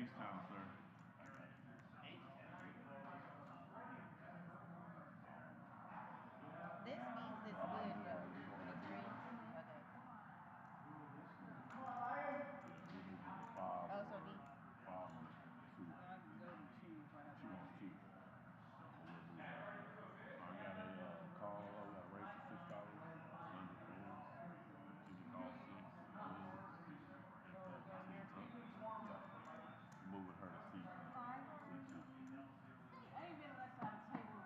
H-Town, sir. This means it's good, though. It's green? Okay. Oh, so D. 5 on 2. I can go to 2 if I have She wants 2. So we'll move that. I got a call. I got a raise for $6. Linda Foles. She can call 6. Moving her to C2. I ain't been left on the table.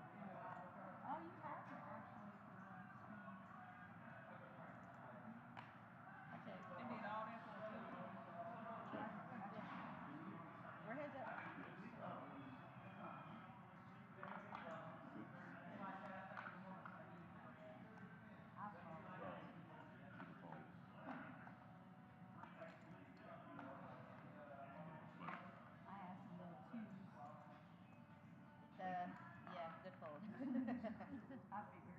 Oh, you have to actually. Okay. They did all that for a table. Yeah. Where is it? I saw it. I have some little twos. Yeah, good fold. I figured.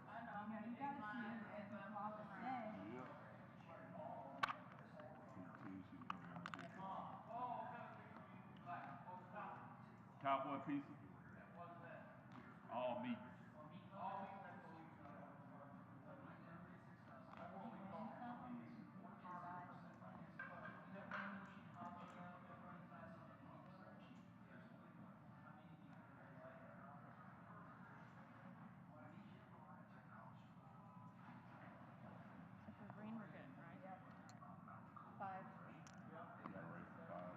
I know. You gotta see it as a flop today. Yep. 2, she's coming in the big one. Cowboy pizza. All meat. So for green, we're good, right? Yep. 5. You got a raise for 5.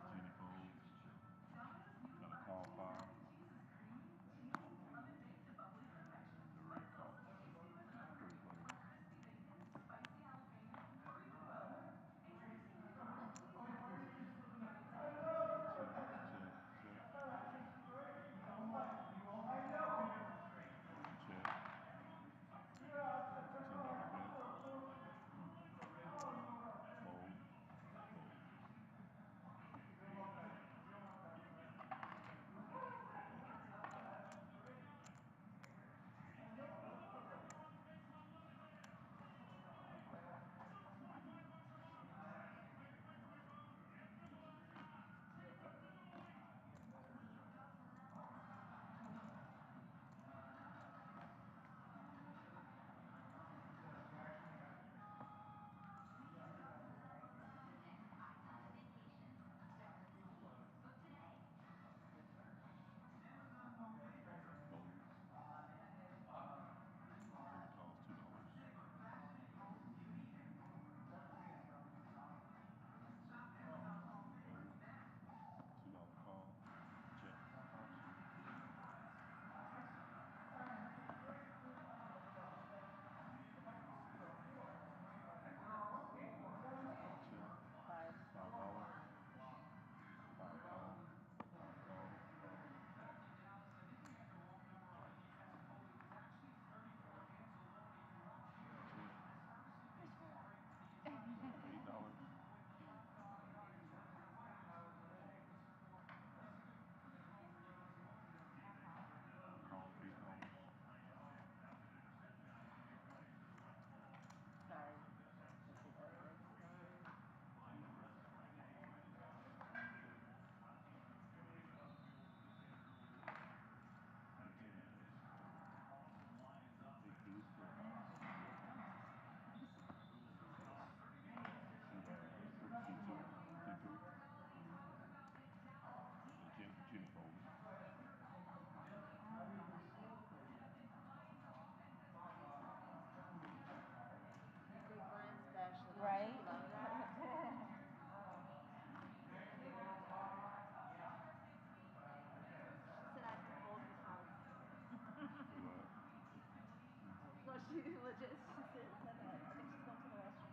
Jenny Foles. Got a call 5. The red call. Pretty close. Check. $10 bet. Fold. Costs $2. $2 call. Check. $5. $5. 5 call. 5 call. $8. Call $8. Sorry. Let's see that way. Jenny Foles. Big blind special. Right? Love that. She said I can fold this house. What? No, she legit. She said that. I think she's going to the restroom.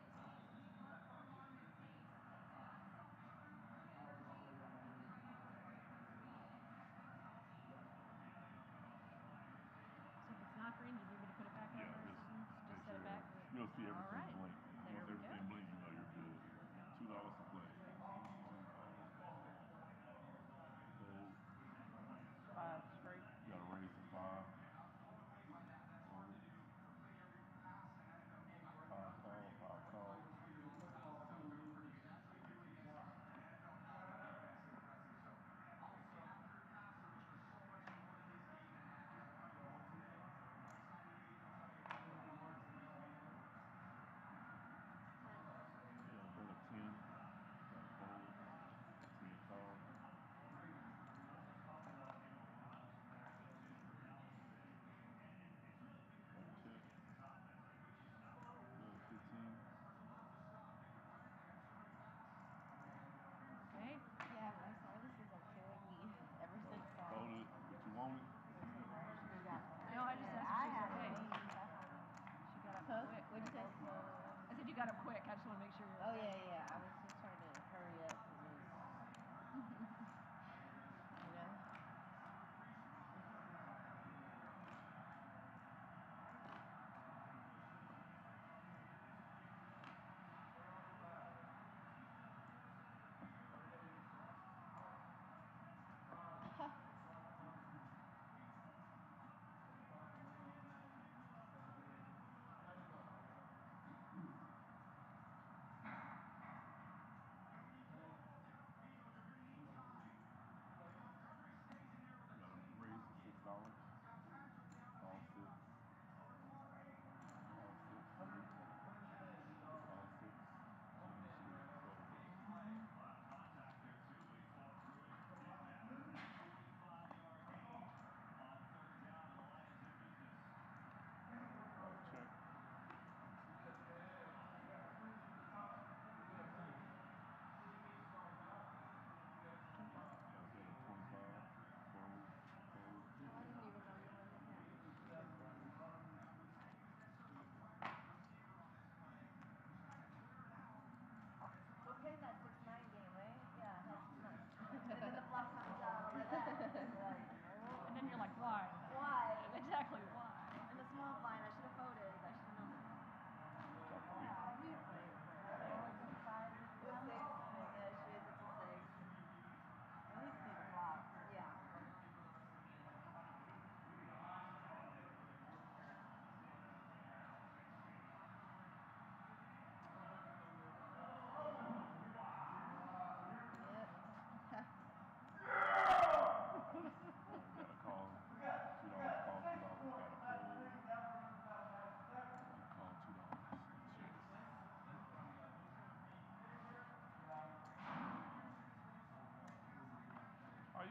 So if it's not green, do you need me to put it back over? Yeah, Just set it back? You'll see everything All right. blink. There Once we everything go. blinks, you know you're good. $2 to play. Fold. 5 straight. You got a raise to 5. Fold.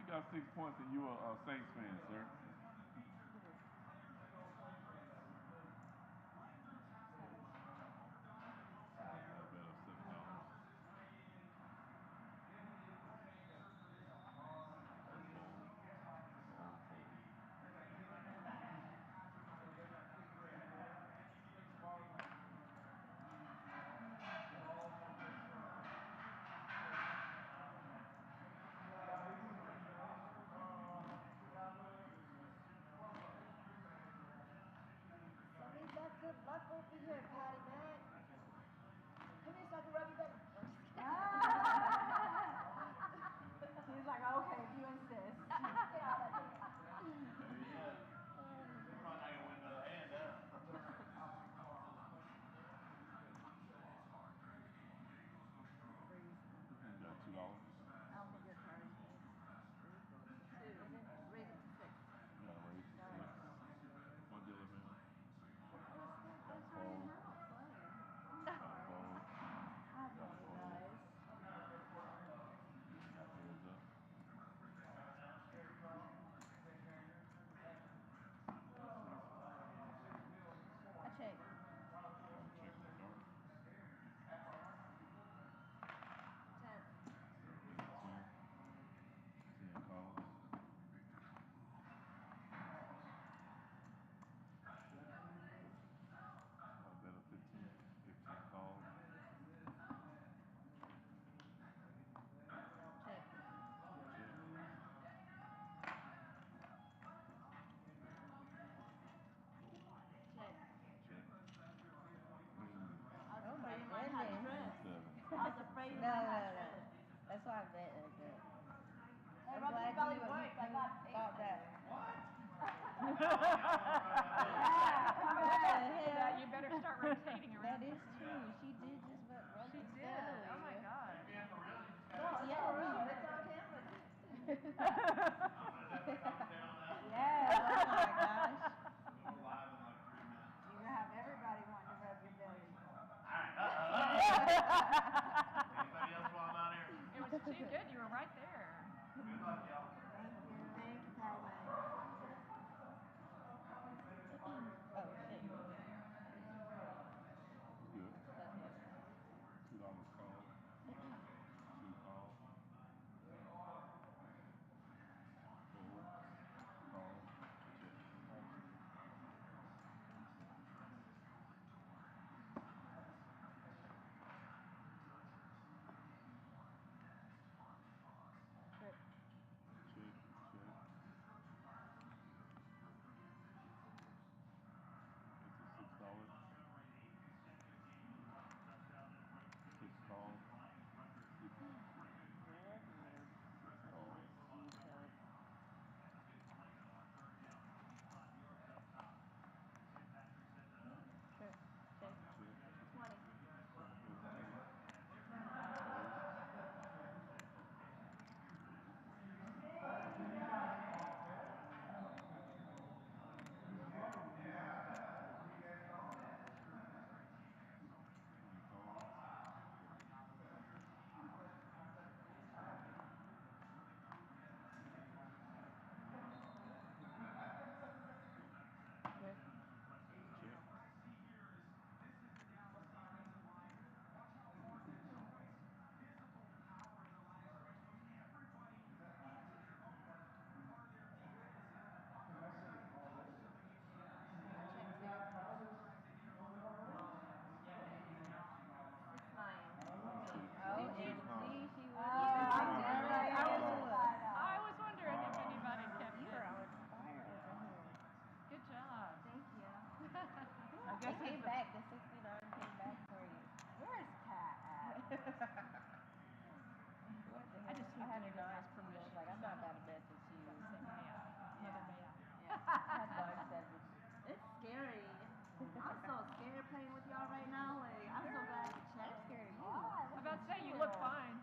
You got 6 points and you a Saints fan, sir. I bet of $7. Somebody got good luck over here, Patty Mac. Come here so I can rub your belly. He's like, okay, if you insist. Get out of here. You're probably not going to win another hand now. You got $2. I don't think your card is. Raise it to 6. You got to raise to 6. One dealer man. Got to fold. Got to fold. Got to fold. Got heads up. I check. Check the turn. 10. 10 calls. I bet a 15. 15 calls. Check. Check. Check. Check. I was afraid you might have stress. 27. I was afraid you No. might have stress. That's why I bet like that. Hey, I'm rub glad your belly you worked. I got 8. thought that. Yeah, You better start rotating That around. is true. She did just rub She his did. belly. Oh my god. Maybe on the real, you just No, got it's Yeah. for real. It's on camera. I'm going to comment down on that one. Oh Yeah. my gosh. Go live in like 3 minutes. You're gonna have everybody wanting to rub your belly. Alright, Anybody else while I'm out here? It was too good. You were right there. Good luck, y'all. Thank you. Thank you, Patty Mac. Oh shit. Good. Okay. $2 call. 2 calls. Fold. Call. Check. Check. Check. Check. It's a $6. 6 calls. 6 calls. Check. Check. Check. 20. 20 calls. Check. Check. Check 2. 6-9. OMG, she was. I was wondering if anybody kept You it. were on fire over here. Good job. Thank you. I It guess came it's back. The 69 came back for you. Where's Cat at? What the hell? I just I had to looked at not his see. I permission. was like, I'm not about to bet this you. Say Maya. Mother Maya. Yeah. I had like 7. It's scary. I'm so scared playing with y'all right now. Like, I'm so glad you checked. I'm scared of you. I was about to say, you look fine.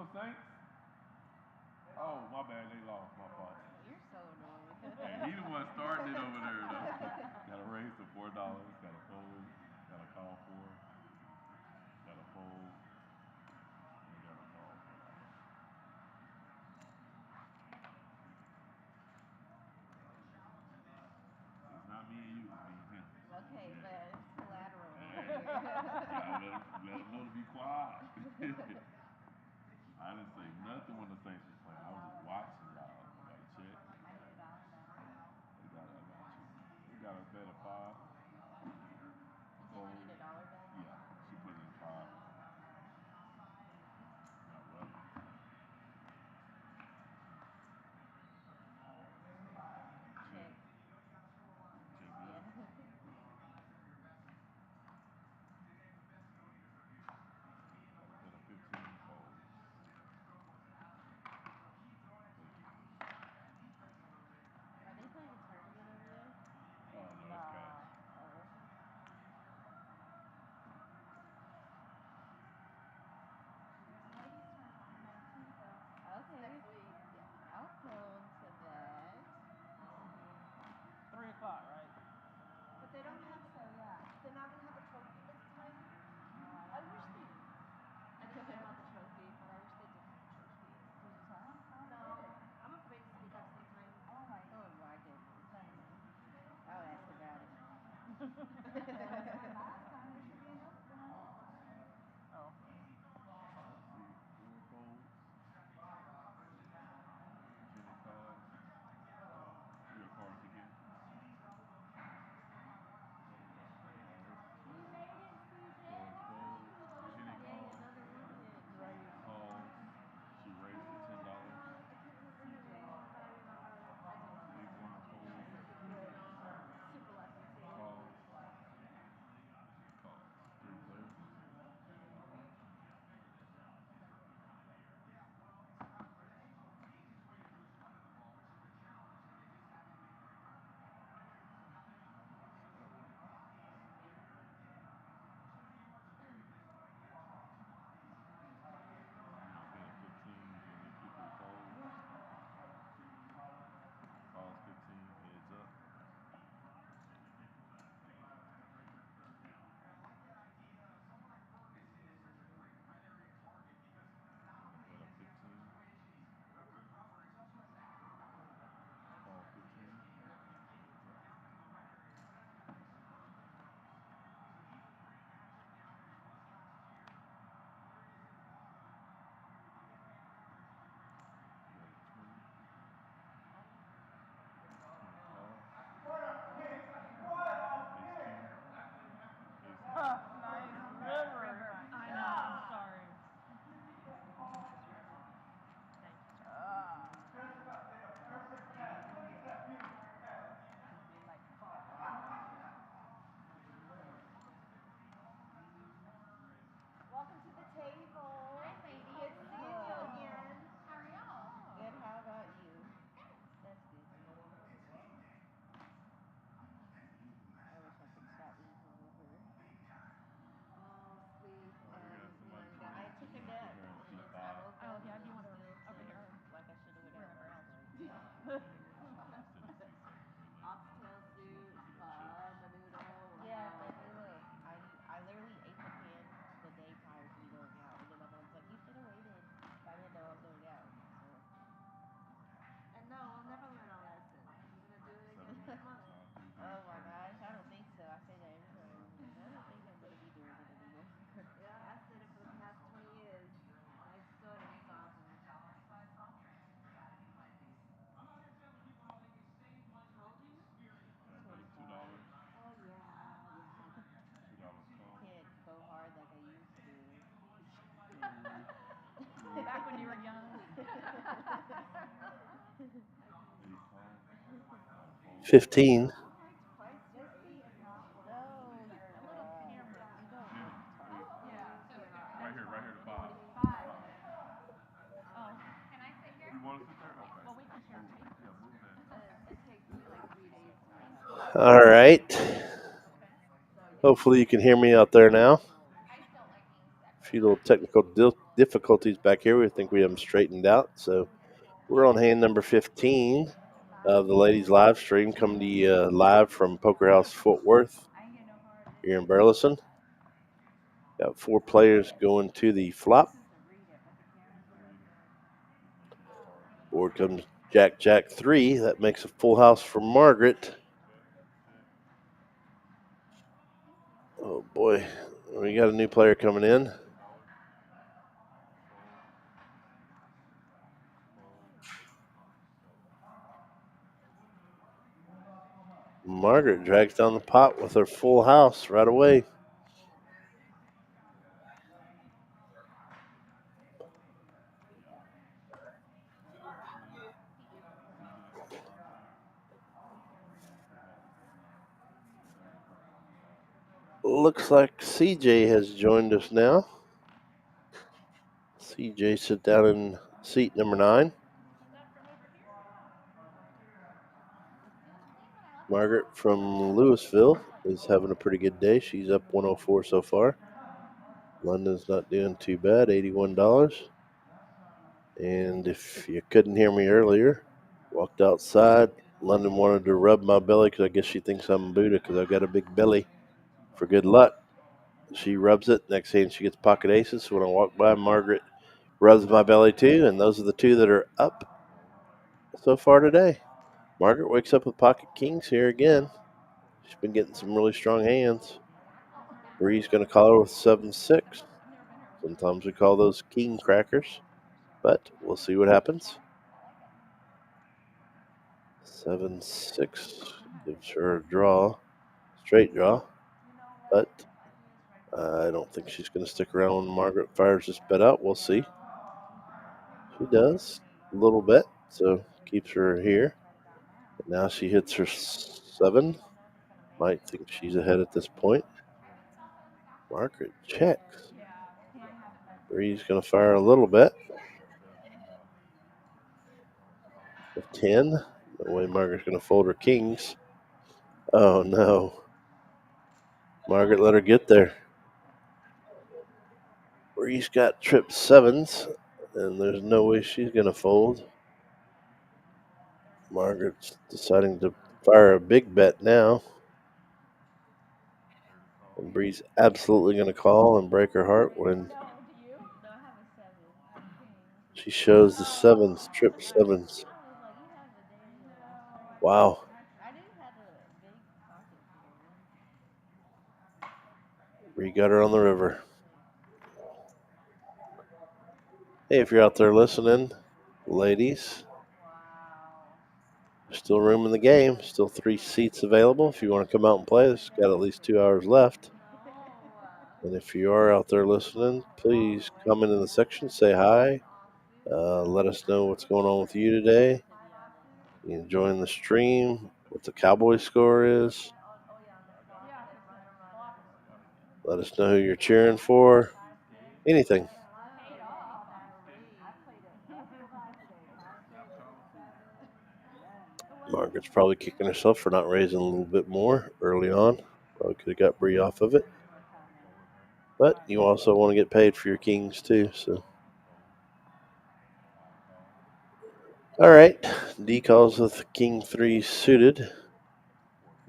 go Saints. Oh, my bad. They lost. My fault. You're so annoying. Hey, he the one starting it over there though. Gotta raise to $4. Gotta fold. Gotta call for. Gotta fold. And gotta call for. It's not me and you. It's me and him. Okay, Yeah. but it's collateral. Hey, let him know to be quiet. I didn't say nothing when the Saints was playing. I was just watching y'all. I got a check. I need $1 back. I got you. We got a bet of 5. You said you need $1 back? Yeah, she put in 5. Not well. Check. Check Yeah. this. Got a bet of 15 folds. Are they playing a tournament over there? Oh, no, that's cash. Oh. Ladies' tournament on the 19th, though. Okay. Next week. Yeah. I'll come to that. 3 o'clock, right? But they don't have, So, yeah. they're not gonna have a trophy this time. Oh, I wish they did. I didn't care about the trophy, but I wish they did have a trophy. Did you tell them? Oh, No, they did. I'm afraid to speak up sometimes. Oh, my Oh my goodness. I'll ask about it. There was one last time. There should be another one. Oh. Let's see. 4 folds. Jimmy calls. Your cards again. We made it, CJ. George folds. Jenny Yay, calls. another win. Great. Calls. She raised to $10. I can't remember her name, but I remember I told her. Big blind fold. Great. Super lucky too. Calls. Calls. 3 players. Bet of 15. Jenny quickly folds. Calls 15. Heads up. Bet of 15. Call 15. Heads up. Bet of 20. 20 call. Ace king. Ace king. Nice river. I know. I'm sorry. Thank you, sir. Like, Welcome to the table. Hi, lady. Good seeing you again. How are y'all? Good. How about you? That's good. I wish I could stop being hungover. Oh, sleep. Oh, we got somebody joining. I took a nap. We're And at it's, C5. I woke oh, up yeah, and do you it want was her still over 10, here? like I should have went out Wherever last else. night. Yeah, we're sending C7. We let them Oxtail know. She soup, wants to get her spa, chips. menudo. Yeah, Wow. but hey, look, I literally ate the pan the day prior to me going out, and then my mom's like, "You should have waited." But I didn't know I was going out, so. And no, we'll never learn our lesson. We're gonna do it again 7 next month. I'll do these Oh my first. gosh, I don't think so. I say that every time. And I don't think I'm gonna be doing it anymore. Yeah, I've said it for the past 20 years. And I stood and it's awesome. How old are you? $22. Oh yeah, yeah. $2 call. Can't go hard like I used to. Back when you were young. Ace call. 15. Okay, twice your age. No, you're A little not. camera. You don't Jenny, look tall. please. Yeah. Right here to 5. 5. Oh. Can I sit here? You want to sit there? Okay. Well, we can share Move. tables. Yeah, move that. It takes me like 3 days to wake up. All right. Okay. So you Hopefully you can hear me out there now. I still like being A few little technical difficulties back here. We think we have them straightened out. So we're on hand number 15 of the ladies live stream, coming to you live from Poker House Fort Worth here in Burleson. Got 4 players going to the flop. Board comes Jack, Jack 3. That makes a full house for Margaret. Oh boy, we got a new player coming in. Margaret drags down the pot with her full house right away. Looks like CJ has joined us now. CJ sit down in seat number 9. Margaret from Louisville is having a pretty good day. She's up 104 so far. London's not doing too bad, $81. And if you couldn't hear me earlier, walked outside. London wanted to rub my belly because I guess she thinks I'm a Buddha because I've got a big belly for good luck. She rubs it. Next hand she gets pocket aces. So when I walk by, Margaret rubs my belly too. And those are the 2 that are up so far today. Margaret wakes up with pocket kings here again. She's been getting some really strong hands. Bree's going to call her with 7-6. Sometimes we call those king crackers, but we'll see what happens. 7-6 gives her a draw, straight draw, but I don't think she's going to stick around when Margaret fires this bet out. We'll see. She does a little bit, so keeps her here. And now she hits her 7. Might think she's ahead at this point. Margaret checks. Bree's going to fire a little bit. With 10. No way Margaret's going to fold her kings. Oh, no. Margaret let her get there. Bree's got tripped 7s, and there's no way she's going to fold. Margaret's deciding to fire a big bet now. And Bree's absolutely going to call and break her heart when she shows the 7s, tripped 7s. Wow. Bree got her on the river. Hey, if you're out there listening, ladies, there's still room in the game. Still 3 seats available. If you want to come out and play, it's got at least 2 hours left. And if you are out there listening, please comment in the section, say hi. Let us know what's going on with you today. You enjoying the stream, what the Cowboys score is. Let us know who you're cheering for. Anything. Margaret's probably kicking herself for not raising a little bit more early on. Probably could have got Bree off of it. But you also want to get paid for your kings too. So, all right. D calls with king 3 suited.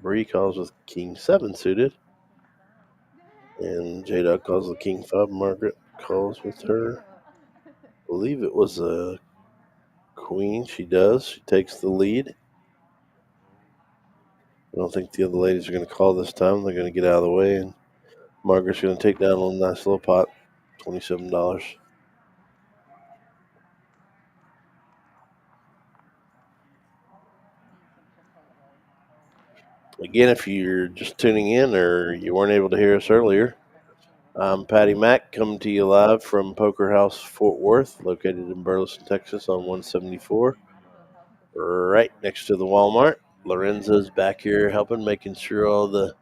Bree calls with king 7 suited. And J-Dog calls with king 5. Margaret calls with her. I believe it was a queen. She does. She takes the lead. I don't think the other ladies are going to call this time. They're going to get out of the way. And Margaret's going to take down a little nice little pot, $27. Again, if you're just tuning in or you weren't able to hear us earlier, I'm Patty Mack coming to you live from Poker House Fort Worth, located in Burleson, Texas on 174, right next to the Walmart. Lorenzo's back here helping, making sure all the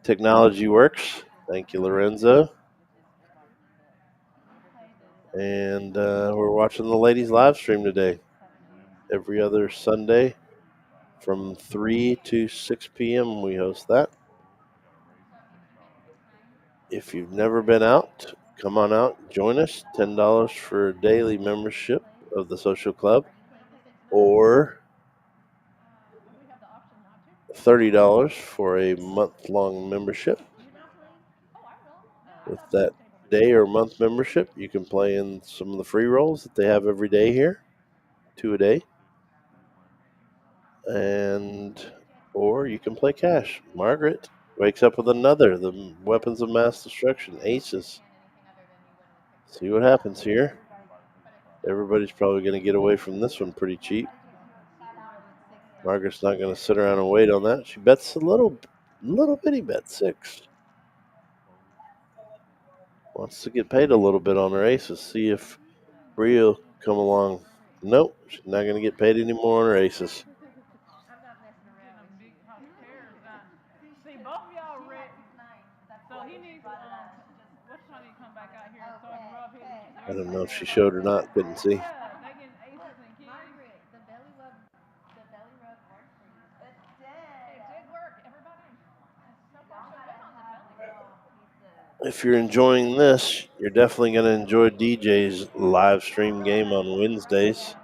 technology works. Thank you, Lorenzo. And we're watching the ladies live stream today. Every other Sunday from 3 to 6 p.m. we host that. If you've never been out come on out, join us. $10 for a daily membership of the social club, or $30 for a month-long membership. With that day or month membership, you can play in some of the free rolls that they have every day here, 2 a day, or you can play cash. Margaret wakes up with another, the weapons of mass destruction, aces. See what happens here. Everybody's probably going to get away from this one pretty cheap. Margaret's not going to sit around and wait on that. She bets a little bitty bet, 6. Wants to get paid a little bit on her aces. See if Bree will come along. Nope, she's not going to get paid anymore on her aces. I'm not messing around with you. See, both of y'all rich. So he needs what's trying to come back out here so I can rub his. I don't know if she showed or not. Couldn't see. Yeah, they getting aces and keys. Margaret, the belly rub worked for you. It did. It did work. Everybody. So far, so good on the belly. If you're enjoying this, you're definitely going to enjoy DJ's live stream game on Wednesdays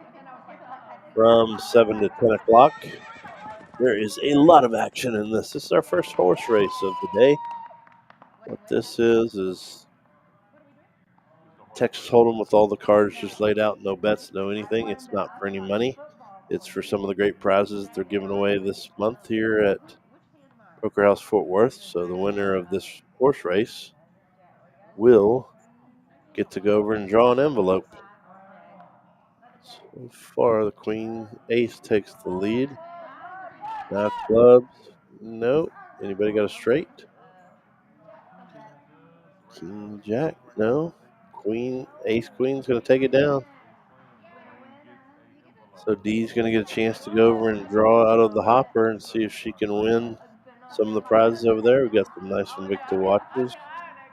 from 7 to 10 o'clock. There is a lot of action in this. This is our first horse race of the day. What this is Texas Hold'em with all the cards just laid out, no bets, no anything. It's not for any money. It's for some of the great prizes they're giving away this month here at Poker House Fort Worth. So the winner of this horse race will get to go over and draw an envelope. So far, the Queen Ace takes the lead. Now clubs, no. Anybody got a straight? King Jack, no. Queen, Ace Queen's going to take it down. So Dee's going to get a chance to go over and draw out of the hopper and see if she can win some of the prizes over there. We got some nice Invicta watches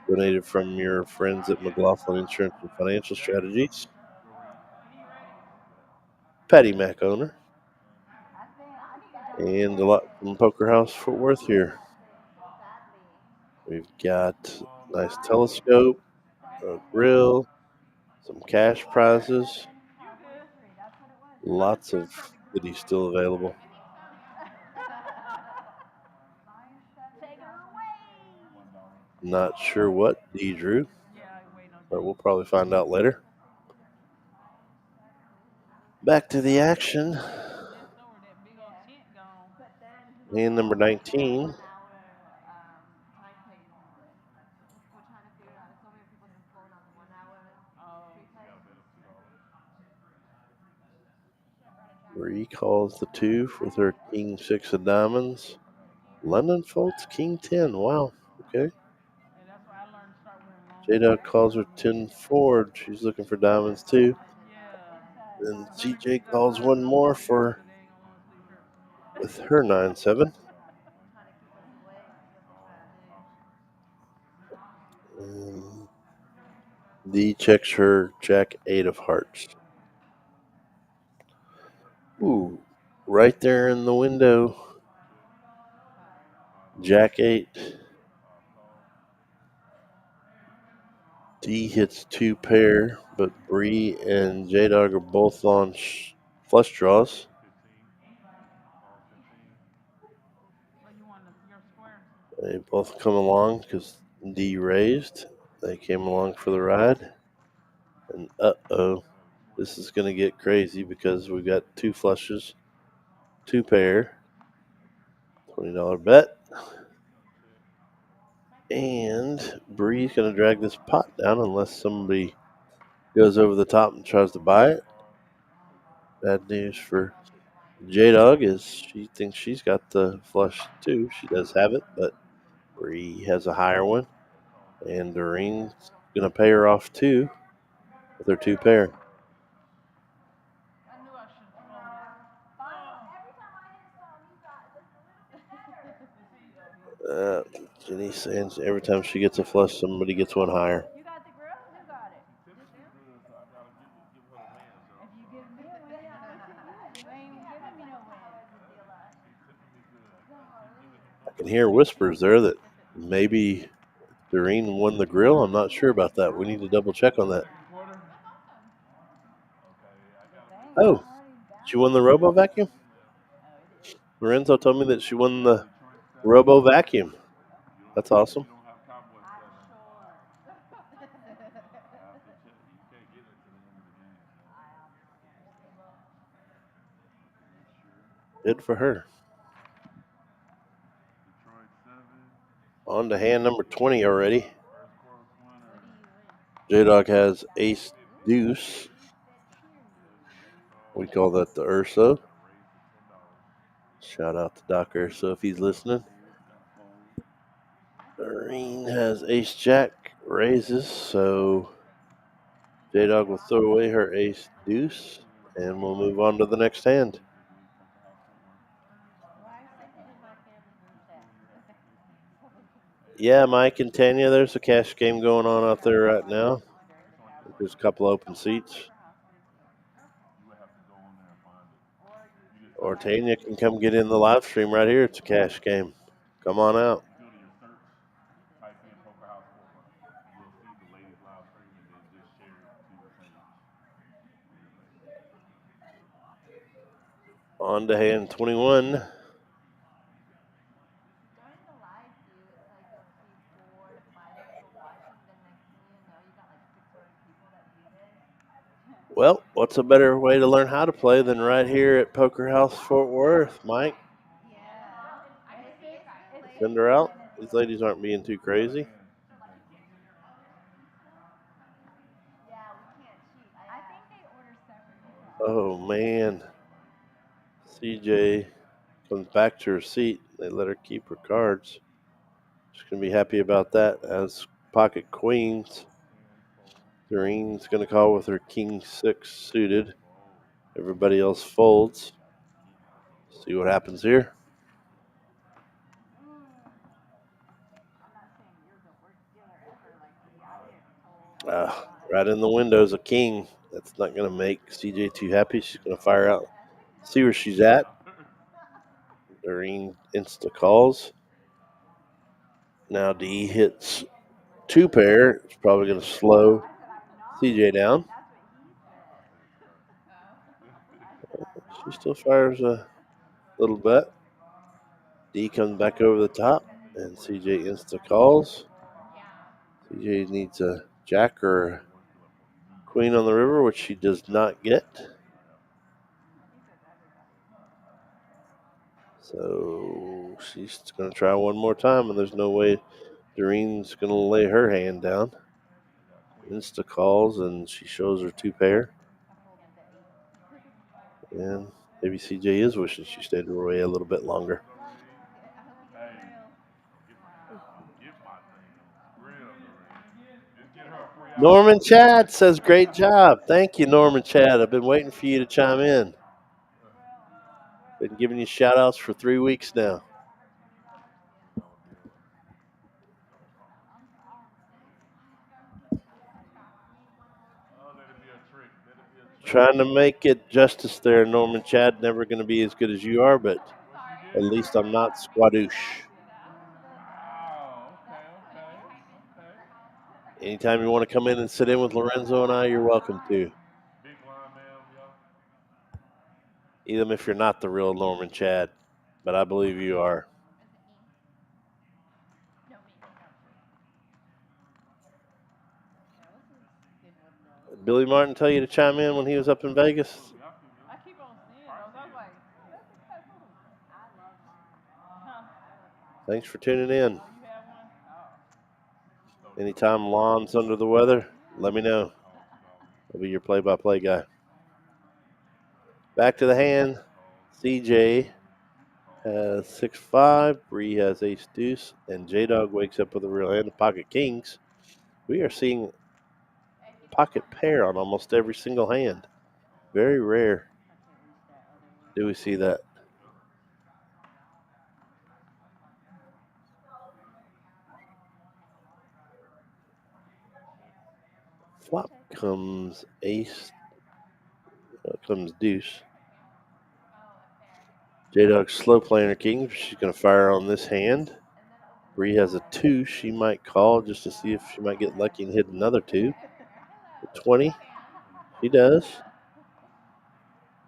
donated from your friends at McLaughlin Insurance and Financial Strategies. Patty Mac owner. And a lot from Poker House Fort Worth here. We've got a nice telescope, a grill, some cash prizes. Lots of goodies still available. Not sure what Dee drew, but we'll probably find out later. Back to the action. Hand number 19. Bree calls the 2 with her King 6 of diamonds. London folds King 10. Wow. Okay. J-Dog calls her 10-4. She's looking for diamonds too. And CJ calls one more for with her 9-7. And Dee checks her Jack 8 of hearts. Ooh, right there in the window. Jack 8. D hits 2 pair, but Bree and J-Dog are both on flush draws. They both come along because D raised. They came along for the ride. And uh-oh, this is going to get crazy because we've got 2 flushes, 2 pair, $20 bet. And Bree's going to drag this pot down unless somebody goes over the top and tries to buy it. Bad news for J-Dog is she thinks she's got the flush too. She does have it, but Bree has a higher one. And Doreen's going to pay her off too with her 2 pair. Jenny saying every time she gets a flush, somebody gets one higher. You got the grill? Who got it? If you give me a win, you ain't giving me no win. I can hear whispers there that maybe Doreen won the grill. I'm not sure about that. We need to double check on that. Oh, she won the Robo Vacuum? Lorenzo told me that she won the Robo Vacuum. That's awesome. Good for her. On to hand number 20 already. J-Dog has ace deuce. We call that the Urso. Shout out to Doc Urso if he's listening. Doreen has ace jack raises, so J-Dog will throw away her ace deuce, and we'll move on to the next hand. Yeah, Mike and Tanya, there's a cash game going on out there right now. There's a couple open seats. Or Tanya can come get in the live stream right here. It's a cash game. Come on out. On to hand 21. Well, what's a better way to learn how to play than right here at Poker House Fort Worth, Mike? Send her out. These ladies aren't being too crazy. Oh, man. CJ comes back to her seat. They let her keep her cards. She's going to be happy about that. As pocket queens, Doreen's going to call with her king 6 suited. Everybody else folds. See what happens here. Right in the window is a king. That's not going to make CJ too happy. She's going to fire out. See where she's at. Doreen insta calls. Now D hits 2 pair. It's probably going to slow CJ down. She still fires a little bit. D comes back over the top, and CJ insta calls. CJ needs a jack or a queen on the river, which she does not get. So she's going to try one more time, and there's no way Doreen's going to lay her hand down. Insta calls, and she shows her 2 pair. And maybe CJ is wishing she stayed away a little bit longer. Norman Chad says, great job. Thank you, Norman Chad. I've been waiting for you to chime in. Been giving you shout outs for 3 weeks now. Trying to make it justice there, Norman Chad. Never going to be as good as you are, but at least I'm not squadoosh. Anytime you want to come in and sit in with Lorenzo and I, you're welcome to. Even if you're not the real Norman Chad, but I believe you are. Did Billy Martin tell you to chime in when he was up in Vegas? I keep on seeing those. I was like, Thanks for tuning in. you have one? Oh. Anytime Lon's under the weather, let me know. I'll be your play-by-play guy. Back to the hand. CJ has 6-5. Bree has ace deuce. And J-Dog wakes up with a real hand of pocket kings. We are seeing pocket pair on almost every single hand. Very rare do we see that. Flop comes ace. Comes deuce. J-Dog's slow playing her king. She's going to fire on this hand. Bree has a 2. She might call just to see if she might get lucky and hit another 2. 20. She does.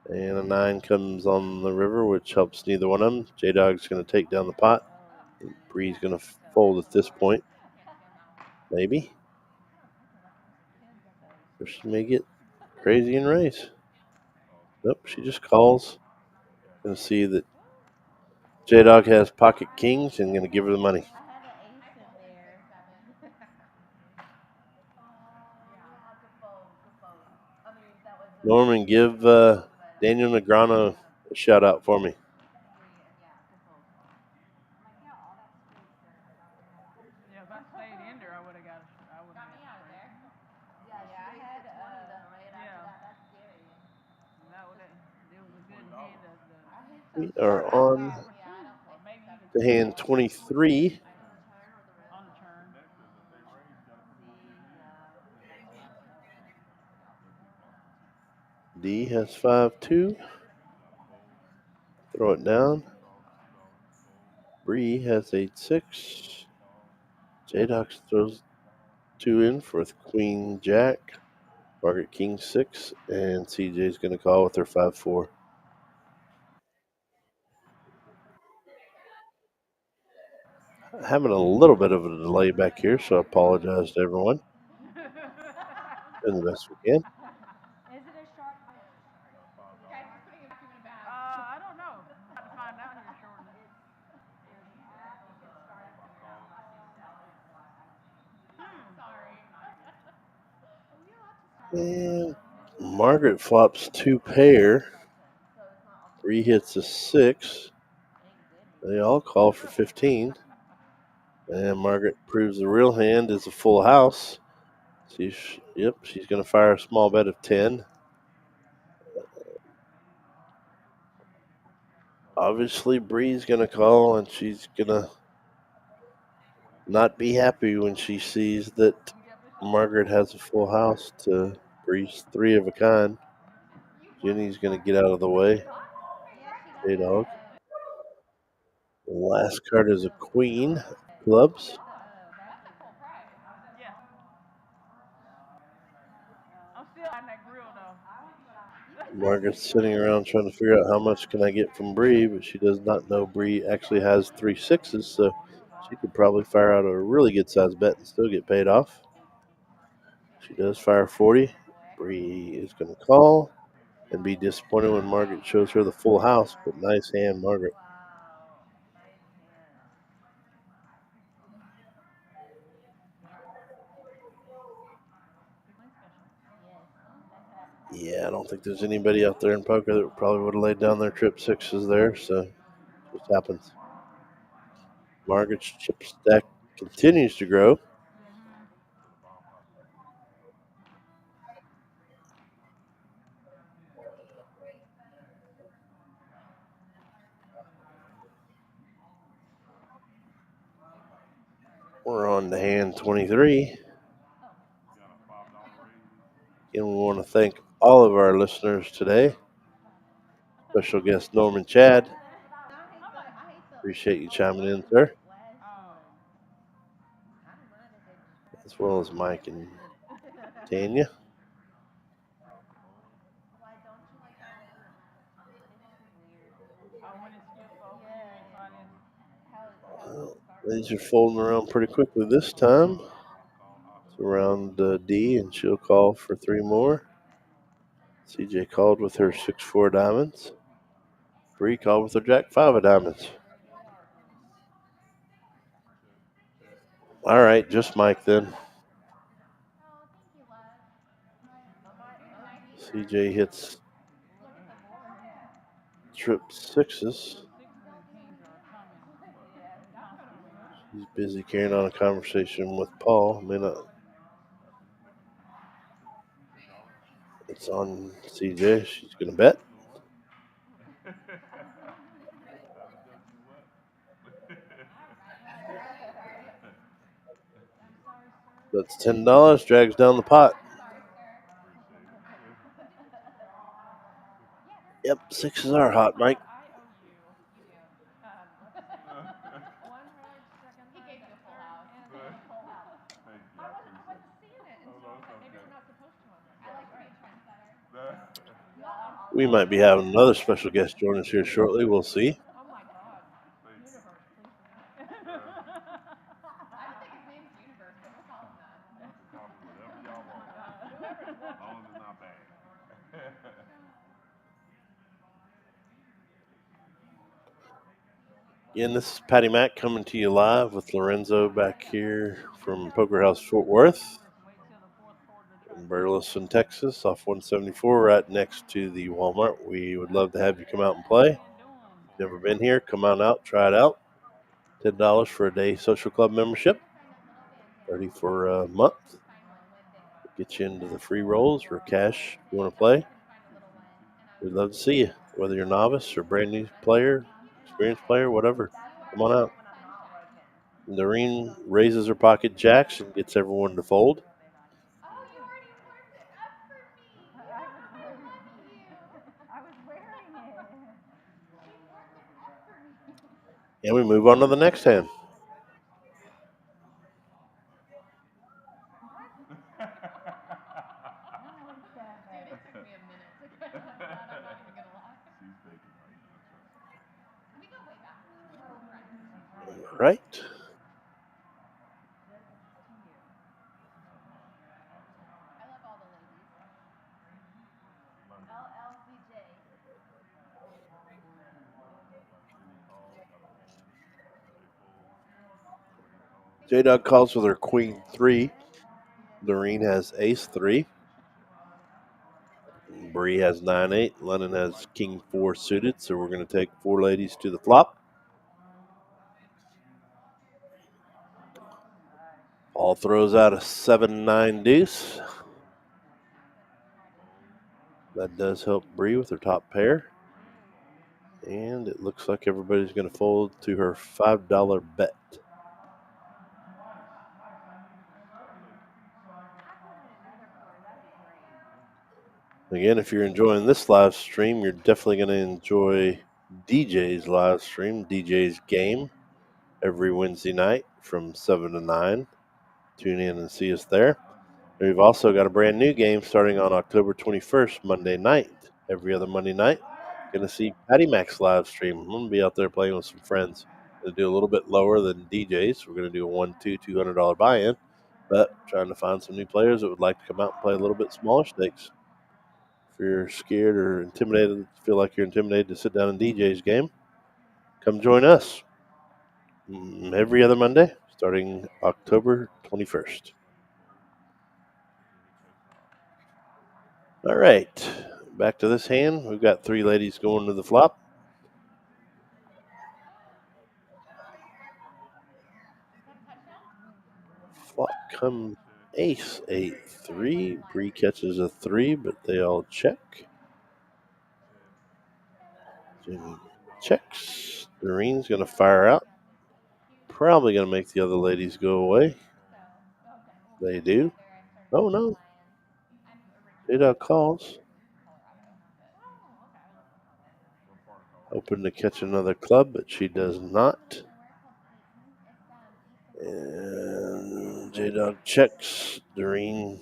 And a 9 comes on the river, which helps neither one of them. J-Dog's going to take down the pot. Bree's going to fold at this point. Maybe. Or she may get crazy and raise. Nope, she just calls. Going to see that J-Dog has pocket kings and going to give her the money. I had an ace in there. Norman, give Daniel Negrano a shout out for me. Yeah, if I stayed in there, I would have got. I would have got me out of there. Yeah, I had Yeah. That would. It was a good hand. We are on to hand 23. On the turn. D has 5-2. Throw it down. Bree has 8-6. J-Dog throws 2 in for Queen Jack. Margaret King 6. And CJ's going to call with her 5-4. Having a little bit of a delay back here, so I apologize to everyone. Doing the best we can. Is it a short? I don't know. I'm about to find out here shortly. And Margaret flops 2 pair. Bree hits a 6. They all call for 15. And Margaret proves the real hand is a full house. She's going to fire a small bet of 10. Obviously, Bree's going to call, and she's going to not be happy when she sees that Margaret has a full house to Bree's 3 of a kind. Jenny's going to get out of the way. J-Dog. The last card is a queen. Clubs. Yeah. I'm still on that grill though. Margaret's sitting around trying to figure out how much can I get from Bree, but she does not know Bree actually has 3 6s, so she could probably fire out a really good size bet and still get paid off. She does fire 40. Bree is going to call and be disappointed when Margaret shows her the full house, but nice hand, Margaret. Yeah, I don't think there's anybody out there in poker that probably would have laid down their trip 6s there, so it just happens. Margaret's chip stack continues to grow. We're on to hand 23. And we want to thank all of our listeners today. Special guest Norman Chad. Appreciate you chiming in, sir. As well as Mike and Tanya. These are folding around pretty quickly this time. It's around D, and she'll call for 3 more. CJ called with her 6-4 diamonds. Bree called with her Jack 5 of diamonds. All right, just Mike then. CJ hits trip 6s. She's busy carrying on a conversation with Paul. May not. It's on CJ. She's going to bet. That's $10. Drags down the pot. Yep, 6s are hot, Mike. We might be having another special guest join us here shortly. We'll see. Oh my God. Universe, please. I don't think his name's Universe, but we'll call him that. Call me whatever y'all want. As long as it's not bad. Again, this is Patty Mack coming to you live with Lorenzo back here from Poker House Fort Worth in Burleson, Texas, off 174, right next to the Walmart. We would love to have you come out and play. Never been here, come on out, try it out. $10 for a day social club membership, $30 for a month. Get you into the free rolls or cash if you want to play. We'd love to see you, whether you're a novice or brand new player, experienced player, whatever. Come on out. Noreen raises her pocket jacks and gets everyone to fold. Oh, you already worked it up for me. I was wearing it. You worked it up for me. And we move on to the next hand. Dude, it took me a minute to get that. I'm not even gonna lie. She's thinking right now. We go way back. All right. I love all the ladies. LLCJ. J Dog calls with her queen 3. Doreen has ace 3. Bree has 9-8. Lennon has king 4 suited. So we're going to take 4 ladies to the flop. Paul throws out a 7-9 deuce. That does help Bree with her top pair. And it looks like everybody's going to fold to her $5 bet. Again, if you're enjoying this live stream, you're definitely going to enjoy DJ's live stream, DJ's game, every Wednesday night from 7 to 9. Tune in and see us there. We've also got a brand new game starting on October 21st, Monday night. Every other Monday night, going to see Patty Mac's live stream. I'm going to be out there playing with some friends. Going to do a little bit lower than DJ's. We're going to do a $200 buy-in, but trying to find some new players that would like to come out and play a little bit smaller stakes. If you're scared or intimidated, feel like you're intimidated to sit down in DJ's game, come join us every other Monday starting October 21st. All right, back to this hand. We've got 3 ladies going to the flop. Flop come ace 8-3. Bree catches a 3, but they all check. Jimmy checks. Doreen's going to fire out. Probably going to make the other ladies go away. They do. Oh, no. J-Dog calls. Hoping to catch another club, but she does not. And J-Dog checks. Doreen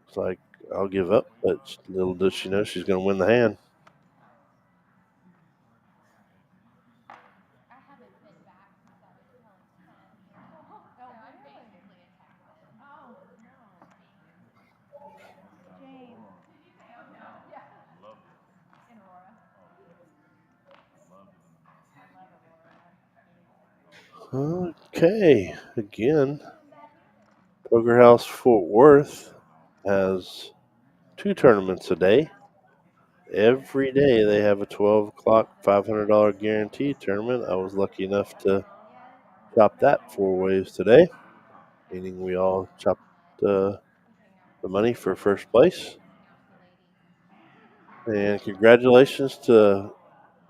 is like, I'll give up, but little does she know she's going to win the hand. Okay, again, Poker House Fort Worth has 2 tournaments a day. Every day they have a 12 o'clock $500 guarantee tournament. I was lucky enough to chop that 4 ways today, meaning we all chopped the money for first place. And congratulations to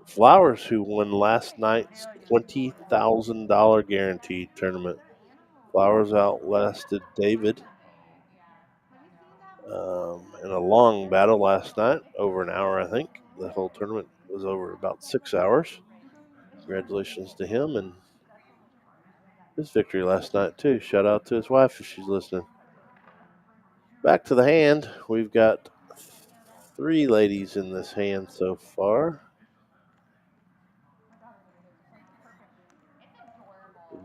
Flowers, who won last night's $20,000 guarantee tournament. Flowers outlasted David in a long battle last night, over an hour, I think. The whole tournament was over about 6 hours. Congratulations to him and his victory last night, too. Shout out to his wife if she's listening. Back to the hand. We've got 3 ladies in this hand so far.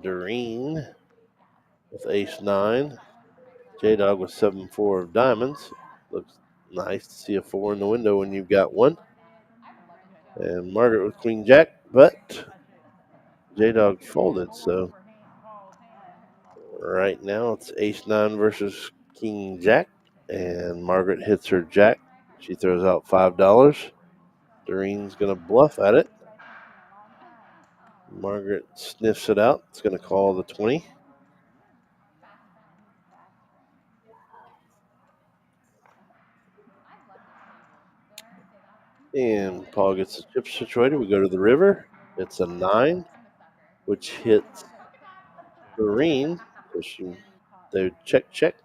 Doreen with ace-9. J-Dog with 7-4 of diamonds. Looks nice to see a 4 in the window when you've got one. And Margaret with queen-jack, but J-Dog folded, so right now it's ace-9 versus king-jack, and Margaret hits her jack. She throws out $5. Doreen's going to bluff at it. Margaret sniffs it out. It's going to call the 20. And Paul gets the chip situated. We go to the river. It's a 9, which hits Doreen. So they check.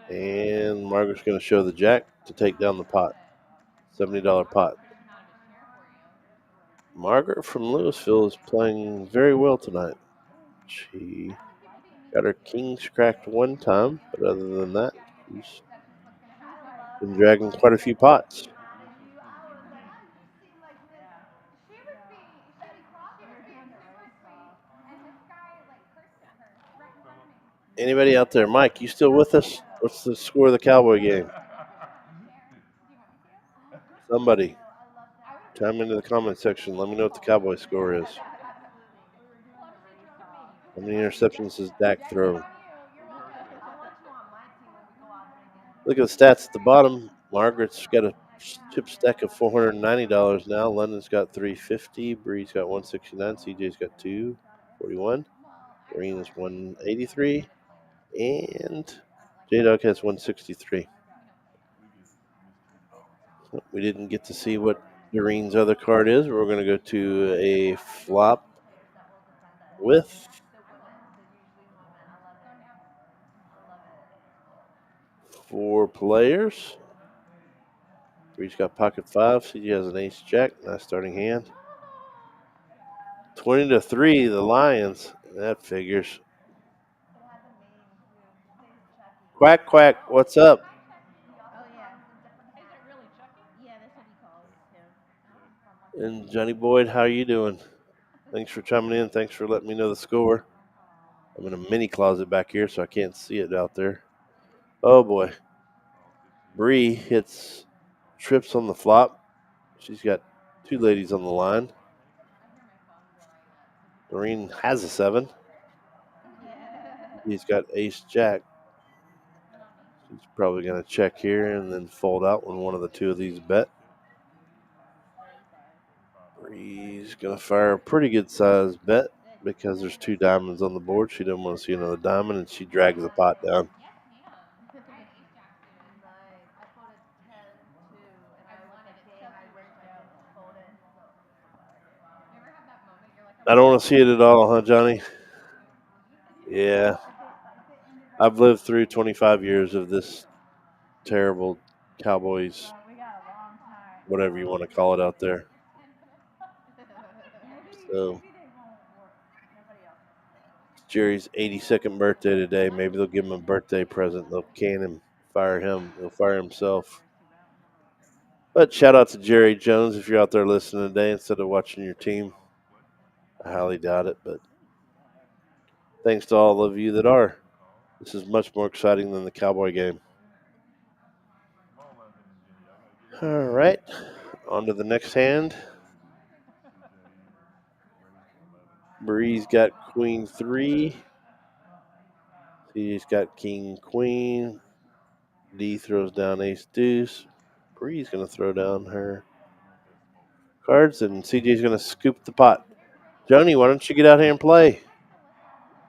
And Margaret's going to show the jack to take down the pot. $70 pot. Margaret from Louisville is playing very well tonight. She got her kings cracked one time, but other than that, she's been dragging quite a few pots. Anybody out there? Mike, you still with us? What's the score of the Cowboy game? Somebody chime into the comment section. Let me know what the Cowboy score is. How many interceptions does Dak throw? Look at the stats at the bottom. Margaret's got a chip stack of $490 now. London's got $350. Bree's got $169. CJ's got $241. Doreen's $183. And J-Dog has $163. We didn't get to see what Doreen's other card is. We're going to go to a flop with four players. Bree's got pocket 5. CJ has an ace jack. Nice starting hand. 20-3, the Lions. That figures. Quack, quack, what's up? And Johnny Boyd, how are you doing? Thanks for chiming in. Thanks for letting me know the score. I'm in a mini closet back here, so I can't see it out there. Oh, boy. Bree hits trips on the flop. She's got 2 ladies on the line. Doreen has a 7. He's got ace jack. She's probably going to check here and then fold out when one of the 2 of these bet. Bree's going to fire a pretty good sized bet because there's 2 diamonds on the board. She doesn't want to see another diamond, and she drags the pot down. I don't want to see it at all, huh, Johnny? Yeah. I've lived through 25 years of this terrible Cowboys, whatever you want to call it out there. So, it's Jerry's 82nd birthday today. Maybe they'll give him a birthday present. They'll can him, fire him. He'll fire himself. But shout out to Jerry Jones if you're out there listening today instead of watching your team. I highly doubt it, but thanks to all of you that are. This is much more exciting than the Cowboy game. All right, on to the next hand. Bree's got queen 3. He's got king queen. D throws down ace deuce. Bree's going to throw down her cards, and CJ's going to scoop the pot. Joni, why don't you get out here and play?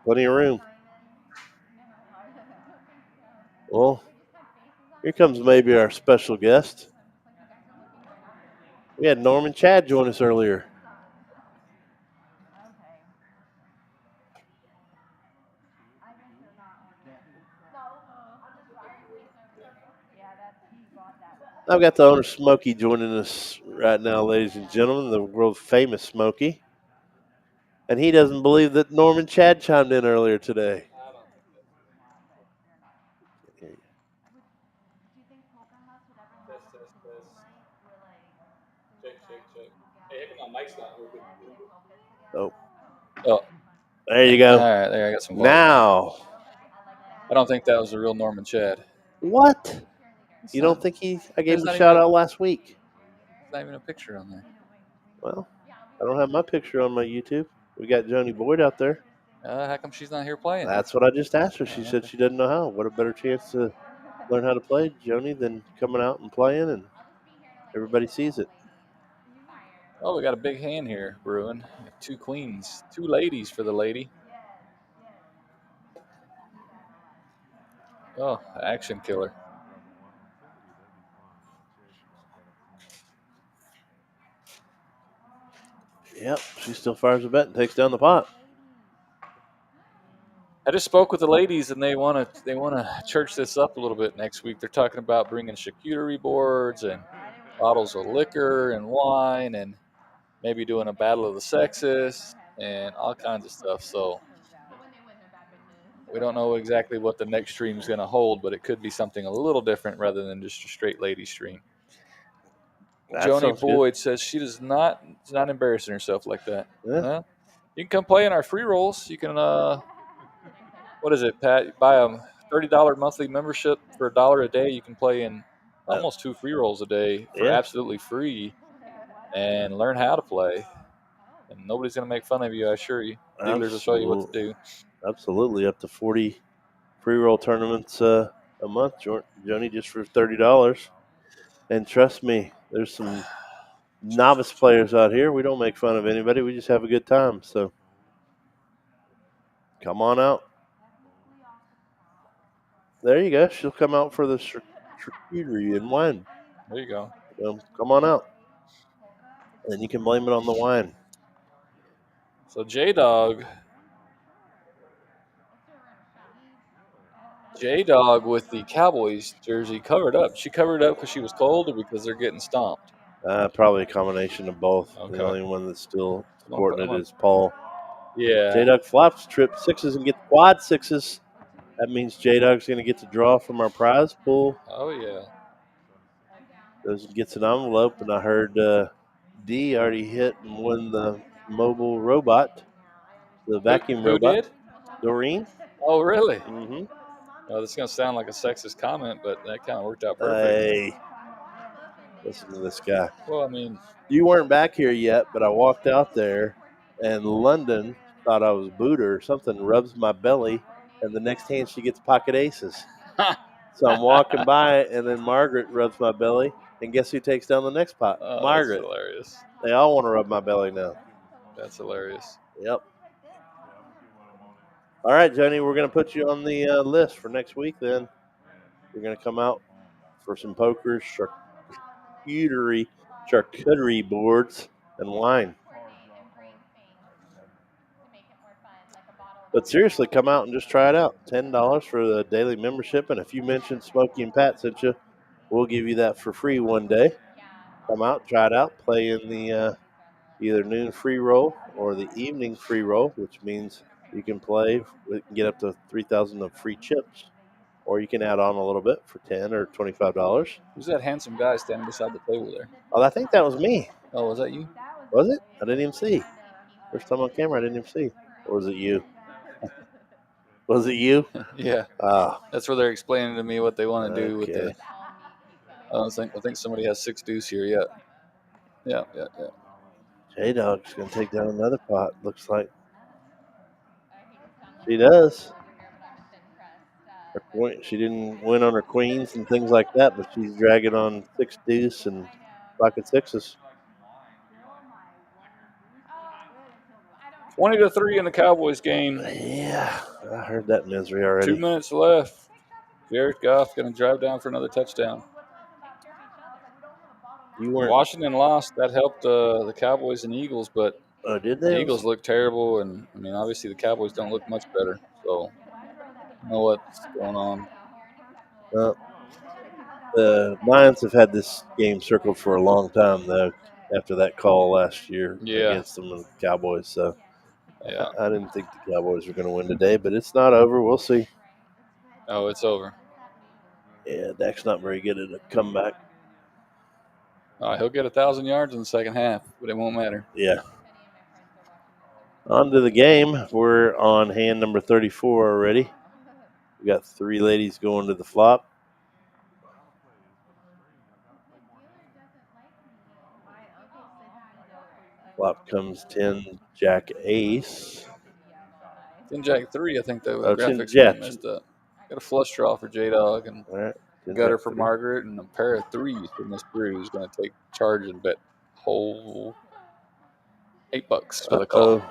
Plenty of room. Well, here comes maybe our special guest. We had Norman Chad join us earlier. I've got the owner Smokey joining us right now, ladies and gentlemen, the world famous Smokey. And he doesn't believe that Norman Chad chimed in earlier today. Check. Hey, how come my mic's not working? Oh, Oh, there you all go. right. There, I got some volume. Now, I don't think that was the real Norman Chad. what? It's You not, don't think I gave there's him a not shout even out last week? not even a picture on there. Well, I don't have my picture on my YouTube. We got Joni Boyd out there. How come she's not here playing? That's what I just asked her. She said she doesn't know how. What a better chance to learn how to play, Joni, than coming out and playing, and everybody sees it. Oh, we got a big hand here, Bruin. 2 queens, 2 ladies for the lady. Oh, action killer. Yep, she still fires a bet and takes down the pot. I just spoke with the ladies, and they want to church this up a little bit next week. They're talking about bringing charcuterie boards and bottles of liquor and wine, and maybe doing a battle of the sexes and all kinds of stuff. So we don't know exactly what the next stream is going to hold, but it could be something a little different rather than just a straight lady stream. That Joni sounds Boyd says she is not embarrassing herself like that. good. Yeah. Well, you can come play in our free rolls. You can what is it, Pat? You buy a $30 monthly membership for $1 a day. You can play in almost 2 free rolls a day for Yeah. absolutely free and learn how to play. And nobody's going to make fun of you, I assure you. Dealers will show you what to do. Absolutely, up to 40 free roll tournaments a month, Joni, just for $30. And trust me, there's some novice players out here. We don't make fun of anybody. We just have a good time. So come on out. There you go. She'll come out for the charcuterie and wine. There you go. Come on out. And you can blame it on the wine. So J-Dog with the Cowboys jersey covered up. She covered up because she was cold or because they're getting stomped? Probably a combination of both. Okay. The only one that's still I'm supporting gonna- it is Paul. Yeah. J-Dog flops, trip sixes, and get quad sixes. That means J-Dog's going to get to draw from our prize pool. Oh, yeah. Goes and gets an envelope, and I heard D already hit and won the mobile robot, the vacuum Who robot. did? Doreen. Oh, really? Mm-hmm. Well, this is going to sound like a sexist comment, but that kind of worked out perfect. Hey, listen to this guy. Well, I mean, You weren't back here yet, but I walked out there, and London thought I was Buddha or something, rubs my belly, and the next hand she gets pocket aces. So I'm walking by, and then Margaret rubs my belly, and guess who takes down the next pot? oh, Margaret. that's hilarious. They all want to rub my belly now. That's hilarious. Yep. All right, Joni, we're going to put you on the list for next week then. You're going to come out for some poker, charcuterie boards, and wine. But seriously, come out and just try it out. $10 for the daily membership, and if you mention Smokey and Pat sent you, we'll give you that for free one day. Come out, try it out, play in the either noon free roll or the evening free roll, which means you can play, we can get up to 3,000 of free chips, or you can add on a little bit for $10 or $25. Who's that handsome guy standing beside the table there? Oh, I think that was me. Oh, was that you? Was it? I didn't even see. First time on camera, I didn't even see. Or was it you? Was it you? Yeah. That's where they're explaining to me what they want to do with the. I think somebody has 6 deuce here yet. Yeah. J-Dog's going to take down another pot, looks like. She does. She didn't win on her queens and things like that, but she's dragging on 6 deuce and pocket sixes. 20-3 in the Cowboys game. Yeah, I heard that misery already. 2 minutes left. Jared Goff going to drive down for another touchdown. Washington lost. That helped the Cowboys and Eagles, but did the they? Eagles look terrible, and I mean, obviously the Cowboys don't look much better. So, I don't know what's going on. The Lions have had this game circled for a long time, though, after that call last year against them and the Cowboys. So, I didn't think the Cowboys were going to win today, but it's not over. We'll see. Oh, it's over. Yeah, Dak's not very good at a comeback. He'll get 1,000 yards in the second half, but it won't matter. Yeah. On to the game. We're on hand number 34 already. We got 3 ladies going to the flop. Flop comes 10, Jack Ace. 10 Jack 3, I think the graphics yeah. messed up. Got a flush draw for J-Dog and All right, gutter for Margaret and a pair of 3s for Miss Brew, who's going to take charge and bet whole $8 for the call.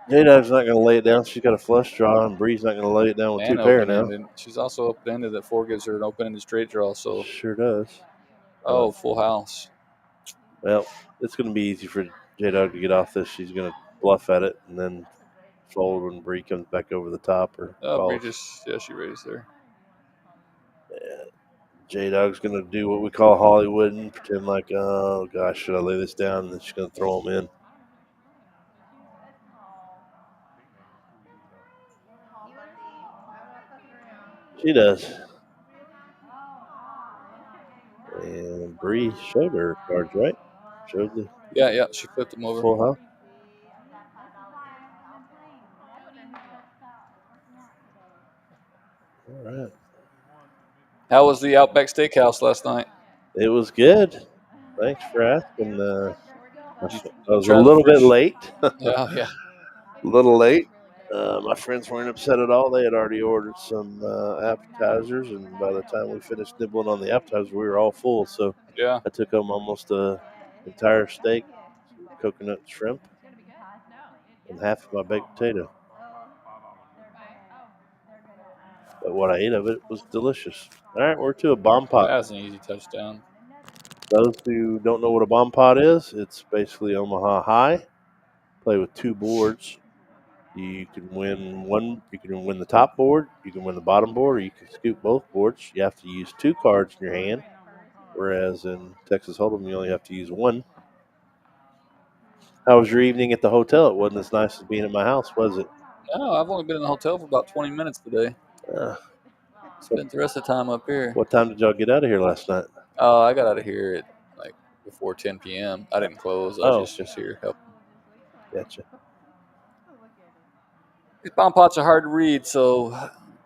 J-Dog's not going to lay it down. She's got a flush draw, and Bree's not going to lay it down with And 2 pair now. She's also open-ended. That 4 gives her an open-ended straight draw. So sure does. Oh, full house. Well, it's going to be easy for J-Dog to get off this. She's going to bluff at it and then fold when Bree comes back over the top. Or Bree she raised there. Yeah. J-Dog's going to do what we call Hollywood and pretend like, oh, gosh, should I lay this down? And then she's going to throw them in. She does. And Bree showed her cards, right? Showed the Yeah, she flipped them over. Full house. All right. How was the Outback Steakhouse last night? It was good. Thanks for asking. I was a little bit late. Yeah. A little late. My friends weren't upset at all. They had already ordered some appetizers, and by the time we finished nibbling on the appetizers, we were all full. So yeah, I took home almost an entire steak, some coconut shrimp, and half of my baked potato. But what I ate of it was delicious. All right, we're to a bomb pot. That's an easy touchdown. Those who don't know what a bomb pot is, it's basically Omaha High. Play with 2 boards. You can win one. You can win the top board. You can win the bottom board, or you can scoop both boards. You have to use 2 cards in your hand, whereas in Texas Hold'em you only have to use 1. How was your evening at the hotel? It wasn't as nice as being at my house, was it? No, I've only been in the hotel for about 20 minutes today. Spent the rest of the time up here. What time did y'all get out of here last night? I got out of here at like before 10 p.m. I didn't close. I was just here helping. Gotcha. These bomb pots are hard to read, so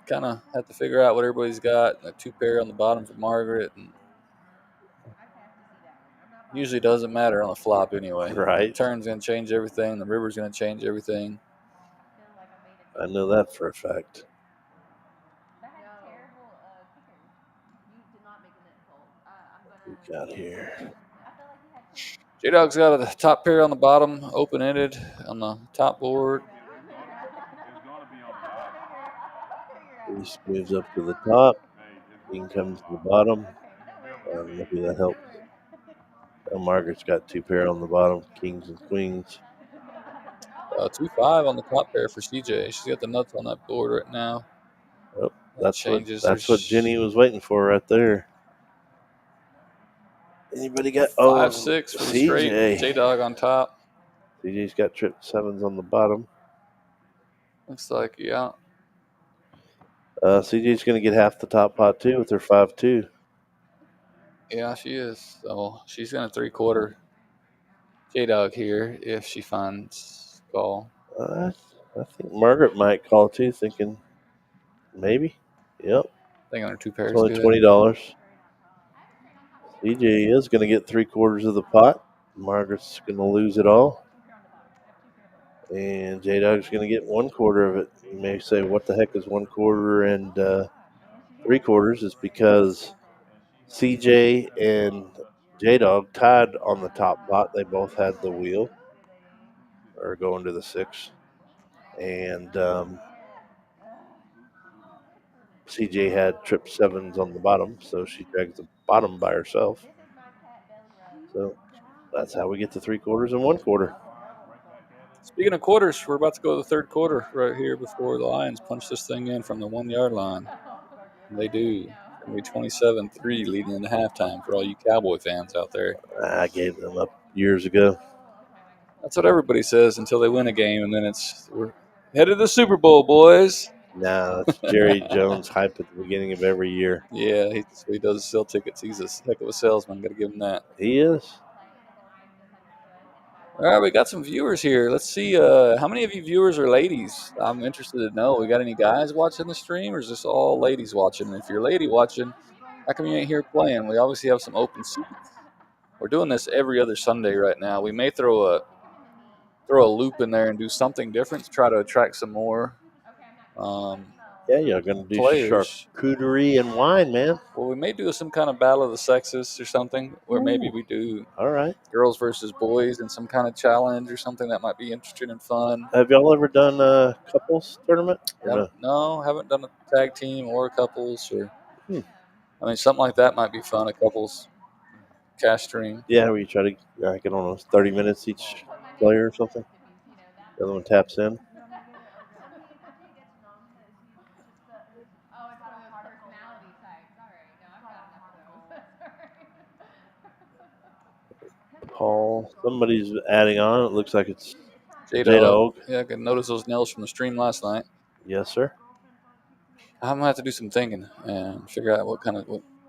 kind of have to figure out what everybody's got. Like 2 pair on the bottom for Margaret, and usually doesn't matter on the flop anyway. Right. The turn's gonna change everything. The river's gonna change everything. I know that for a fact. What we got here? J-Dog's got a top pair on the bottom, open-ended on the top board. Reese moves up to the top. King comes to the bottom. Maybe that helps. Margaret's got 2 pair on the bottom, kings and queens. 2-5 on the top pair for CJ. She's got the nuts on that board right now. Oh, that's what Jenny was waiting for right there. Anybody got 5-6 for the CJ. straight. J-Dog on top. CJ's got trip 7s on the bottom. Looks like, yeah. CJ's going to get half the top pot too with her 5-2. Yeah, she is. So she's going to 3/4 J-Dog here if she finds call. I think Margaret might call too, thinking maybe. Yep. I think on her 2 pairs. It's only $20. CJ is going to get 3/4 of the pot. Margaret's going to lose it all. And J-Dog's going to get 1/4 of it. You may say, what the heck is 1/4 and 3/4? It's because CJ and J-Dog tied on the top pot. They both had the wheel, or going to the 6. And CJ had trip 7s on the bottom, so she drags the bottom by herself. So that's how we get to 3/4 and 1/4. Speaking of quarters, we're about to go to the 3rd quarter right here before the Lions punch this thing in from the 1-yard line. And they do. It's going to be 27-3 leading into halftime for all you Cowboy fans out there. I gave them up years ago. That's what everybody says until they win a game, and then we're headed to the Super Bowl, boys. No, that's Jerry Jones hype at the beginning of every year. Yeah, he does sell tickets. He's a heck of a salesman. Got to give him that. He is. All right, we got some viewers here. Let's see. How many of you viewers are ladies? I'm interested to know. We got any guys watching the stream, or is this all ladies watching? And if you're a lady watching, how come you ain't here playing? We obviously have some open seats. We're doing this every other Sunday right now. We may throw a loop in there and do something different to try to attract some more Yeah, you're going to do players. charcuterie and wine, man. Well, we may do some kind of battle of the sexes or something, where maybe we do All right. girls versus boys in some kind of challenge or something that might be interesting and fun. Have y'all ever done a couples tournament? No, haven't done a tag team or couples or. Hmm. I mean, something like that might be fun. A couples cast stream. Yeah, where you try to, I don't know, 30 minutes each player or something. The other one taps in. Paul, somebody's adding on. It looks like it's J-Dog. Yeah, I could notice those nails from the stream last night. Yes, sir. I'm gonna have to do some thinking and figure out what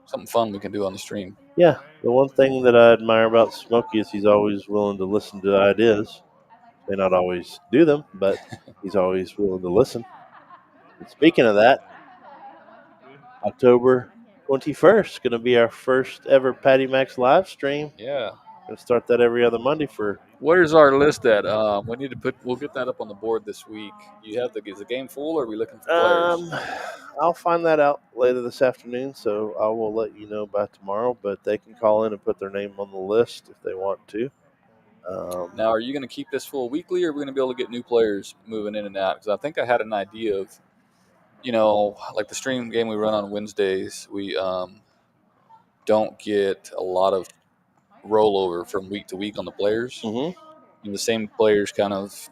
something fun we can do on the stream. Yeah, the one thing that I admire about Smokey is he's always willing to listen to ideas. May not always do them, but he's always willing to listen. And speaking of that, October 21st going to be our first ever Patty Max live stream. Yeah. Going to start that every other Monday for. Where's our list at? We need to we'll get that up on the board this week. You have is the game full, or are we looking for players? I'll find that out later this afternoon, so I will let you know by tomorrow. But they can call in and put their name on the list if they want to. Now, are you going to keep this full weekly, or are we going to be able to get new players moving in and out? Because I think I had an idea of, like the stream game we run on Wednesdays, we don't get a lot of rollover from week to week on the players. Mm-hmm. And the same players kind of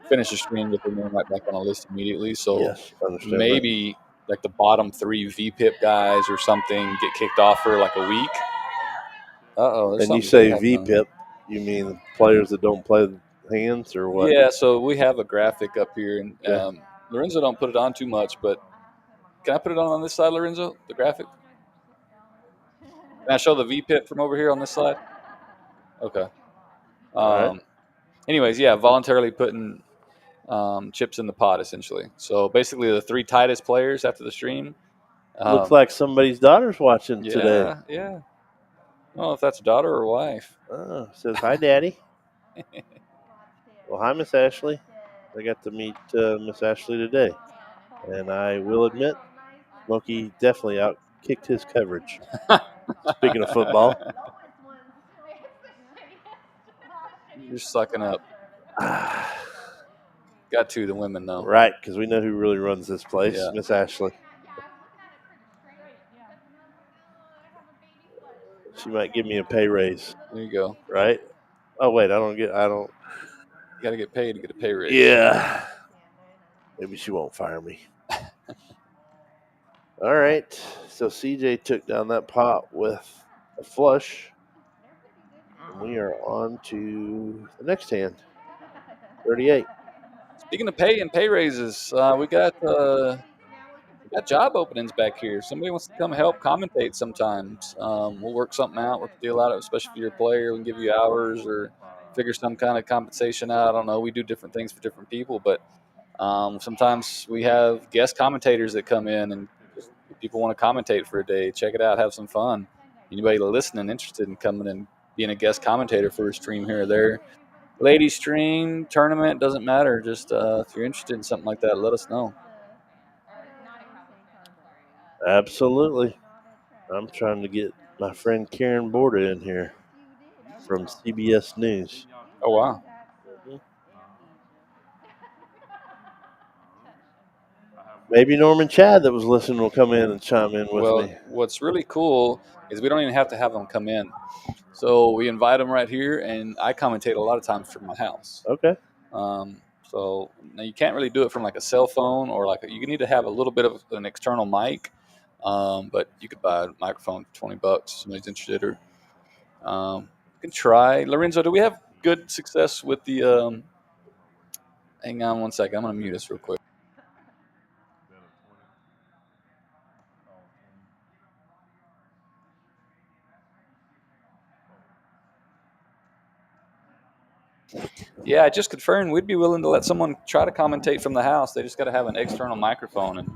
finish the stream, get their name right back on the list immediately. So yes, maybe like the bottom 3 VPIP guys or something get kicked off for like a week. And you say VPIP, you mean players that don't play the hands or what? Yeah, so we have a graphic up here, and Lorenzo don't put it on too much, but can I put it on this side, Lorenzo, the graphic? Can I show the VPIP from over here on this side? Okay. Anyways, yeah, voluntarily putting chips in the pot, essentially. So basically the 3 tightest players after the stream. Looks like somebody's daughter's watching today. Yeah. I don't know if that's a daughter or wife. Says, hi, Daddy. Well, hi, Miss Ashley. I got to meet Miss Ashley today. And I will admit, Smokey definitely outkicked his coverage. Speaking of football. You're sucking up. Got to the women, though. Right, because we know who really runs this place, Miss Ashley. She might give me a pay raise. There you go. Right? Oh, wait, I don't. You got to get paid to get a pay raise. Yeah. Maybe she won't fire me. All right. So CJ took down that pot with a flush. And we are on to the next hand. 38. Speaking of pay and pay raises, we got job openings back here. Somebody wants to come help commentate sometimes. We'll work something out, work a deal out, especially for your player. We can give you hours or figure some kind of compensation out. I don't know. We do different things for different people, but sometimes we have guest commentators that come in and people want to commentate for a day. Check it out. Have some fun. Anybody listening interested in coming and being a guest commentator for a stream here or there. Ladies stream, tournament, doesn't matter. Just if you're interested in something like that, let us know. Absolutely. I'm trying to get my friend Karen Borda in here from CBS News. Oh, wow. Maybe Norman Chad that was listening will come in and chime in with me. What's really cool is we don't even have to have them come in. So we invite them right here, and I commentate a lot of times from my house. Okay. So now you can't really do it from like a cell phone or you need to have a little bit of an external mic. But you could buy a microphone for $20 if somebody's interested. Or you can try. Lorenzo, do we have good success with the hang on one second. I'm going to mute us real quick. Yeah, I just confirmed we'd be willing to let someone try to commentate from the house. They just got to have an external microphone. And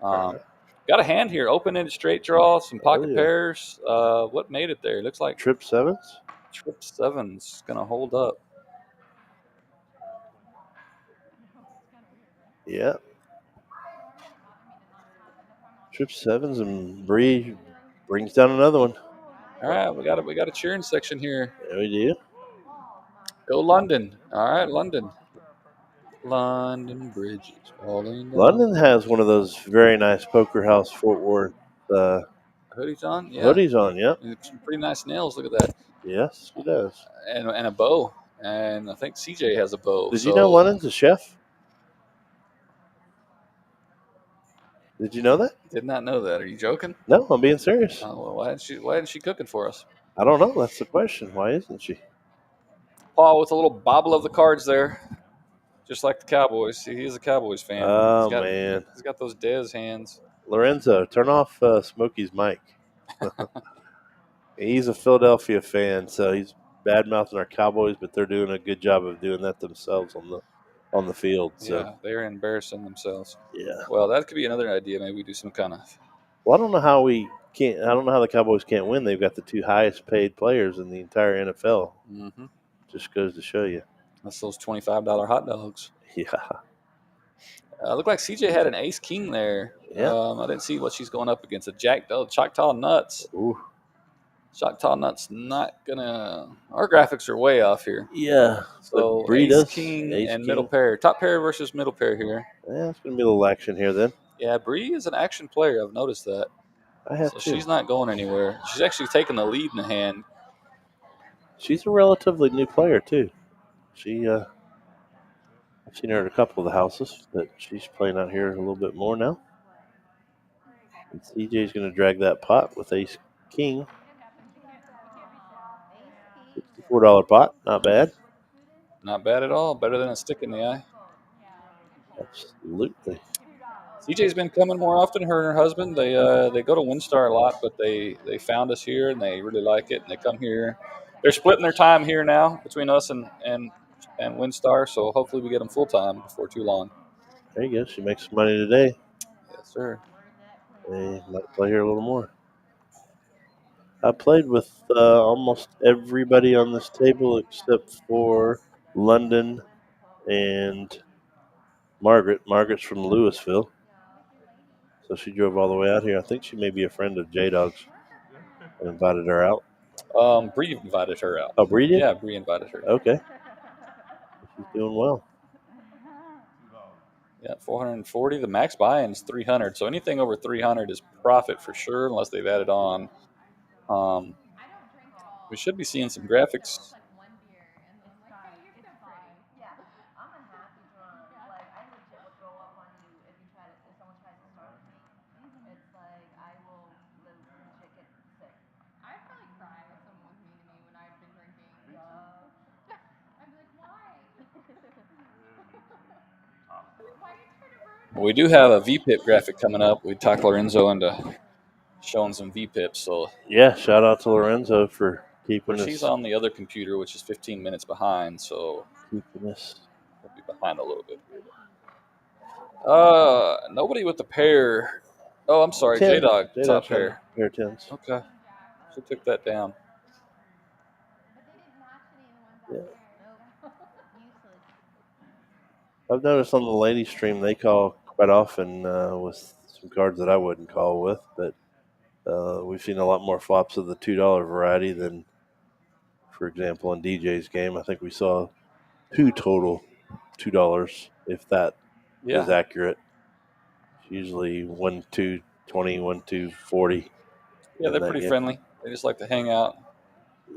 got a hand here. Open-ended straight draw, some pocket pairs. What made it there? Looks like Trip sevens. Trip sevens going to hold up. Yeah. Trip sevens, and Bree brings down another one. All right, we got a cheering section here. There we do. Go London. All right, London. London Bridge is falling down. London has one of those very nice Poker House Fort Worth hoodies on. Yeah, hoodies on. Yep. Some pretty nice nails. Look at that. Yes, he does. And a bow. And I think CJ has a bow. Did you know London's a chef? Did you know that? Did not know that. Are you joking? No, I'm being serious. Oh, well, why isn't she cooking for us? I don't know. That's the question. Why isn't she? Paul with a little bobble of the cards there, just like the Cowboys. See, he's a Cowboys fan. Oh, man. He's got those Dez hands. Lorenzo, turn off Smokey's mic. He's a Philadelphia fan, so he's bad-mouthing our Cowboys, but they're doing a good job of doing that themselves on the field. So. Yeah, they're embarrassing themselves. Yeah. Well, that could be another idea. Maybe we do some kind of. Well, I don't know how the Cowboys can't win. They've got the two highest-paid players in the entire NFL. Mm-hmm. Just goes to show you. That's those $25 hot dogs. Yeah. Looked like CJ had an ace king there. Yeah. I didn't see what she's going up against. A jack. Oh, Choctaw Nuts. Ooh. Choctaw Nuts not gonna. Our graphics are way off here. Yeah. So ace king and middle pair. Top pair versus middle pair here. Yeah, it's gonna be a little action here then. Yeah, Bree is an action player. I've noticed that. I have so too. She's not going anywhere. She's actually taking the lead in the hand. She's a relatively new player too. I've seen her at a couple of the houses, but she's playing out here a little bit more now. And CJ's going to drag that pot with ace king. $64 pot, not bad. Not bad at all. Better than a stick in the eye. Absolutely. CJ's been coming more often. Her and her husband. They go to WinStar a lot, but they found us here and they really like it. And they come here. They're splitting their time here now between us and WinStar. So hopefully we get them full time before too long. There you go. She makes some money today. Yes, sir. They might play here a little more. I played with almost everybody on this table except for London and Margaret. Margaret's from Louisville. So she drove all the way out here. I think she may be a friend of J-Dog's. I invited her out. Bree invited her out. Oh, Bree did? Yeah, Bree invited her. Okay. She's doing well. Yeah, 440. The max buy-in is 300. So anything over 300 is profit for sure, unless they've added on. We should be seeing some graphics. We do have a VPIP graphic coming up. We talked Lorenzo into showing some VPIPs. So yeah, shout out to Lorenzo for keeping us. She's on the other computer, which is 15 minutes behind. So keeping us. We'll be behind a little bit. Nobody with the pair. Oh, I'm sorry, J-Dog top pair. Pair tens. Okay, she took that down. Yeah. I've noticed on the ladies stream they call quite often with some cards that I wouldn't call with, but we've seen a lot more flops of the $2 variety than, for example, in DJ's game. I think we saw two total $2, if that is accurate. It's usually 1-2-20, 1-2-40. Yeah, they're pretty friendly. They just like to hang out.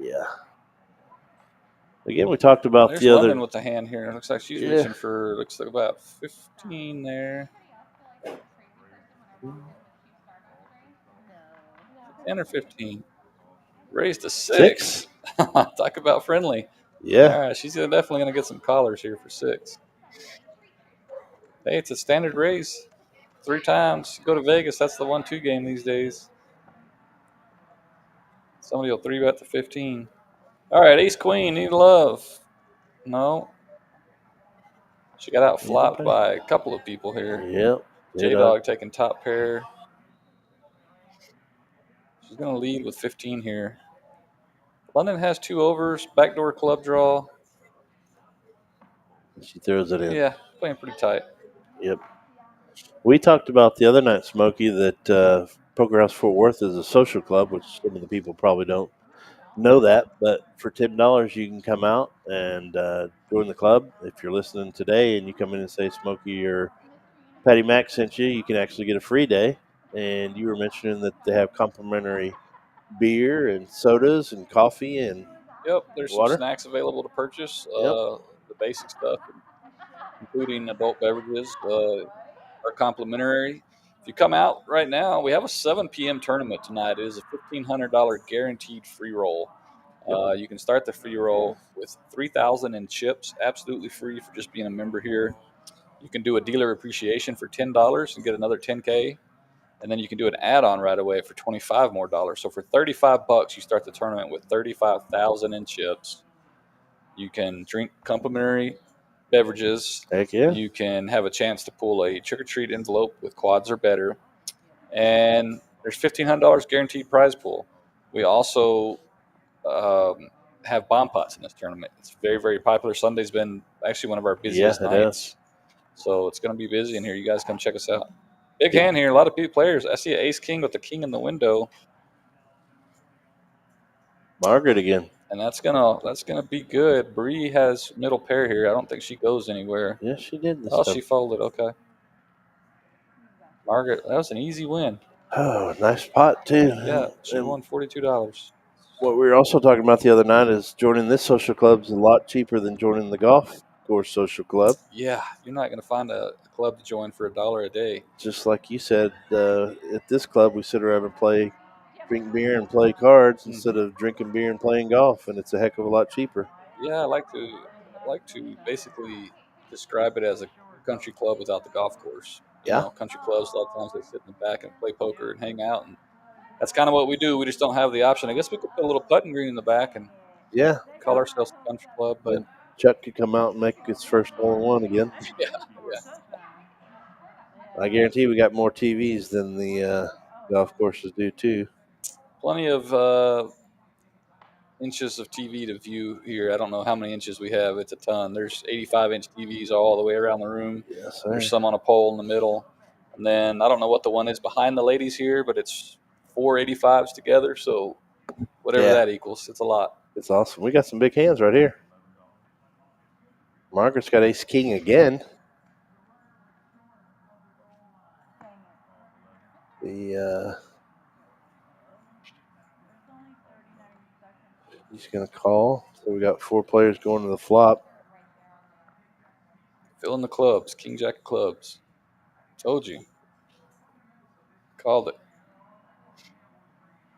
Yeah. Again, we talked about There's the other. London with the hand here. It looks like she's reaching for. Looks like about 15 there. 10 or 15. Raised to 6. Talk about friendly. Yeah. All right, she's definitely going to get some collars here for 6. Hey, it's a standard raise. 3 times. Go to Vegas. That's the 1-2 game these days. Somebody will 3-bet to 15. All right, ace queen. Need love. No. She got out flopped by a couple of people here. Yep. J-Dog taking top pair. She's going to lead with 15 here. London has 2 overs, backdoor club draw. She throws it in. Yeah, playing pretty tight. Yep. We talked about the other night, Smokey, that Poker House Fort Worth is a social club, which some of the people probably don't know that. But for $10, you can come out and join the club. If you're listening today and you come in and say Smokey or Patty Mac sent you, you can actually get a free day. And you were mentioning that they have complimentary beer and sodas and coffee and Yep, there's water. some snacks available to purchase. Yep. The basic stuff, including adult beverages, are complimentary. If you come out right now, we have a 7 p.m. tournament tonight. It is a $1,500 guaranteed free roll. You can start the free roll with $3,000 in chips, absolutely free for just being a member here. You can do a dealer appreciation for $10 and get another $10K, and then you can do an add-on right away for $25 more. So for $35, you start the tournament with $35,000 in chips. You can drink complimentary beverages. Heck yeah. You can have a chance to pull a trick-or-treat envelope with quads or better. And there's $1,500 guaranteed prize pool. We also have bomb pots in this tournament. It's very, very popular. Sunday's been actually one of our busiest nights. So it's going to be busy in here. You guys come check us out. Big hand here. A lot of big players. I see an ace-king with the king in the window. Margaret again. And that's gonna be good. Bree has middle pair here. I don't think she goes anywhere. Yes, she did this Oh, time. she folded. Okay. Margaret, that was an easy win. Oh, nice pot too. Yeah, she won $42. What we were also talking about the other night is joining this social club is a lot cheaper than joining the golf course social club. Yeah, you're not gonna find a club to join for $1 a day. Just like you said, at this club we sit around and drink beer and play cards instead of drinking beer and playing golf, and it's a heck of a lot cheaper. Yeah, I like to basically describe it as a country club without the golf course. You know, country clubs, a lot of times they sit in the back and play poker and hang out, and that's kind of what we do. We just don't have the option. I guess we could put a little putting green in the back and call ourselves a country club. But and Chuck could come out and make his first hole-in-one again. Yeah. I guarantee we got more TVs than the golf courses do too. Plenty of inches of TV to view here. I don't know how many inches we have. It's a ton. There's 85-inch TVs all the way around the room. Yes, There's some on a pole in the middle. And then I don't know what the one is behind the ladies here, but it's 4 85s together. So whatever that equals, it's a lot. It's awesome. We got some big hands right here. Margaret's got ace-king again. He's going to call. So we got 4 players going to the flop. Fill in the clubs. King, jack of clubs. Told you. Called it.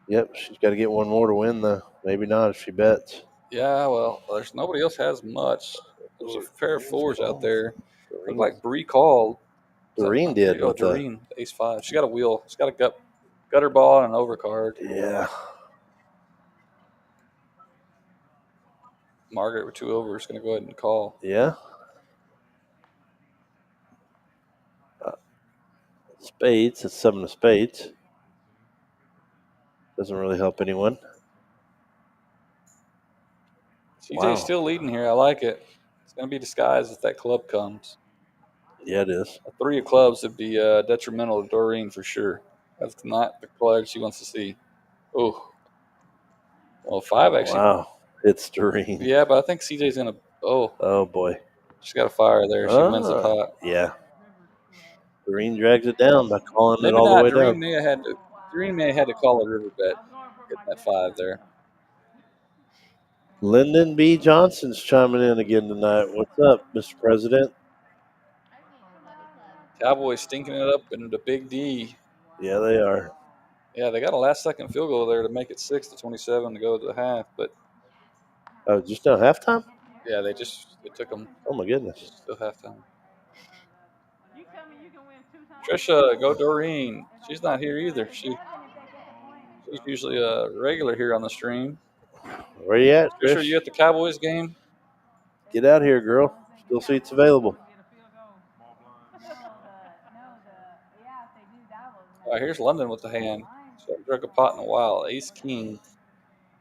Yep, she's got to get one more to win, though. Maybe not if she bets. Yeah, well, there's nobody else has much. There's a pair of 4s out there. Looked like Bree called. Doreen did. Oh, Doreen, ace-5. She got a wheel. She's got a gutter ball and an overcard. Yeah. Margaret with 2 overs going to go ahead and call. Yeah. Spades. It's 7 of spades. Doesn't really help anyone. CJ's still leading here. I like it. It's going to be disguised if that club comes. Yeah, it is. A 3 of clubs would be detrimental to Doreen for sure. That's not the player she wants to see. Oh. Well, 5 actually. Wow. It's Doreen. Yeah, but I think CJ's going to. Oh, boy. She's got a fire there. She wins the pot. Yeah. Doreen drags it down by calling Maybe it all not. the way Doreen down. Doreen may have had to call a river bet, getting that 5 there. Lyndon B. Johnson's chiming in again tonight. What's up, Mr. President? Cowboys stinking it up into the Big D. Yeah, they are. Yeah, they got a last-second field goal there to make it 6-27 to go to the half, but. Oh, just now halftime? Yeah, it took them. Oh, my goodness. Still halftime. Trisha, go Doreen. She's not here either. She's usually a regular here on the stream. Where you at, Trisha? Trish? Are you at the Cowboys game? Get out here, girl. Still seats available. All right, here's London with the hand. She hasn't drunk a pot in a while. Ace king.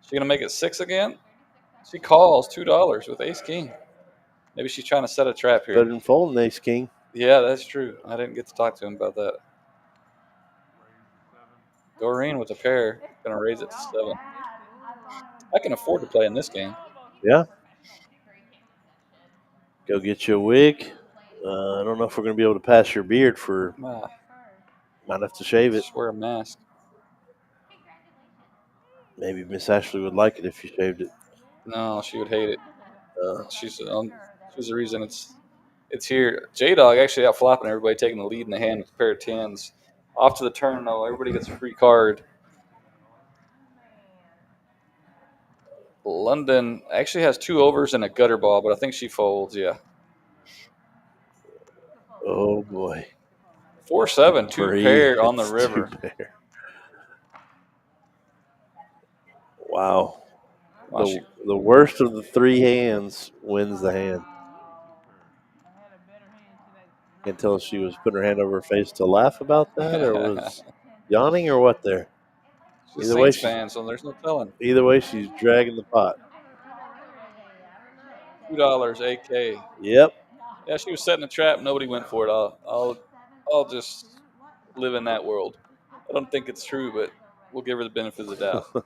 She gonna make it 6 again? She calls $2 with ace king. Maybe she's trying to set a trap here. Better than folding ace king. Yeah, that's true. I didn't get to talk to him about that. Doreen with a pair. Gonna raise it to 7. I can afford to play in this game. Yeah. Go get you a wig. I don't know if we're going to be able to pass your beard for. Might have to shave it. Just wear a mask. Maybe Miss Ashley would like it if you shaved it. No, she would hate it. She's the reason it's here. J-Dog actually out flopping everybody, taking the lead in the hand with a pair of 10s. Off to the turn, though. Everybody gets a free card. London actually has 2 overs and a gutter ball, but I think she folds, yeah. Oh, boy. 4-7, 2 pair on the river. 2 pair. Wow. The worst of the 3 hands wins the hand. Can't tell if she was putting her hand over her face to laugh about that or was yawning or what there. She's a Saints fan, so there's no telling. Either way, she's dragging the pot. $2 AK. Yep. Yeah, she was setting a trap. Nobody went for it. I'll just live in that world. I don't think it's true, but we'll give her the benefit of the doubt.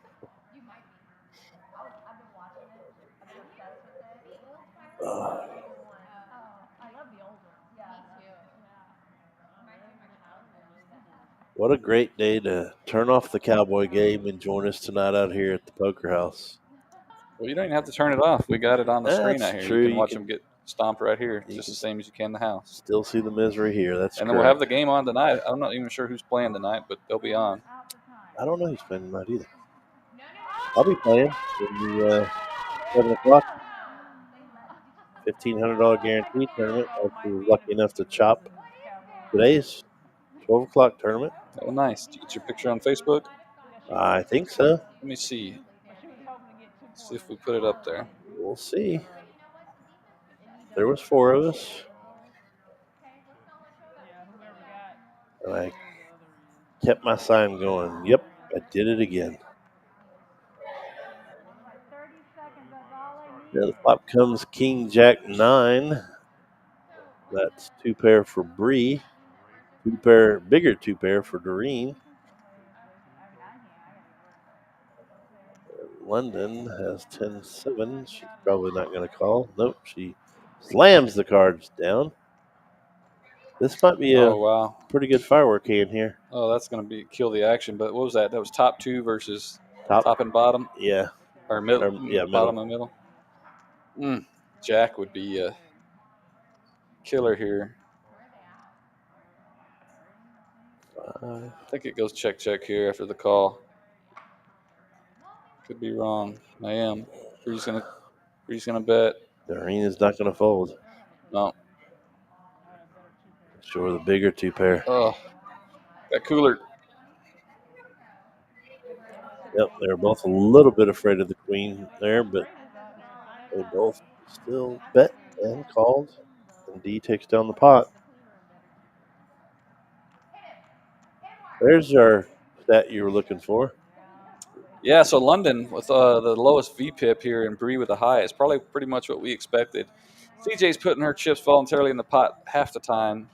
What a great day to turn off the Cowboy game and join us tonight out here at the Poker House. Well, you don't even have to turn it off. We got it on the screen out here. True. You can watch them get stomped right here, just the same as you can in the house. Still see the misery here. That's and then we'll have the game on tonight. I'm not even sure who's playing tonight, but they'll be on. I don't know who's playing tonight either. I'll be playing in the 7 o'clock $1,500 guarantee tournament. If you're lucky enough to chop today's 12 o'clock tournament. Oh, nice. Did you get your picture on Facebook? I think so. Let me see. See if we put it up there. We'll see. There was 4 of us. And I kept my sign going. Yep, I did it again. Now the flop comes King Jack 9. That's 2 pair for Bree. 2 pair, bigger 2 pair for Doreen. London has 10-7. She's probably not going to call. Nope, she slams the cards down. This might be a pretty good firework hand here. Oh, that's going to kill the action. But what was that? That was top 2 versus top and bottom? Yeah. Or middle? Bottom and middle. Jack would be a killer here. I think it goes check here after the call. Could be wrong. I am. Bree's gonna bet. Doreen is not gonna fold. No. Sure, the bigger 2 pair. Oh, that cooler. Yep, they're both a little bit afraid of the queen there, but they both still bet and called. And D takes down the pot. There's our stat you were looking for. Yeah, so London with the lowest VPIP here and Bree with the highest. Probably pretty much what we expected. CJ's putting her chips voluntarily in the pot half the time.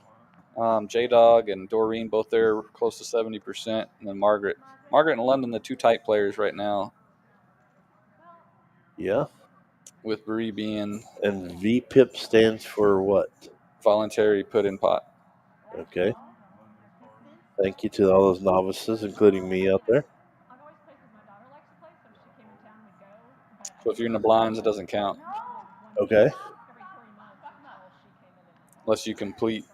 J-Dog and Doreen both there close to 70%. And then Margaret. Margaret and London, the 2 tight players right now. Yeah. With Bree being... And VPIP stands for what? Voluntary put in pot. Okay. Thank you to all those novices, including me out there. So if you're in the blinds, it doesn't count. Okay. Unless you complete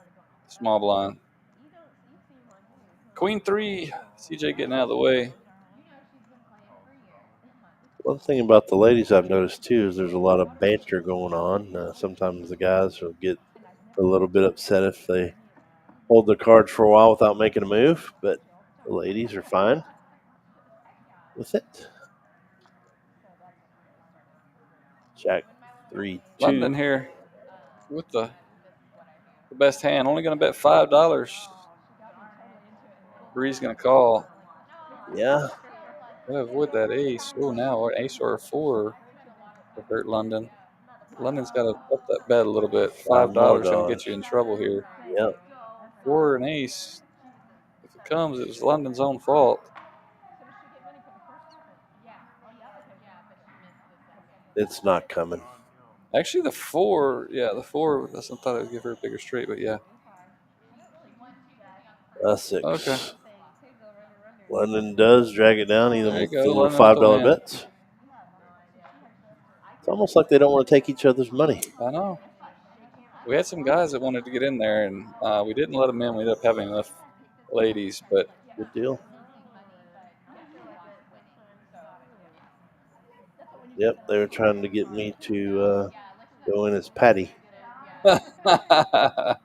small blind. Queen 3. CJ getting out of the way. One thing about the ladies I've noticed too is there's a lot of banter going on. Sometimes the guys will get a little bit upset if they hold their cards for a while without making a move, but the ladies are fine with it. Jack 3-2. London here with the best hand. Only going to bet $5. Bree's going to call. Yeah. Gotta avoid that ace. Oh, now an ace or a 4 to hurt London. London's got to up that bet a little bit. $5 going to get you in trouble here. Yep. 4 and ace. If it comes, it was London's own fault. It's not coming. Actually, the 4, the 4. I thought I would give her a bigger straight, but yeah. A 6. Okay. London does drag it down, even There you with go, the little London with the $5 win. bets. It's almost like they don't want to take each other's money. I know. We had some guys that wanted to get in there, and we didn't let them in. We ended up having enough ladies, but Good deal. Yep, they were trying to get me to go in as Patty. I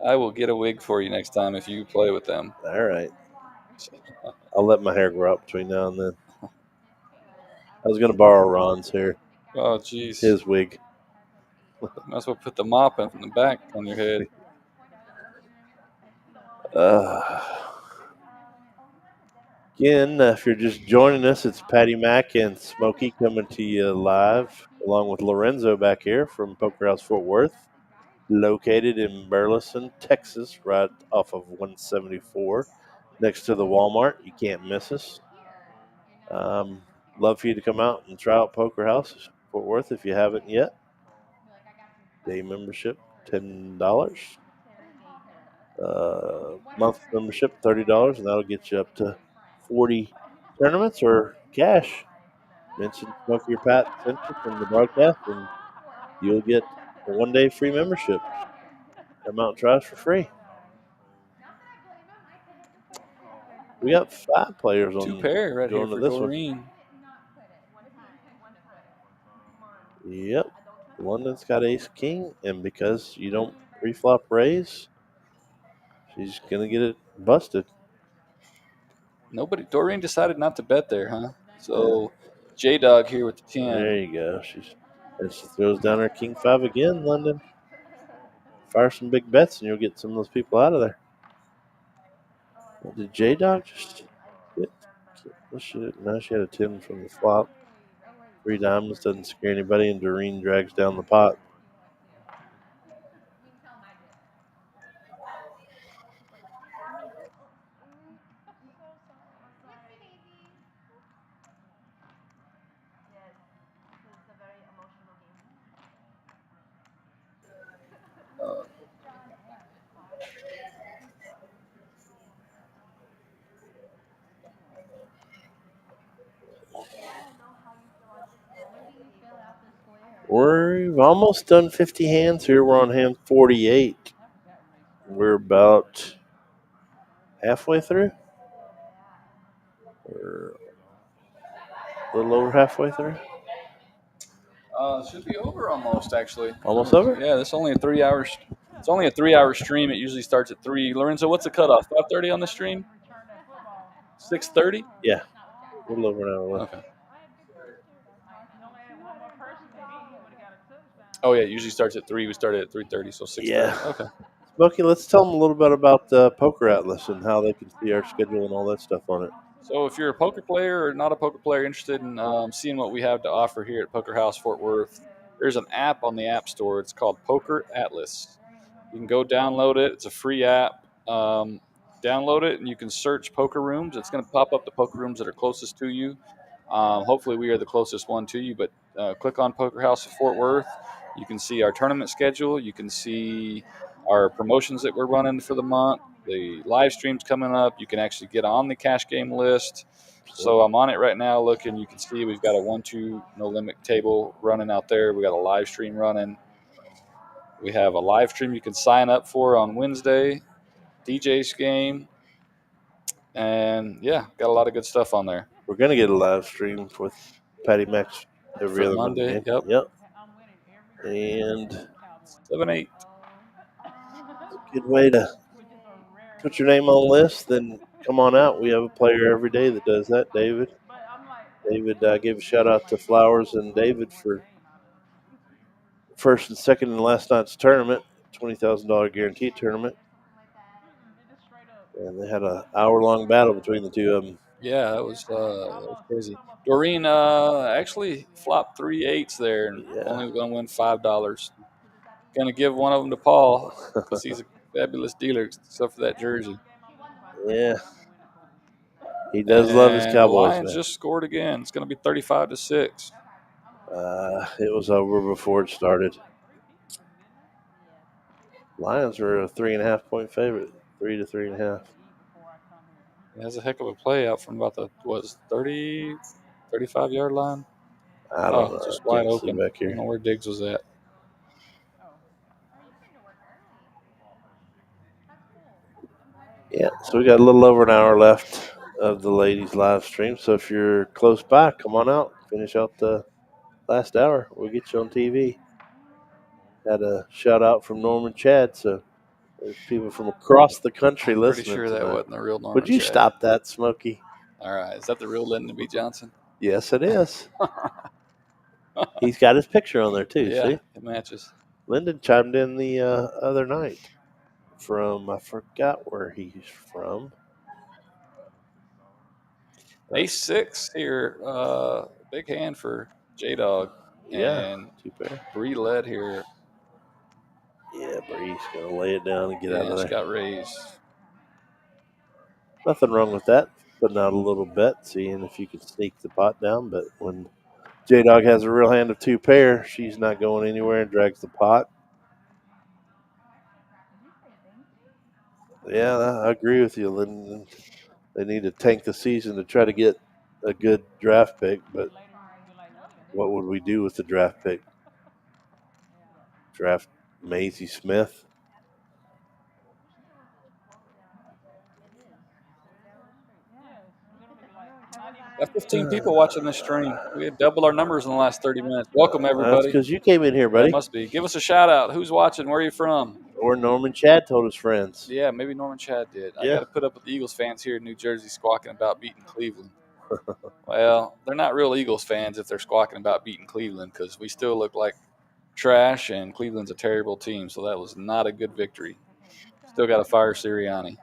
will get a wig for you next time if you play with them. All right. I'll let my hair grow out between now and then. I was going to borrow Ron's hair. Oh, jeez. His wig. Might as well put the mop in from the back on your head. Again, if you're just joining us, it's Patty Mack and Smokey coming to you live, along with Lorenzo back here from Poker House Fort Worth, located in Burleson, Texas, right off of 174, next to the Walmart. You can't miss us. Love for you to come out and try out Poker House Fort Worth if you haven't yet. Day membership, $10. Month membership, $30, and that'll get you up to 40 tournaments or cash. Mention Smokey or Pat sent you from the broadcast, and you'll get a one-day free membership. Come out and try us for free. We got 5 players on 2 pair right here going to for this Doreen. one. Yep. London's got ace king, and because you don't pre-flop raise, she's going to get it busted. Doreen decided not to bet there, huh? So J-Dog here with the 10. There you go. She throws down her king 5 again, London. Fire some big bets, and you'll get some of those people out of there. Did J-Dog just get? No, she had a 10 from the flop. 3 diamonds doesn't scare anybody, and Doreen drags down the pot. We've almost done 50 hands here. We're on hand 48. We're about halfway through. We're a little over halfway through. Should be over almost, actually. Almost over? Yeah, this is only a 3 hours. It's only a 3-hour stream. It usually starts at 3. Lorenzo, what's the cutoff? 5:30 on the stream? 6:30? Yeah, a little over an hour left. Okay. Oh yeah, it usually starts at 3. We started at 3:30, so 6:30. Yeah. Okay. Smokey, let's tell them a little bit about Poker Atlas and how they can see our schedule and all that stuff on it. So if you're a poker player or not a poker player interested in seeing what we have to offer here at Poker House Fort Worth, there's an app on the App Store. It's called Poker Atlas. You can go download it. It's a free app. Download it, and you can search poker rooms. It's going to pop up the poker rooms that are closest to you. Hopefully, we are the closest one to you, but click on Poker House of Fort Worth. You can see our tournament schedule. You can see our promotions that we're running for the month, the live streams coming up. You can actually get on the cash game list. So I'm on it right now looking. You can see we've got a 1-2 no limit table running out there. We got a live stream running. We have a live stream you can sign up for on Wednesday, DJ's game. And yeah, got a lot of good stuff on there. We're going to get a live stream with Patty Max every other Monday. Monday. Yep. And 7-8. good way to put your name on the list, then come on out. We have a player every day that does that, David. David, gave a shout out to Flowers and David for first and second in last night's tournament, $20,000 guaranteed tournament. And they had an hour-long battle between the two of them. Yeah, that was crazy. Doreen actually flopped 3 8s there and only going to win $5. Going to give one of them to Paul because he's a fabulous dealer, except for that jersey. Yeah. He does love his Cowboys. The Lions man. just scored again. It's going to be 35-6. It was over before it started. Lions were a 3.5-point favorite, 3 to 3.5. It has a heck of a play out from about the 30, 35-yard line. I don't know. Just I wide can't open. see back I here. don't know where Diggs was at. Yeah, so we got a little over an hour left of the ladies live stream. So if you're close by, come on out, finish out the last hour. We'll get you on TV. Had a shout out from Norman Chad, so there's people from across the country listening. Pretty sure that tonight. wasn't the real Norman Would you Chad. stop that, Smokey? All right, is that the real Lyndon B. Johnson? Yes, it is. He's got his picture on there too. Yeah, see, it matches. Lyndon chimed in the other night from I forgot where he's from. Ace-6 here. Big hand for J-Dog. Yeah, And two-pair. Bree led here. Yeah, Bree's going to lay it down and get out of there. She got raised. Nothing wrong with that. Putting out a little bet, seeing if you can sneak the pot down. But when J-Dog has a real hand of two pair, she's not going anywhere and drags the pot. Yeah, I agree with you, Lyndon. They need to tank the season to try to get a good draft pick, but what would we do with the draft pick? Draft Maisie Smith? Got 15 people watching this stream. We had doubled our numbers in the last 30 minutes. Welcome, everybody. That's because you came in here, buddy. That must be. Give us a shout out. Who's watching? Where are you from? Or Norman Chad told his friends. Yeah, maybe Norman Chad did. Yeah. I got to put up with the Eagles fans here in New Jersey squawking about beating Cleveland. Well, they're not real Eagles fans if they're squawking about beating Cleveland because we still look like trash and Cleveland's a terrible team. So that was not a good victory. Still got to fire Sirianni.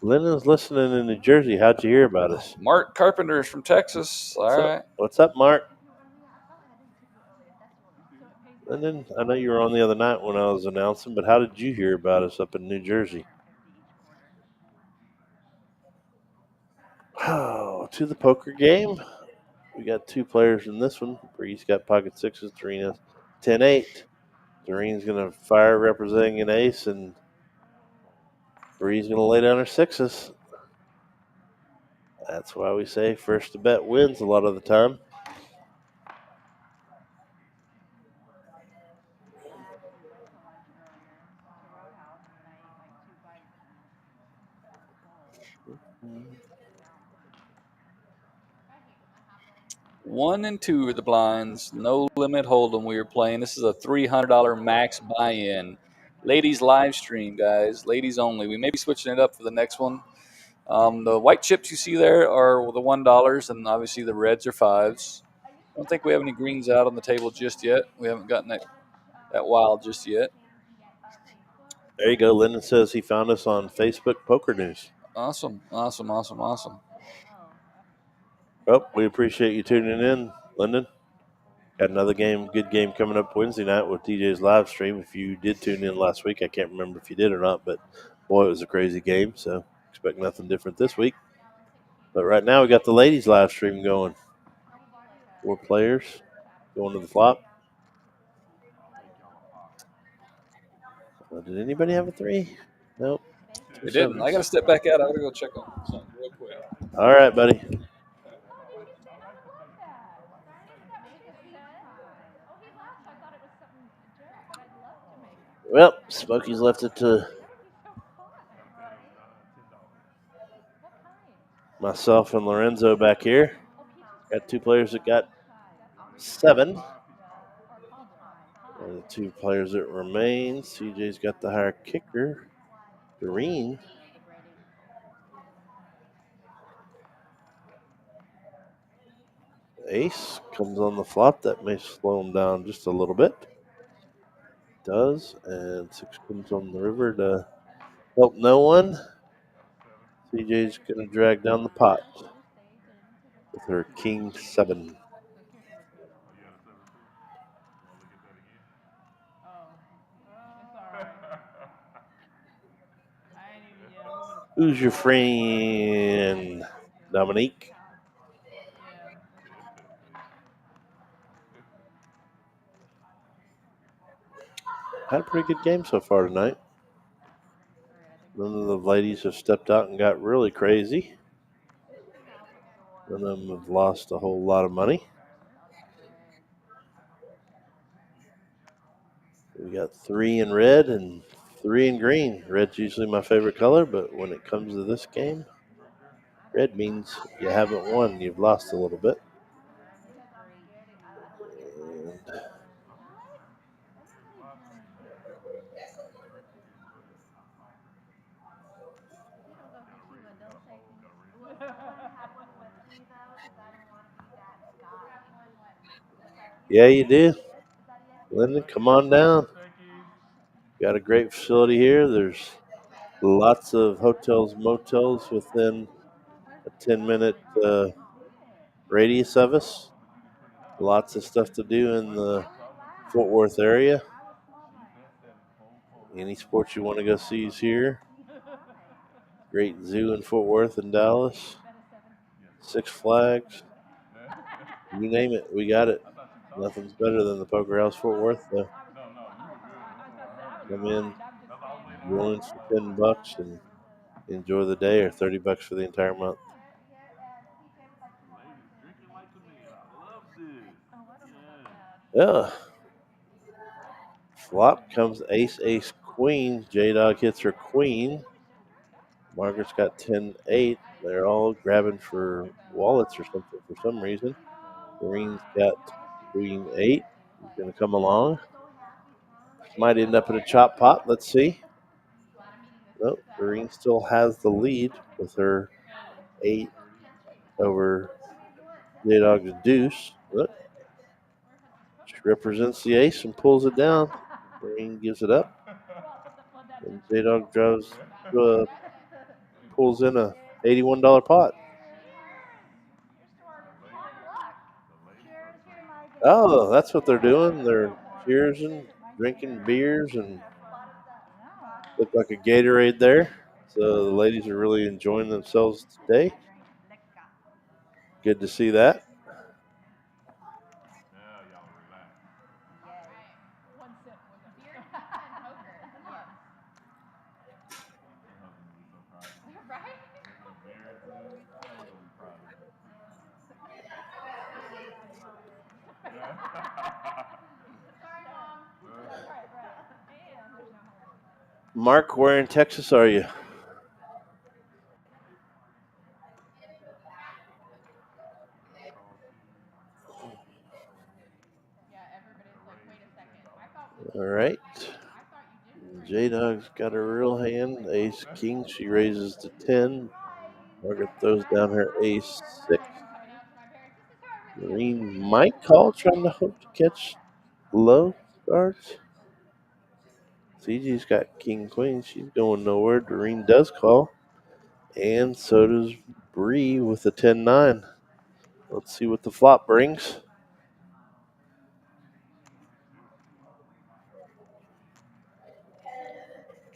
Lyndon's listening in New Jersey. How'd you hear about us? Mark Carpenter is from Texas. All right. What's up, Mark? Lyndon, I know you were on the other night when I was announcing, but how did you hear about us up in New Jersey? Oh, to the poker game. We got two players in this one. Bree's got pocket sixes. Doreen has 10-8. Doreen's going to fire representing an ace, and Bree's going to lay down her sixes. That's why we say first to bet wins a lot of the time. One and two are the blinds. No limit hold'em we are playing. This is a $300 max buy-in. Ladies live stream, guys. Ladies only. We may be switching it up for the next one. The white chips you see there are the $1, and obviously the reds are 5s. I don't think we have any greens out on the table just yet. We haven't gotten that wild just yet. There you go. Lyndon says he found us on Facebook Poker News. Awesome. Oh, we appreciate you tuning in, Lyndon. Got another good game coming up Wednesday night with DJ's live stream. If you did tune in last week, I can't remember if you did or not, but boy, it was a crazy game, so expect nothing different this week. But right now we got the ladies live stream going. 4 players going to the flop. Did anybody have a 3? Nope. They didn't. I got to step back out. I got to go check on something real quick. All right, buddy. Well, Smokey's left it to myself and Lorenzo back here. Got 2 players that got 7. And the 2 players that remain. CJ's got the higher kicker. Doreen. Ace comes on the flop. That may slow him down just a little bit. does, and 6 comes on the river to help no one. CJ's going to drag down the pot with her king 7. Who's your friend? Dominique? Had a pretty good game so far tonight. None of the ladies have stepped out and got really crazy. None of them have lost a whole lot of money. We got 3 in red and 3 in green. Red's usually my favorite color, but when it comes to this game, red means you haven't won. You've lost a little bit. And yeah, you do. Lyndon, come on down. Got a great facility here. There's lots of hotels, motels within a 10-minute radius of us. Lots of stuff to do in the Fort Worth area. Any sports you want to go see is here. Great zoo in Fort Worth and Dallas. 6 Flags. You name it, we got it. Nothing's better than the Poker House Fort Worth, though. Come in, join for $10 and enjoy the day, or $30 for the entire month. Yeah. Flop comes ace, ace, queen. J-Dog hits her queen. Margaret's got 10-8. They're all grabbing for wallets or something for some reason. Green's got queen 8. He's going to come along. Might end up in a chop pot. Let's see. Nope. Doreen still has the lead with her 8 over J-Dog's deuce. Look. She represents the ace and pulls it down. Doreen gives it up. And J-Dog pulls in a $81 pot. Oh, that's what they're doing. They're cheersing, drinking beers, and look like a Gatorade there. So the ladies are really enjoying themselves today. Good to see that. Mark, where in Texas are you? All right. J-Dog's got a real hand. Ace king. She raises to 10. Margaret throws down her ace 6. Doreen might call, trying to hope to catch low cards. CG's got king queen. She's going nowhere. Doreen does call. And so does Bree with a 10-9. Let's see what the flop brings.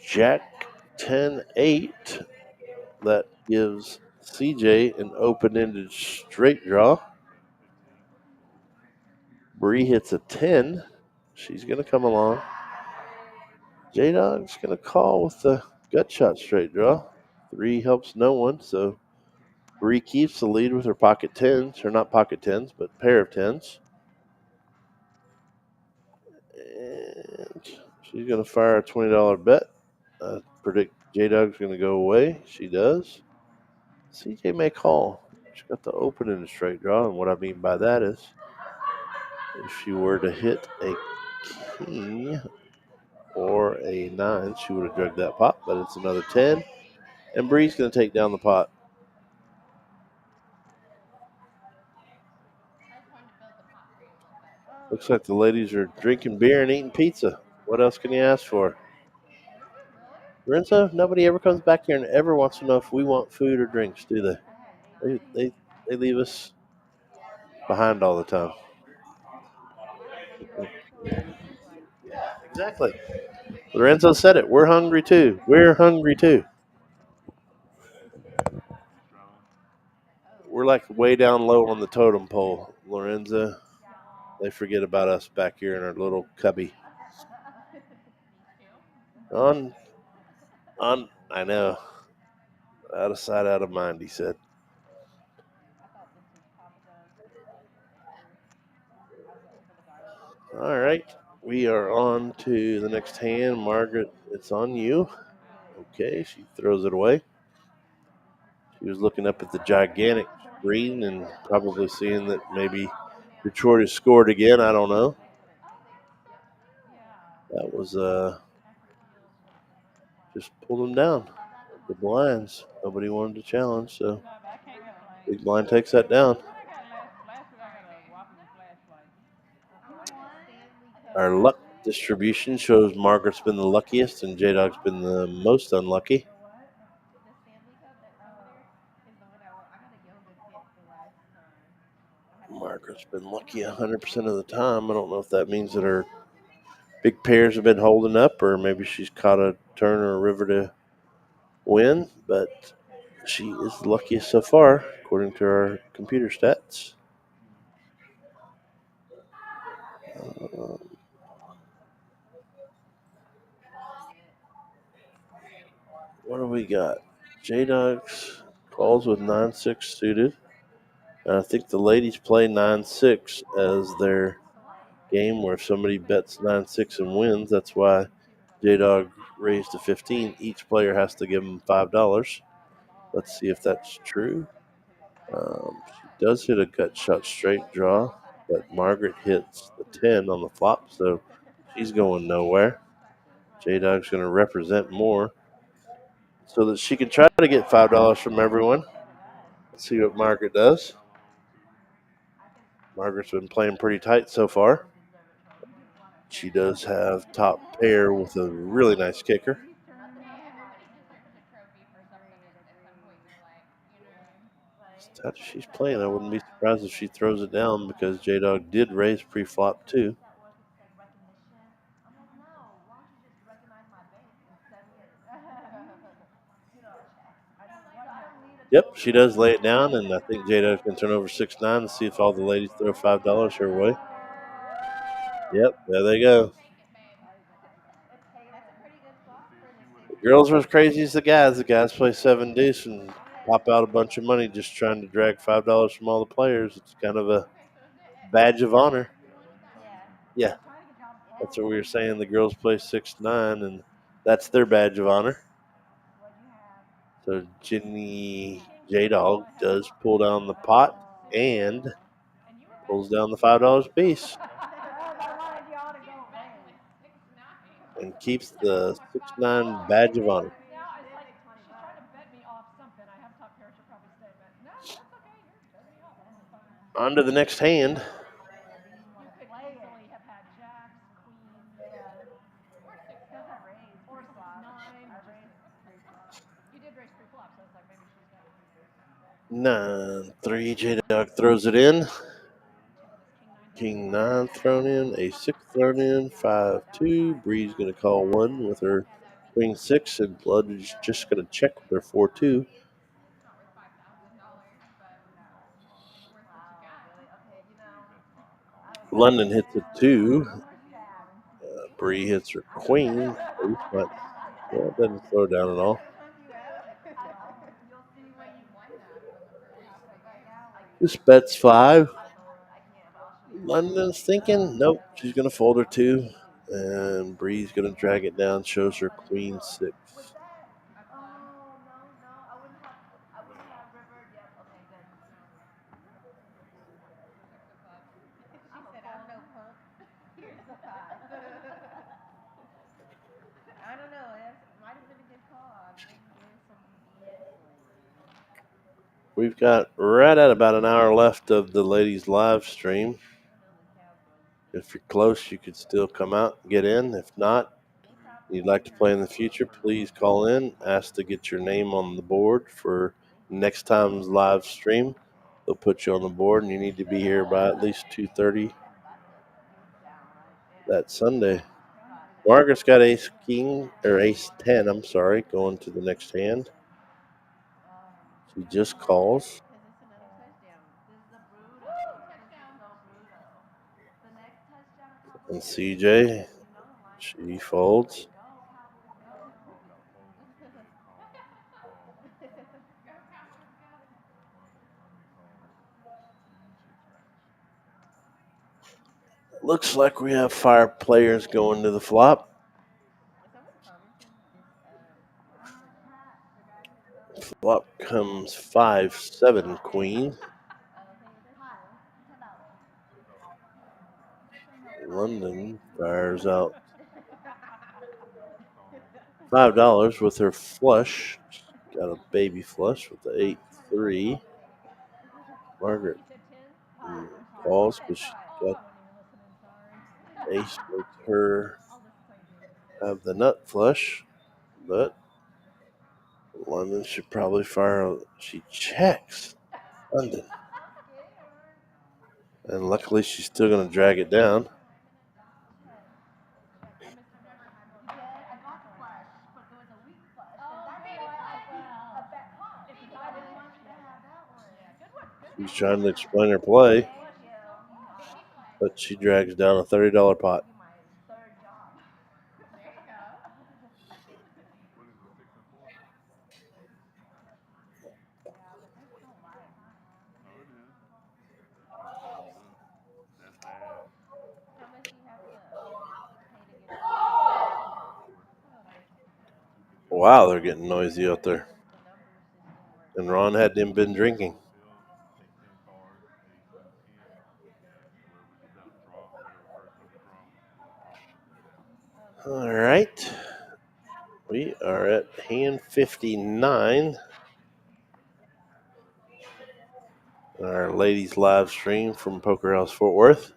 Jack 10-8. That gives CJ an open-ended straight draw. Bree hits a 10. She's going to come along. J-Dog's going to call with the gut shot straight draw. 3 helps no one, so Bree keeps the lead with her pocket 10s, or not pocket 10s, but pair of 10s. And she's going to fire a $20 bet. I predict J-Dog's going to go away. She does. CJ may call. She's got the open in the straight draw, and what I mean by that is if she were to hit a king or a 9, she would have drugged that pot, but it's another 10. And Bree's going to take down the pot. Looks like the ladies are drinking beer and eating pizza. What else can you ask for? Lorenzo, nobody ever comes back here and ever wants to know if we want food or drinks, do they? They leave us behind all the time. Exactly. Lorenzo said it. We're hungry too. We're hungry too. We're like way down low on the totem pole, Lorenzo. They forget about us back here in our little cubby. On, I know. Out of sight, out of mind, he said. All right. We are on to the next hand. Margaret, it's on you. Okay, she throws it away. She was looking up at the gigantic screen and probably seeing that maybe Detroit has scored again. I don't know. That was just pulled them down. The blinds. Nobody wanted to challenge, so big blind takes that down. Our luck distribution shows Margaret's been the luckiest and J-Dog's been the most unlucky. Margaret's been lucky 100% of the time. I don't know if that means that her big pairs have been holding up or maybe she's caught a turn or a river to win, but she is the luckiest so far, according to our computer stats. What do we got? J-Dogs calls with 9-6 suited. And I think the ladies play 9-6 as their game where if somebody bets 9-6 and wins, that's why J-Dog raised to 15. Each player has to give them $5. Let's see if that's true. She does hit a gut shot straight draw, but Margaret hits the 10 on the flop, so she's going nowhere. J-Dog's going to represent more so that she can try to get $5 from everyone. Let's see what Margaret does. Margaret's been playing pretty tight so far. She does have top pair with a really nice kicker. She's playing. I wouldn't be surprised if she throws it down because J-Dog did raise pre-flop too. Yep, she does lay it down, and I think J-Dog can turn over 6-9 and see if all the ladies throw $5 her way. Yep, there they go. The girls are as crazy as the guys. The guys play 7 deuce and pop out a bunch of money just trying to drag $5 from all the players. It's kind of a badge of honor. Yeah, that's what we were saying. The girls play 6-9, and that's their badge of honor. So Jenny J-Dog does pull down the pot and pulls down the $5 piece and keeps the 6-9 badge of honor. On to the next hand. Nine, 3, J-Dog throws it in. King 9 thrown in, a 6 thrown in, 5-2. Bree's going to call 1 with her queen 6, and Blood is just going to check with her 4-2. London hits a 2. Bree hits her queen. But it doesn't slow down at all. This bet's 5. London's thinking, nope, she's going to fold her 2. And Bree's going to drag it down, shows her queen 6. I don't know. It might have been a good call. We've got right at about an hour left of the ladies' live stream. If you're close, you could still come out and get in. If not, you'd like to play in the future, please call in. Ask to get your name on the board for next time's live stream. They'll put you on the board, and you need to be here by at least 2:30 that Sunday. Margaret's got ace king, or ace 10, I'm sorry, going to the next hand. She just calls. And CJ, she folds. Looks like we have 5 players going to the flop. Flop comes 5-7 queen. London fires out $5 with her flush. Got a baby flush with the 8-3. Margaret calls because she got ace, makes her have the nut flush, but London should probably fire. She checks London, and luckily she's still going to drag it down. She's trying to explain her play, but she drags down a $30 pot. Wow, they're getting noisy out there. And Ron hadn't been drinking. All right. We are at hand 59. Our ladies live stream from Poker House Fort Worth.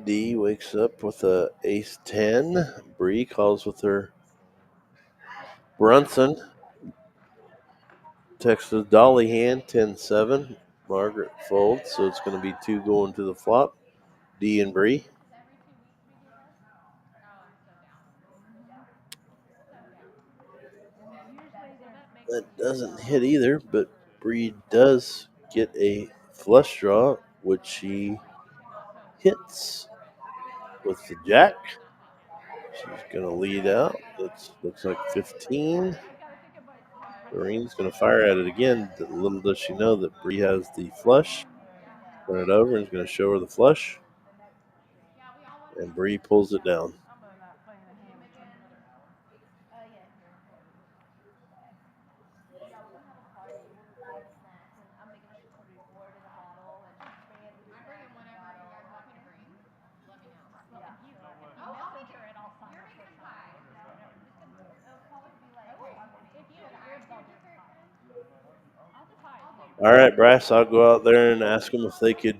Dee wakes up with a ace 10. Bree calls with her Brunson. Texas Dolly hand 10-7. Margaret folds, so it's going to be 2 going to the flop. Dee and Bree. That doesn't hit either, but Bree does get a flush draw, which she hits with the jack. She's going to lead out. That looks like 15. Doreen's going to fire at it again. Little does she know that Bree has the flush. Turn it over and is going to show her the flush. And Bree pulls it down. All right, Bryce, I'll go out there and ask them if they could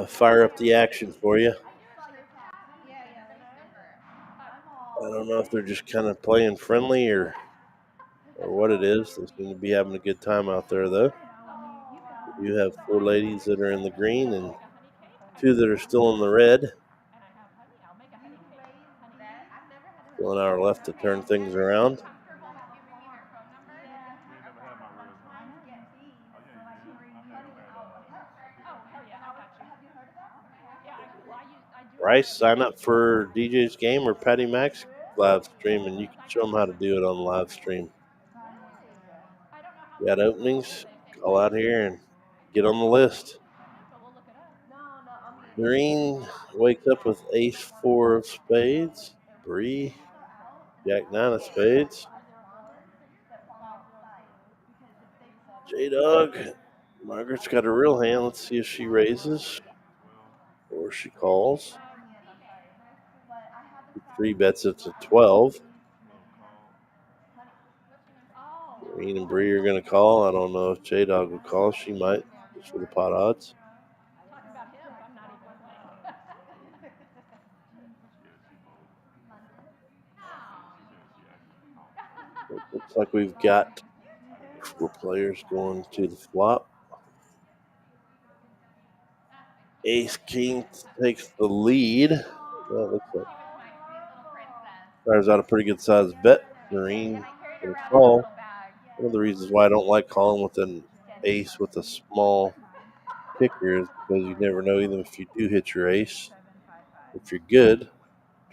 fire up the action for you. I don't know if they're just kind of playing friendly or what it is. They seem to be having a good time out there, though. You have 4 ladies that are in the green and 2 that are still in the red. Still an hour left to turn things around. Bryce, sign up for DJ's Game or Patty Mac's live stream, and you can show them how to do it on the live stream. You got openings? Call out here and get on the list. Green wakes up with ace 4 of spades. Bree, jack 9 of spades. J-Dog, Margaret's got a real hand. Let's see if she raises or she calls. 3 bets it to 12. Green and Bree are going to call. I don't know if J Dog will call. She might, just for the pot odds. Talking about him, I'm not even playing. It looks like we've got 4 players going to the flop. Ace King takes the lead. Well, it looks like fires out a pretty good sized bet. Green going to call. One of the reasons why I don't like calling with an ace with a small kicker is because you never know, even if you do hit your ace, if you're good.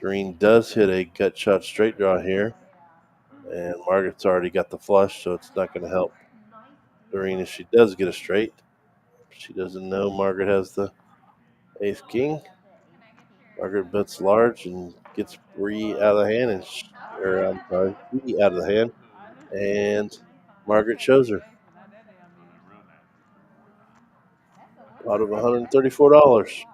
Green does hit a gut shot straight draw here, and Margaret's already got the flush, so it's not going to help Doreen if she does get a straight. She doesn't know Margaret has the ace king. Margaret bets large and gets Bree out of the hand, and Bree out of the hand, and Margaret shows her. Out of $134.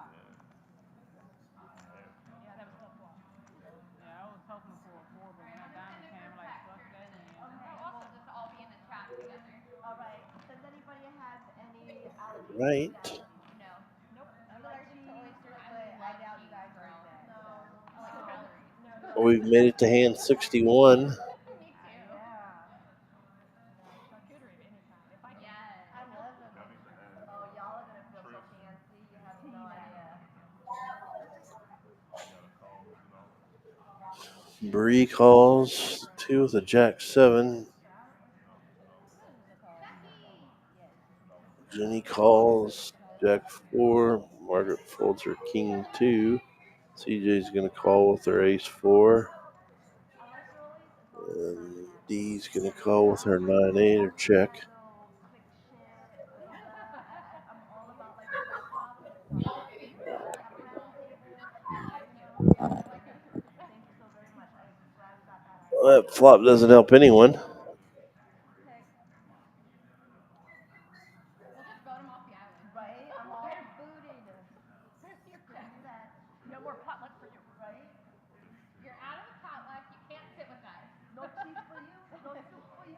Right. We've made it to hand 61. Bree calls 2 with a jack 7. Jenny calls jack 4. Margaret folds her king 2. CJ's going to call with her ace 4. And Dee's going to call with her 9-8 or check. Well, that flop doesn't help anyone. No more potluck for you. Right? You're out of the potluck. You can't sit with us. No cheese for you. No soup for you.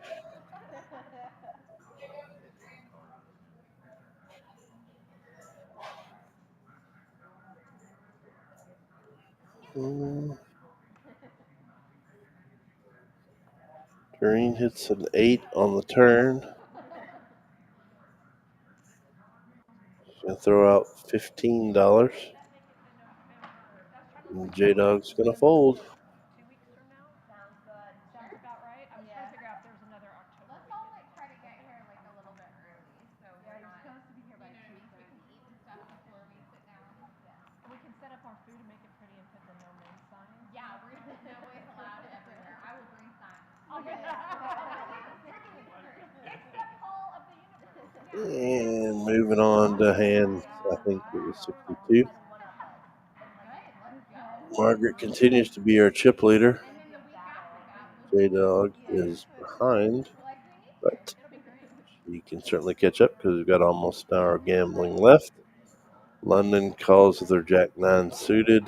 Doreen hits an 8 on the turn. She's going to throw out $15. And J-Dog's going to fold. 2 weeks from now? Sounds good. Sounds about right. I'm trying to figure out if there's another October. Let's all try to get here a little bit early, so we're not. Supposed to be here by 2. So we can eat and stuff before we sit down. And we can set up our food and make it pretty and put the no men sign. Yeah, we're gonna put no ways allowed everywhere. I will bring signs. I'll bring And moving on to hand, I think it was 62. Margaret continues to be our chip leader. J-Dog is behind, but she can certainly catch up because we've got almost an hour of gambling left. London calls with her jack 9 suited.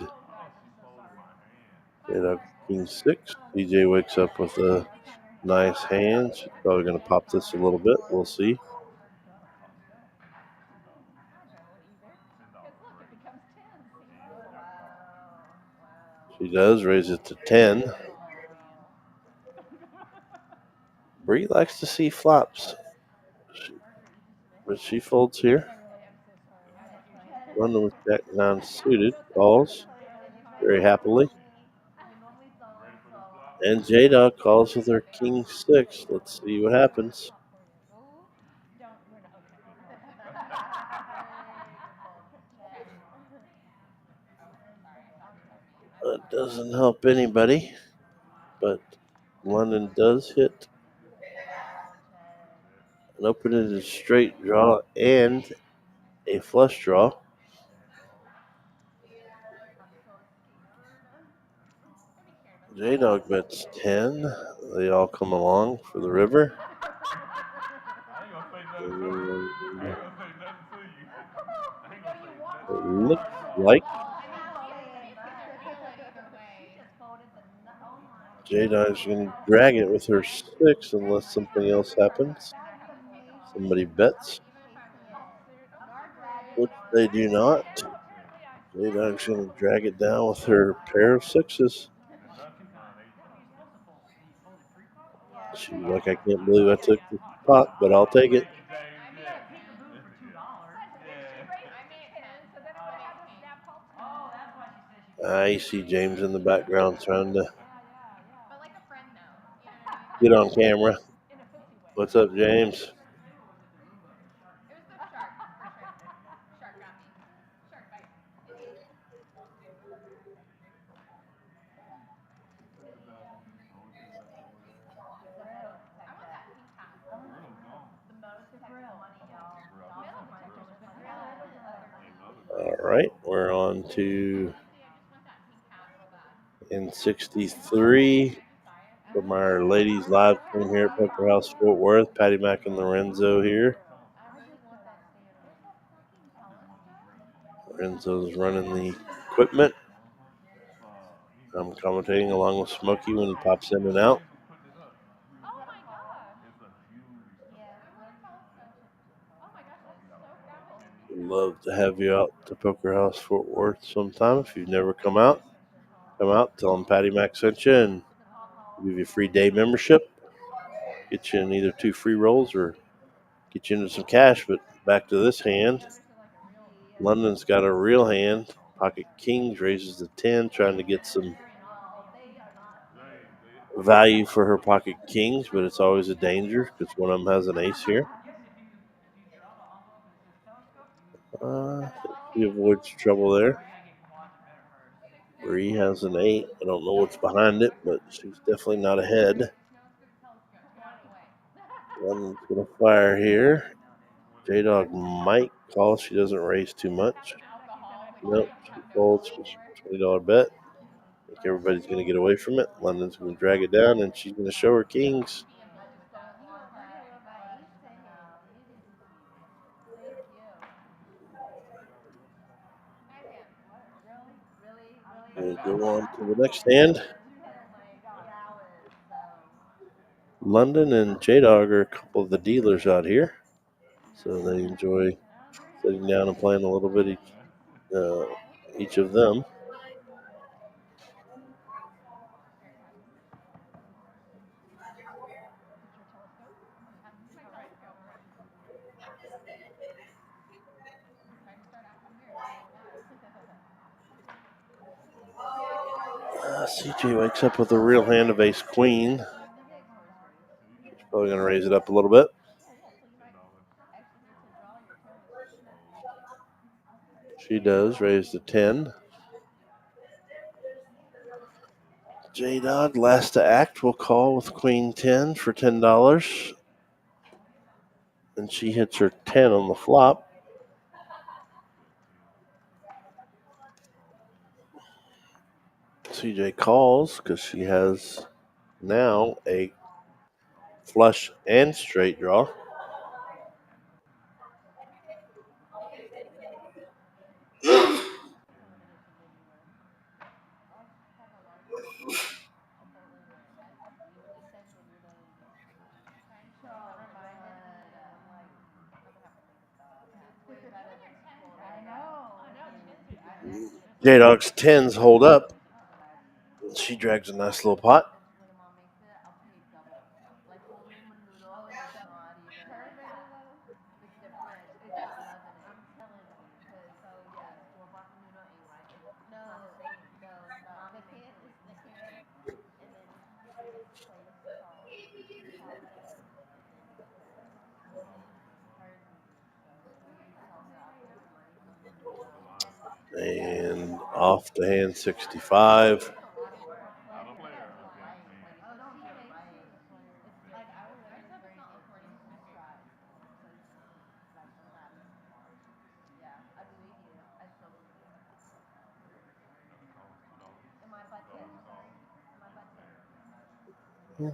J-Dog king 6. DJ wakes up with a nice hand. She's probably going to pop this a little bit. We'll see. She does raise it to 10. Bree likes to see flops, but she folds here. London with jack 9 suited calls very happily. And J-Dog calls with her king 6. Let's see what happens. That doesn't help anybody, but London does hit an open-ended straight draw and a flush draw. J-Dog bets 10. They all come along for the river. It looks like J-Dog's going to drag it with her 6 unless something else happens. Somebody bets, which they do not. J-Dog's going to drag it down with her pair of 6s. She's like, I can't believe I took the pot, but I'll take it. I see James in the background trying to get on camera. What's up, James? All right, we're on to N63 from our ladies live stream here at Poker House Fort Worth. Patty Mac and Lorenzo here. Lorenzo's running the equipment. I'm commentating along with Smokey when he pops in and out. We'd love to have you out to Poker House Fort Worth sometime. If you've never come out, tell them Patty Mac sent you, and we'll give you a free day membership. Get you in either 2 free rolls or get you into some cash. But back to this hand. London's got a real hand. Pocket Kings raises the 10, trying to get some value for her Pocket Kings, but it's always a danger because one of them has an ace here. She avoids trouble there. Bree has an 8. I don't know what's behind it, but she's definitely not ahead. One's going to fire here. J-Dog might call. She doesn't raise too much. Nope, she folds. $20 bet. I think everybody's going to get away from it. London's going to drag it down, and she's going to show her kings. We'll go on to the next hand. London and J-Dog are a couple of the dealers out here, so they enjoy sitting down and playing a little bit each of them. CJ wakes up with a real hand of ace queen. She's probably going to raise it up a little bit. She does raise to 10. J-Dog, last to act, will call with queen 10 for $10. And she hits her 10 on the flop. CJ calls because she has now a flush and straight draw. J-Dog's 10s hold up. She drags a nice little pot. And off to hand 65.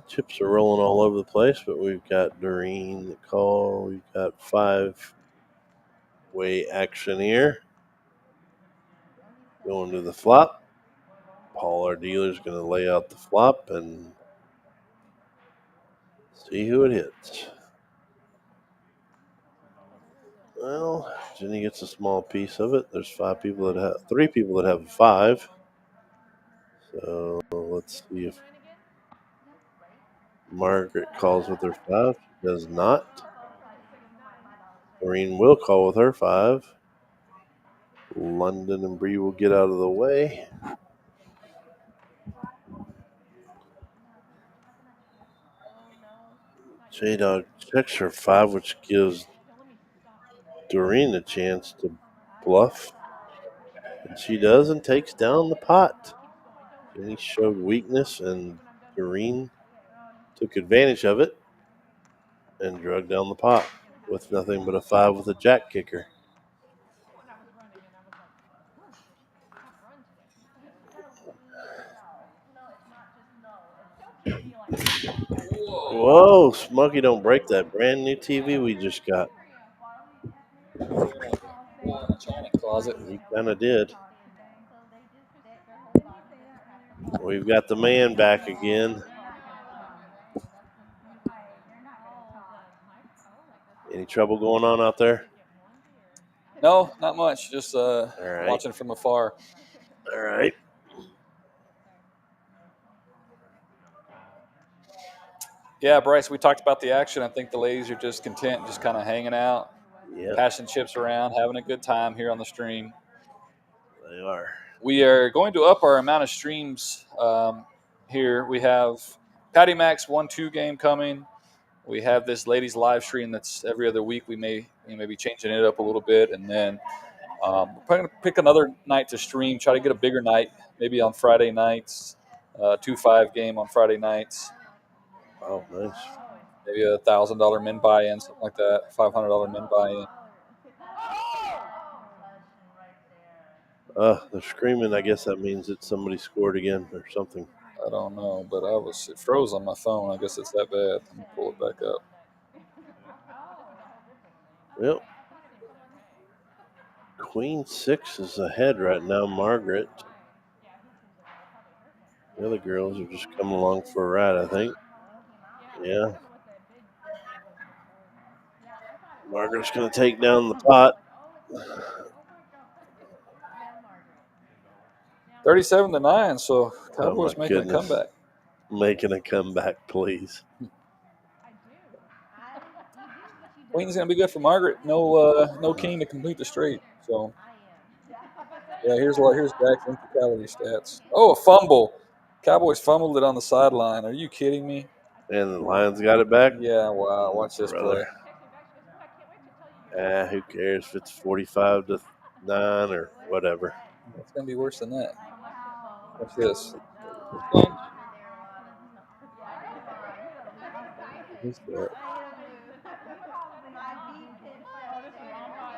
Chips are rolling all over the place, but we've got Doreen the call. We've got 5-way action here. Going to the flop. Paul, our dealer, is going to lay out the flop and see who it hits. Well, Jenny gets a small piece of it. There's 3 people that have a 5. So let's see if Margaret calls with her 5. She does not. Maureen will call with her 5. London and Bree will get out of the way. J-Dog checks her 5, which gives Doreen a chance to bluff. And she does and takes down the pot. Jenny showed weakness, and Doreen took advantage of it and drug down the pot with nothing but a 5 with a jack kicker. Whoa, Smokey, don't break that brand new TV we just got. China closet. You kind of did. We've got the man back again. Any trouble going on out there? No, not much. Just right. Watching from afar. All right. Yeah, Bryce, we talked about the action. I think the ladies are just content, just kind of hanging out, Yep, passing chips around, having a good time here on the stream. they are. We are going to up our amount of streams here. We have Patty Mac's 1-2 game coming. We have this ladies live stream that's every other week. We may be changing it up a little bit, and then we're going to pick another night to stream. Try to get a bigger night, maybe on Friday nights. 2-5 game on Friday nights. Oh, nice. Maybe $1,000 min buy-in, something like that. $500 min buy-in. They're screaming. I guess that means that somebody scored again or something. I don't know, but it froze on my phone. I guess it's that bad. Let me pull it back up. Yep. Queen 6 is ahead right now, Margaret. The other girls are just coming along for a ride, I think. Yeah. Margaret's going to take down the pot. 37-9, so Cowboys making goodness. a comeback. Making a comeback, please. Queen's going to be good for Margaret. No king to complete the straight. So, yeah, here's Jack's intricality stats. Oh, a fumble. Cowboys fumbled it on the sideline. Are you kidding me? And the Lions got it back? Yeah, wow. Watch this play. Who cares if it's 45-9 or whatever. It's going to be worse than that. Watch this. Who's that?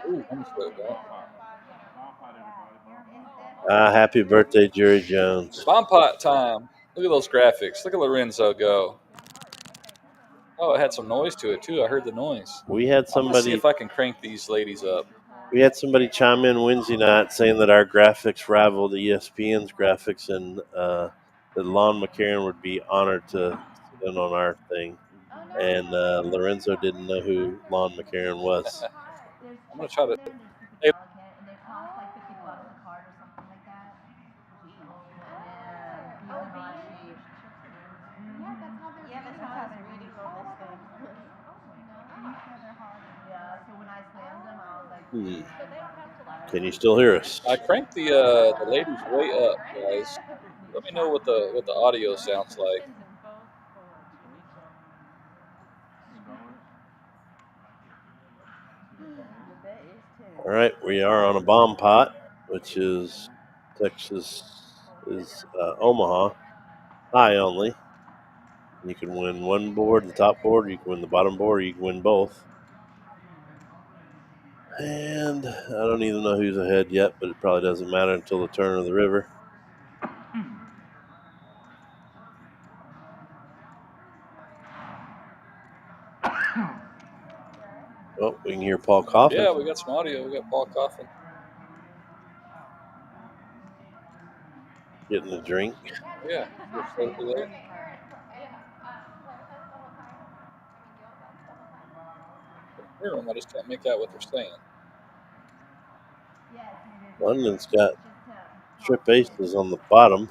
Ooh, I'm slow down. Happy birthday, Jerry Jones. Bomb pot time. Look at those graphics. Look at Lorenzo go. Oh, it had some noise to it, too. I heard the noise. We had I'm going to see somebody. if I can crank these ladies up. We had somebody chime in Wednesday night saying that our graphics rivaled ESPN's graphics, and that Lon McCarron would be honored to sit in on our thing. And Lorenzo didn't know who Lon McCarron was. I'm going to try to. Hey. And they cost like $50 a card or something like that. Yeah, that's how I was reading on this thing. Yeah, so when I slammed them, I was like, Can you still hear us? I cranked the ladies way up, guys. Let me know what the audio sounds like. All right, we are on a bomb pot, which is Omaha, high only. You can win one board, the top board, you can win the bottom board, or you can win both. And I don't even know who's ahead yet, but it probably doesn't matter until the turn of the river. Oh, we can hear Paul coughing. Yeah, we got some audio. We got Paul coughing. Getting a drink. Yeah. So do that. I can hear them. I just can't make out what they're saying. London's got trip aces on the bottom.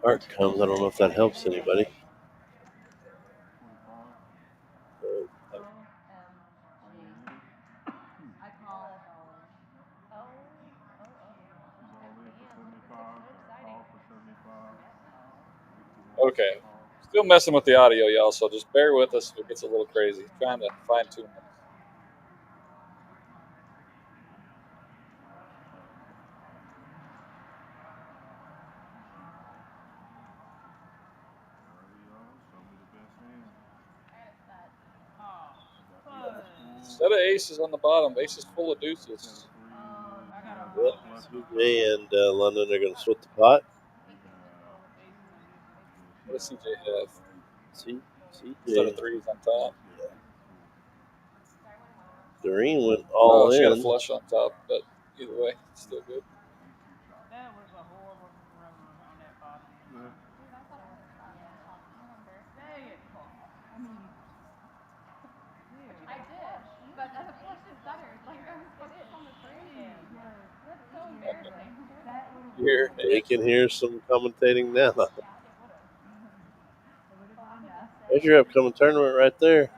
Art comes. I don't know if that helps anybody. Okay. Still messing with the audio, y'all, so just bear with us if it gets a little crazy. Trying to fine tune this. Set of aces on the bottom. Aces full of deuces. CJ and London are going to split the pot. What does CJ have? CJ. Set of threes on top. Doreen went all in. She got a flush on top, but either way, it's still good. That was a horrible run on that bottom. Dang it, Paul. I did, but as a flush is better. Like I was focused on the three. That's so embarrassing. Here, We can hear some commentating now. There's your upcoming tournament right there.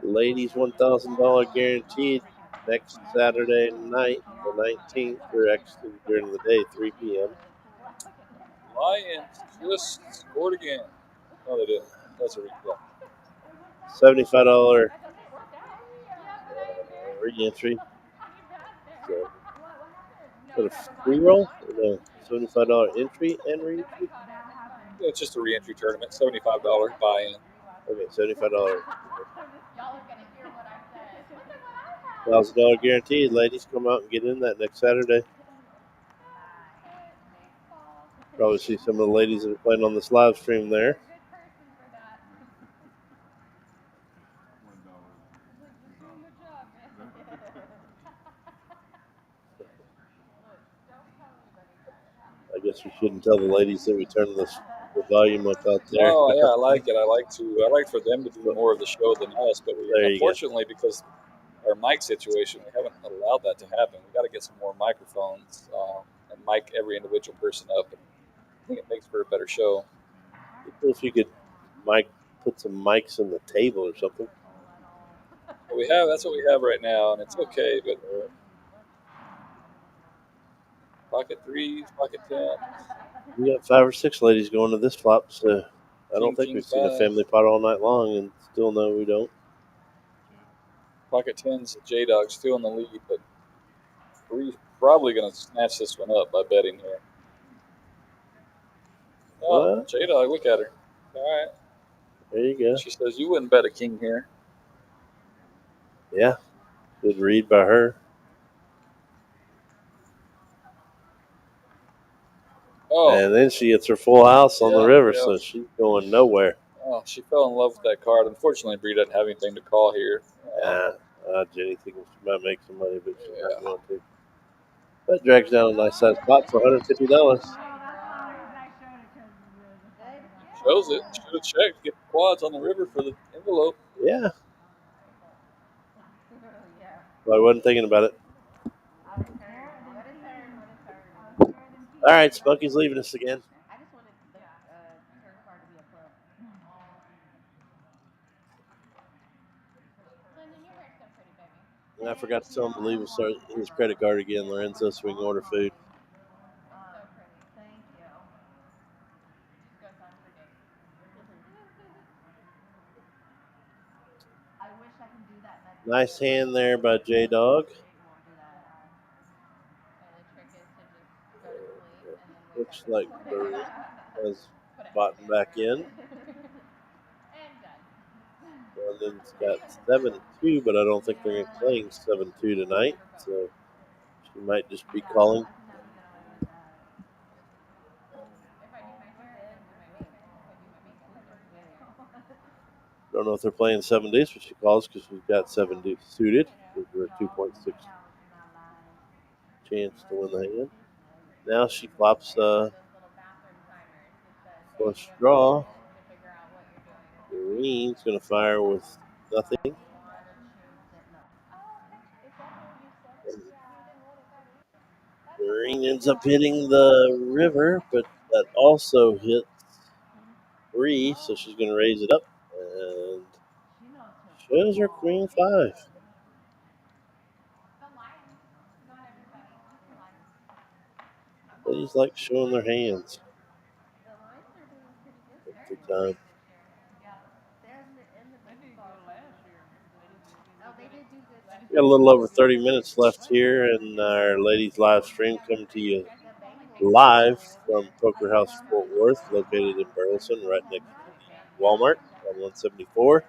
Ladies $1,000 guaranteed next Saturday night, the 19th, or actually during the day, 3 p.m. Lions just scored again. No, they didn't. That's a replay. $75 re-entry. So, for the free roll? No, $75 entry and re-entry? Yeah, it's just a re-entry tournament. $75 buy-in. Okay, $75. Y'all are gonna hear what I said. $1,000 guaranteed. Ladies, come out and get in that next Saturday. Probably see some of the ladies that are playing on this live stream there. I guess we shouldn't tell the ladies that we turn the volume up out there. Oh yeah, I like it. I like for them to do more of the show than us, but unfortunately, because our mic situation, we haven't allowed that to happen. We got to get some more microphones and mic every individual person up. And I think it makes for a better show. If you could put some mics on the table or something. Well, that's what we have right now, and it's okay. But pocket threes, pocket 10. We got 5 or 6 ladies going to this flop, so I don't think we've seen a family pot all night long, and still no, we don't. Pocket 10's J-Dog still in the lead, but we're probably going to snatch this one up by betting here. Oh, J-Dog, look at her. All right. There you go. She says you wouldn't bet a king here. Yeah. Good read by her. Oh. And then she gets her full house on the river, so she's going nowhere. Oh, she fell in love with that card. Unfortunately, Bree doesn't have anything to call here. Jenny thinks she might make some money, but she's not going to. But drags down a nice size pot for $150. Shows it. Should have checked. Get the quads on the river for the envelope. Yeah. Well, I wasn't thinking about it. All right, Spunky's leaving us again. I just wanted the turn card to be a club. Lyndon, your hair's so pretty, baby. And I forgot to tell him to leave us his credit card again, Lorenzo, so we can order food. So pretty. Thank you. Just goes on for days. I wish I could do that. Nice hand there by J-Dog. Looks like Bird has bought back in. London's got 7-2, but I don't think they're playing 7-2 tonight, so she might just be calling. Don't know if they're playing 7 days, but she calls because we've got 7 days suited. We're 2.6 chance to win the hand. Now she flops flush draw. Green's going to fire with nothing. Green ends up hitting the river, but that also hits 3, so she's going to raise it up and shows her queen 5. Ladies like showing their hands. Every time. We got a little over 30 minutes left here in our ladies live stream, coming to you live from Poker House Fort Worth, located in Burleson, right next to the Walmart on 174.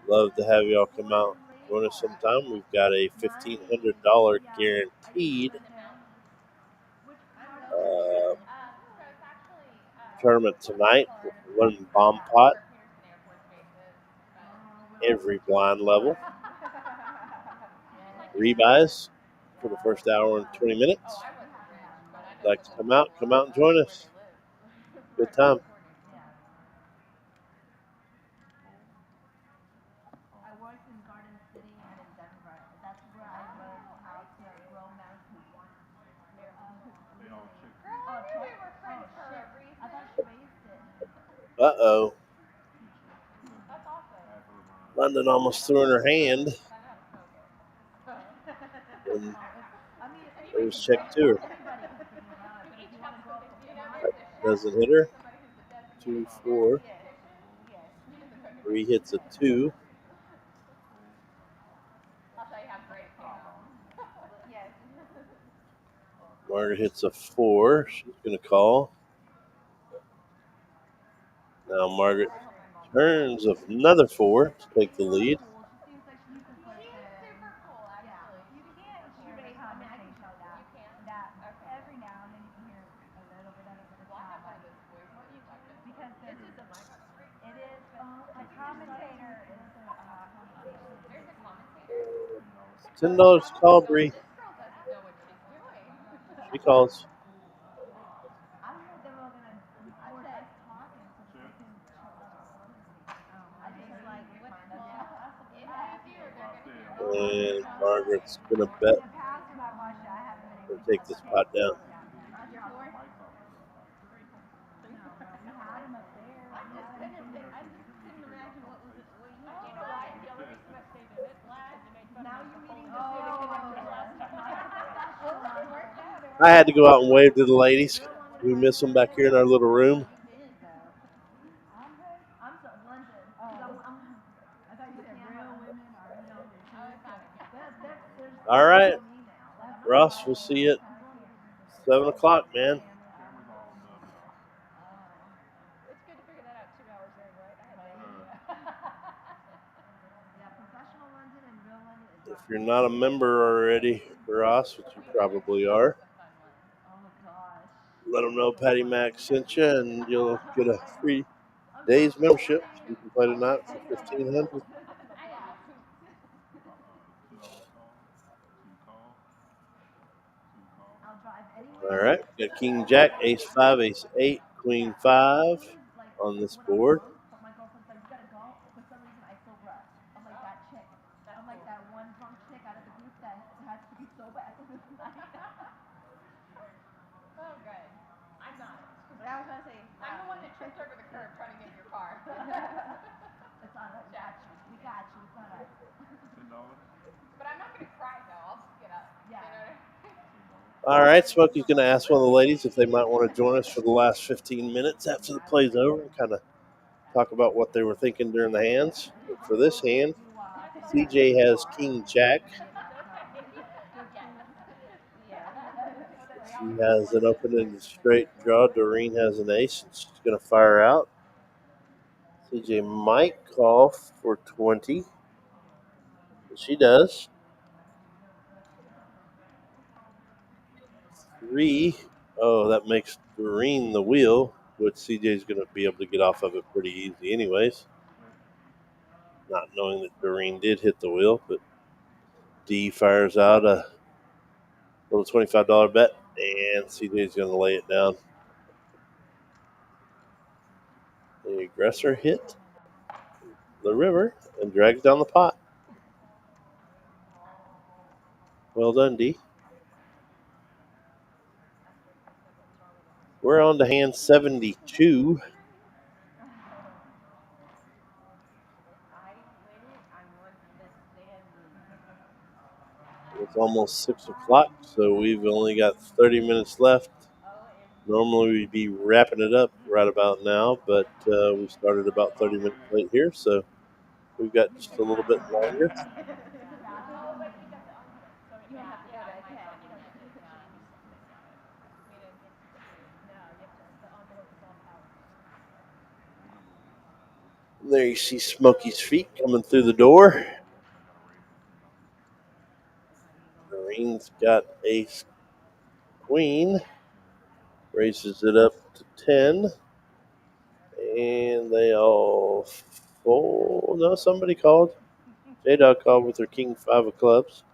Love to have y'all come out, join us sometime. We've got a $1,500 guaranteed tournament tonight with one bomb pot, every blind level. Rebuys for the first hour and 20 minutes. If you'd like to come out and join us. Good time. Uh-oh. London almost threw in her hand. And it was check to her. That doesn't hit her. 2, 4. 3 hits a 2. Margaret hits a 4. She's going to call. Now Margaret turns of another 4 to take the lead. $10 to call, Bree. She calls. And Margaret's going to bet and take this pot down. I had to go out and wave to the ladies. We miss them back here in our little room. All right, Ross, we'll see you at 7 o'clock, man. If you're not a member already, Ross, which you probably are, let them know Patty Mac sent you, and you'll get a free day's membership. You can play tonight for $1,500. All right, got King Jack, Ace 5, Ace 8, Queen 5 on this board. All right, Smokey's going to ask one of the ladies if they might want to join us for the last 15 minutes after the play's over and kind of talk about what they were thinking during the hands. But for this hand, CJ has King Jack. She has an open-ended straight draw. Doreen has an ace, and she's going to fire out. CJ might call for 20. She does. 3. Oh, that makes Doreen the wheel, which CJ's going to be able to get off of it pretty easy anyways. not knowing that Doreen did hit the wheel, but D fires out a little $25 bet, and CJ's going to lay it down. The aggressor hit the river and drags down the pot. Well done, D. We're on to hand 72. It's almost 6 o'clock, so we've only got 30 minutes left. Normally we'd be wrapping it up right about now, but we started about 30 minutes late here, so we've got just a little bit longer. There you see Smokey's feet coming through the door. Doreen's got ace queen, raises it up to 10, and they all fold. No, somebody called. J-Dog called with her king 5 of clubs.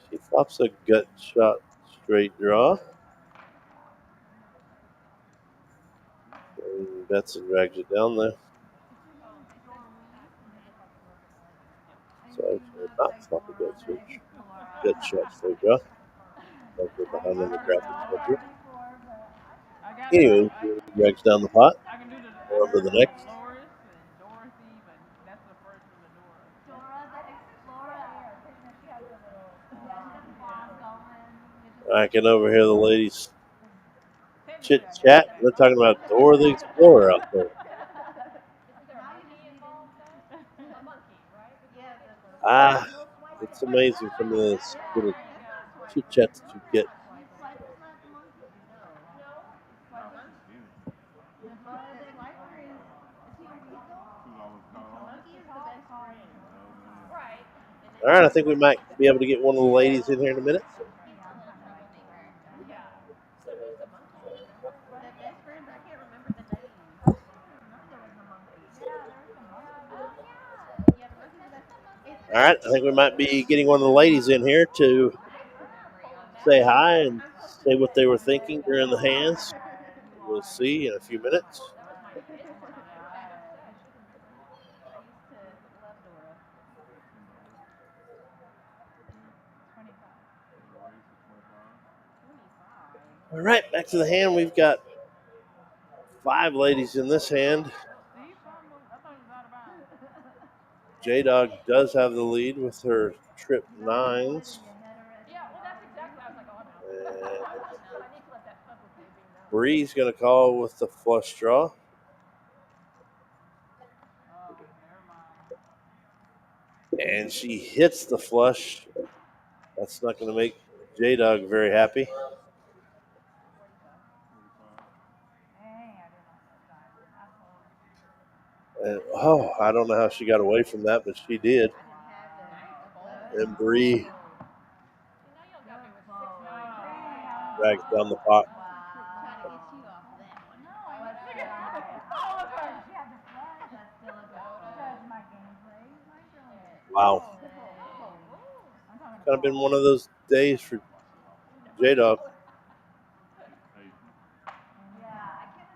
She flops a gut shot straight draw. And Betson drags it down there. So I should not flop a gut switch. Gut shot straight draw. Like we're behind on the graphics up here. Anyway, drags down the pot. I can do On to the next. Dolores and Dorothy, but that's the first of the Dora. I can overhear the ladies chit chat. They're talking about Dora the Explorer out there. It's amazing some of this little chit chat that you get. All right, I think we might be able to get one of the ladies in here in a minute. All right, I think we might be getting one of the ladies in here to say hi and say what they were thinking during the hands. We'll see in a few minutes. All right, back to the hand. We've got 5 ladies in this hand. J-Dog does have the lead with her trip 9s. And Bree's going to call with the flush draw. And she hits the flush. That's not going to make J-Dog very happy. And, I don't know how she got away from that, but she did. And Bree drags down the pot. Wow. Kind of been one of those days for J-Dog.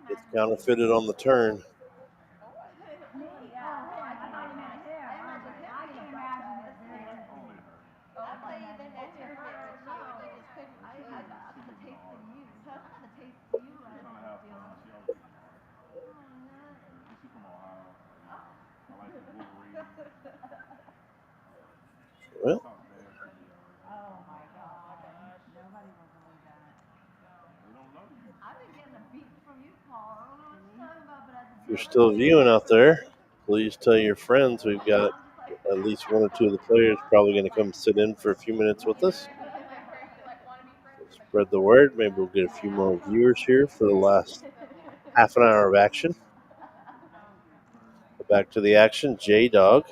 Gets counterfeited on the turn. Well, if you're still viewing out there, please tell your friends we've got at least 1 or 2 of the players probably going to come sit in for a few minutes with us. Spread the word. Maybe we'll get a few more viewers here for the last half an hour of action. Back to the action. J-Dog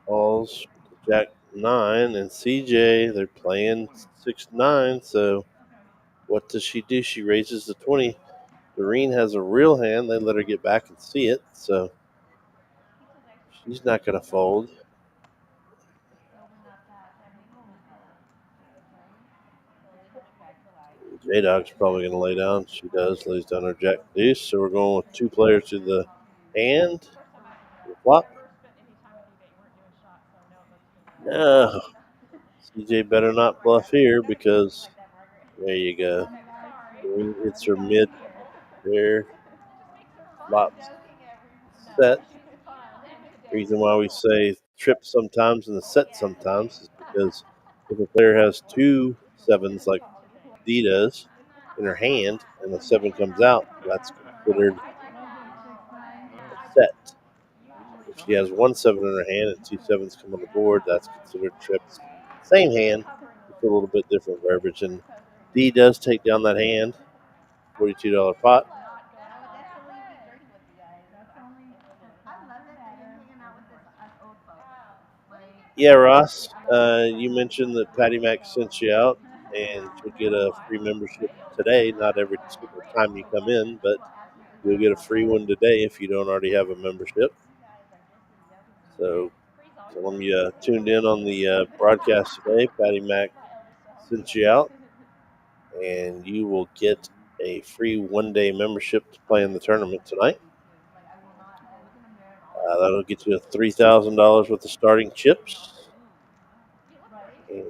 calls Jack 9 and CJ. They're playing 6-9, so What does she do? She raises the 20. Doreen has a real hand. They let her get back and see it, so she's not going to fold. J-Dog's probably going to lay down. She does. Lays down her jack deuce. So we're going with 2 players to the hand. Flop. No. CJ better not bluff here because there you go. Doreen hits her mid there. Flops set. Reason why we say trip sometimes and the set sometimes is because if a player has 2 sevens like D does in her hand and the 7 comes out, that's considered a set. If she has 1 7 in her hand and 2 sevens come on the board, that's considered trips. Same hand, just a little bit different verbiage. And D does take down that hand, $42 pot. Yeah, Ross, you mentioned that Patty Mac sent you out, and you'll get a free membership today. Not every single time you come in, but you'll get a free one today if you don't already have a membership. So some of you tuned in on the broadcast today. Patty Mac sent you out, and you will get a free one-day membership to play in the tournament tonight. That'll get you $3,000 worth of starting chips. And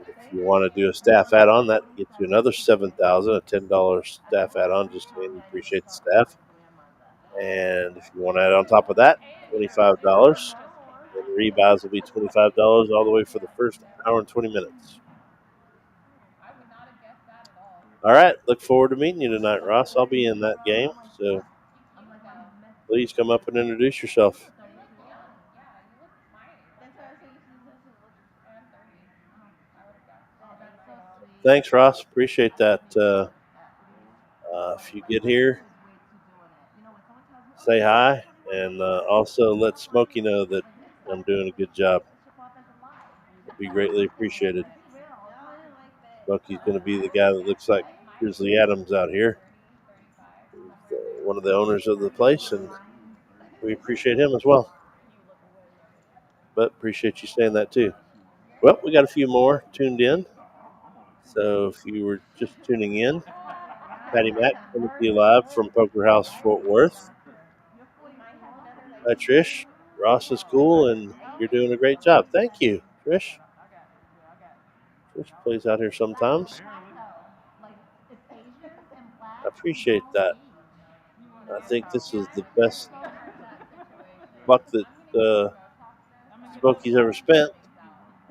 if you want to do a staff add-on, that gets you another $7,000, a $10 staff add-on, just saying you appreciate the staff. And if you want to add on top of that, $25. And rebuys will be $25 all the way for the first hour and 20 minutes. All right, look forward to meeting you tonight, Ross. I'll be in that game, so please come up and introduce yourself. Thanks, Ross. Appreciate that. If you get here, say hi, and also let Smokey know that I'm doing a good job. It'll be greatly appreciated. Smokey's going to be the guy that looks like Grizzly Adams out here. He's one of the owners of the place, and we appreciate him as well. But appreciate you saying that too. Well, we got a few more tuned in. So if you were just tuning in, Patty Mac coming to you live from Poker House, Fort Worth. Hi, Trish. Ross is cool, and you're doing a great job. Thank you, Trish. Trish plays out here sometimes. I appreciate that. I think this is the best buck that Smokey's ever spent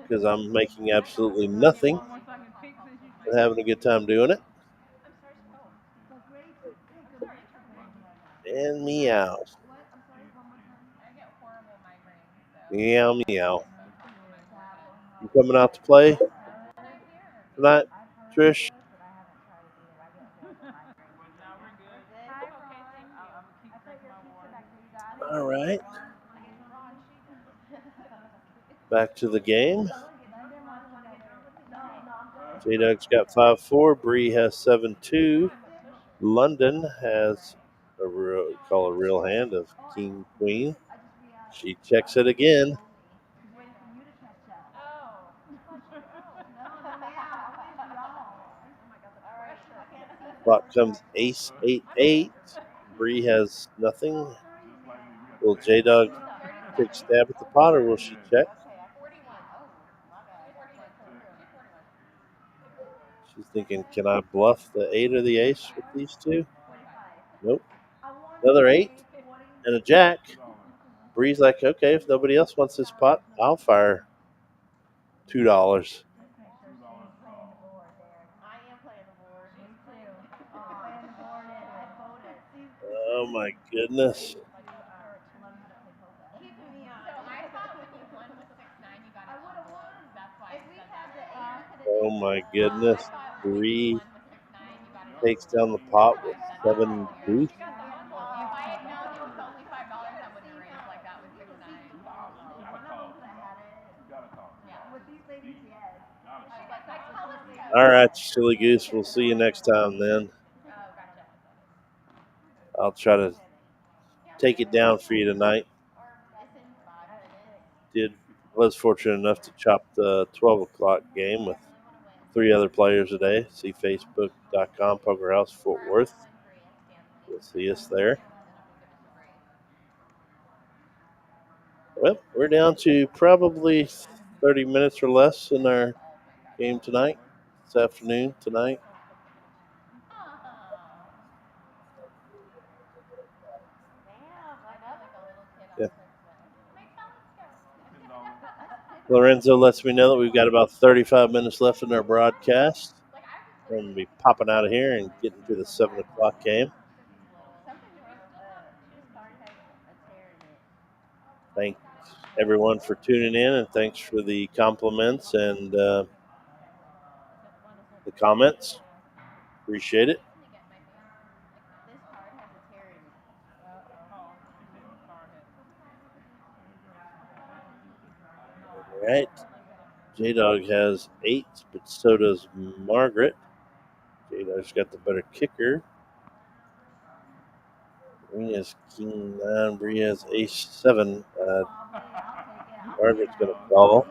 because I'm making absolutely nothing and having a good time doing it. And meow. Meow, meow. You coming out to play tonight, Trish? All right. Back to the game. J-Dog's got 5-4. Bree has 7-2. London has a real hand of King Queen. She checks it again. Flop comes Ace 8-8. Bree has nothing. Will J-Dog take a stab at the pot, or will she check? She's thinking, can I bluff the 8 or the ace with these two? Nope. Another 8 and a jack. Bree's like, okay, if nobody else wants this pot, I'll fire $2. Oh my goodness. Oh my goodness. Bree takes down the pot with 7 deuce. All right, silly goose. We'll see you next time then. I'll try to take it down for you tonight. Was fortunate enough to chop the 12 o'clock game with 3 other players today. See facebook.com, Poker House Fort Worth. You'll see us there. Well, we're down to probably 30 minutes or less in our game tonight, this afternoon, tonight. Yeah. Lorenzo lets me know that we've got about 35 minutes left in our broadcast. I'm going to be popping out of here and getting to the 7 o'clock game. Thanks everyone for tuning in, and thanks for the compliments and the comments. Appreciate it. All right. J-Dog has 8, but so does Margaret. J-Dog's got the better kicker. Bree has king 9. Bree has ace 7. Margaret's going to call.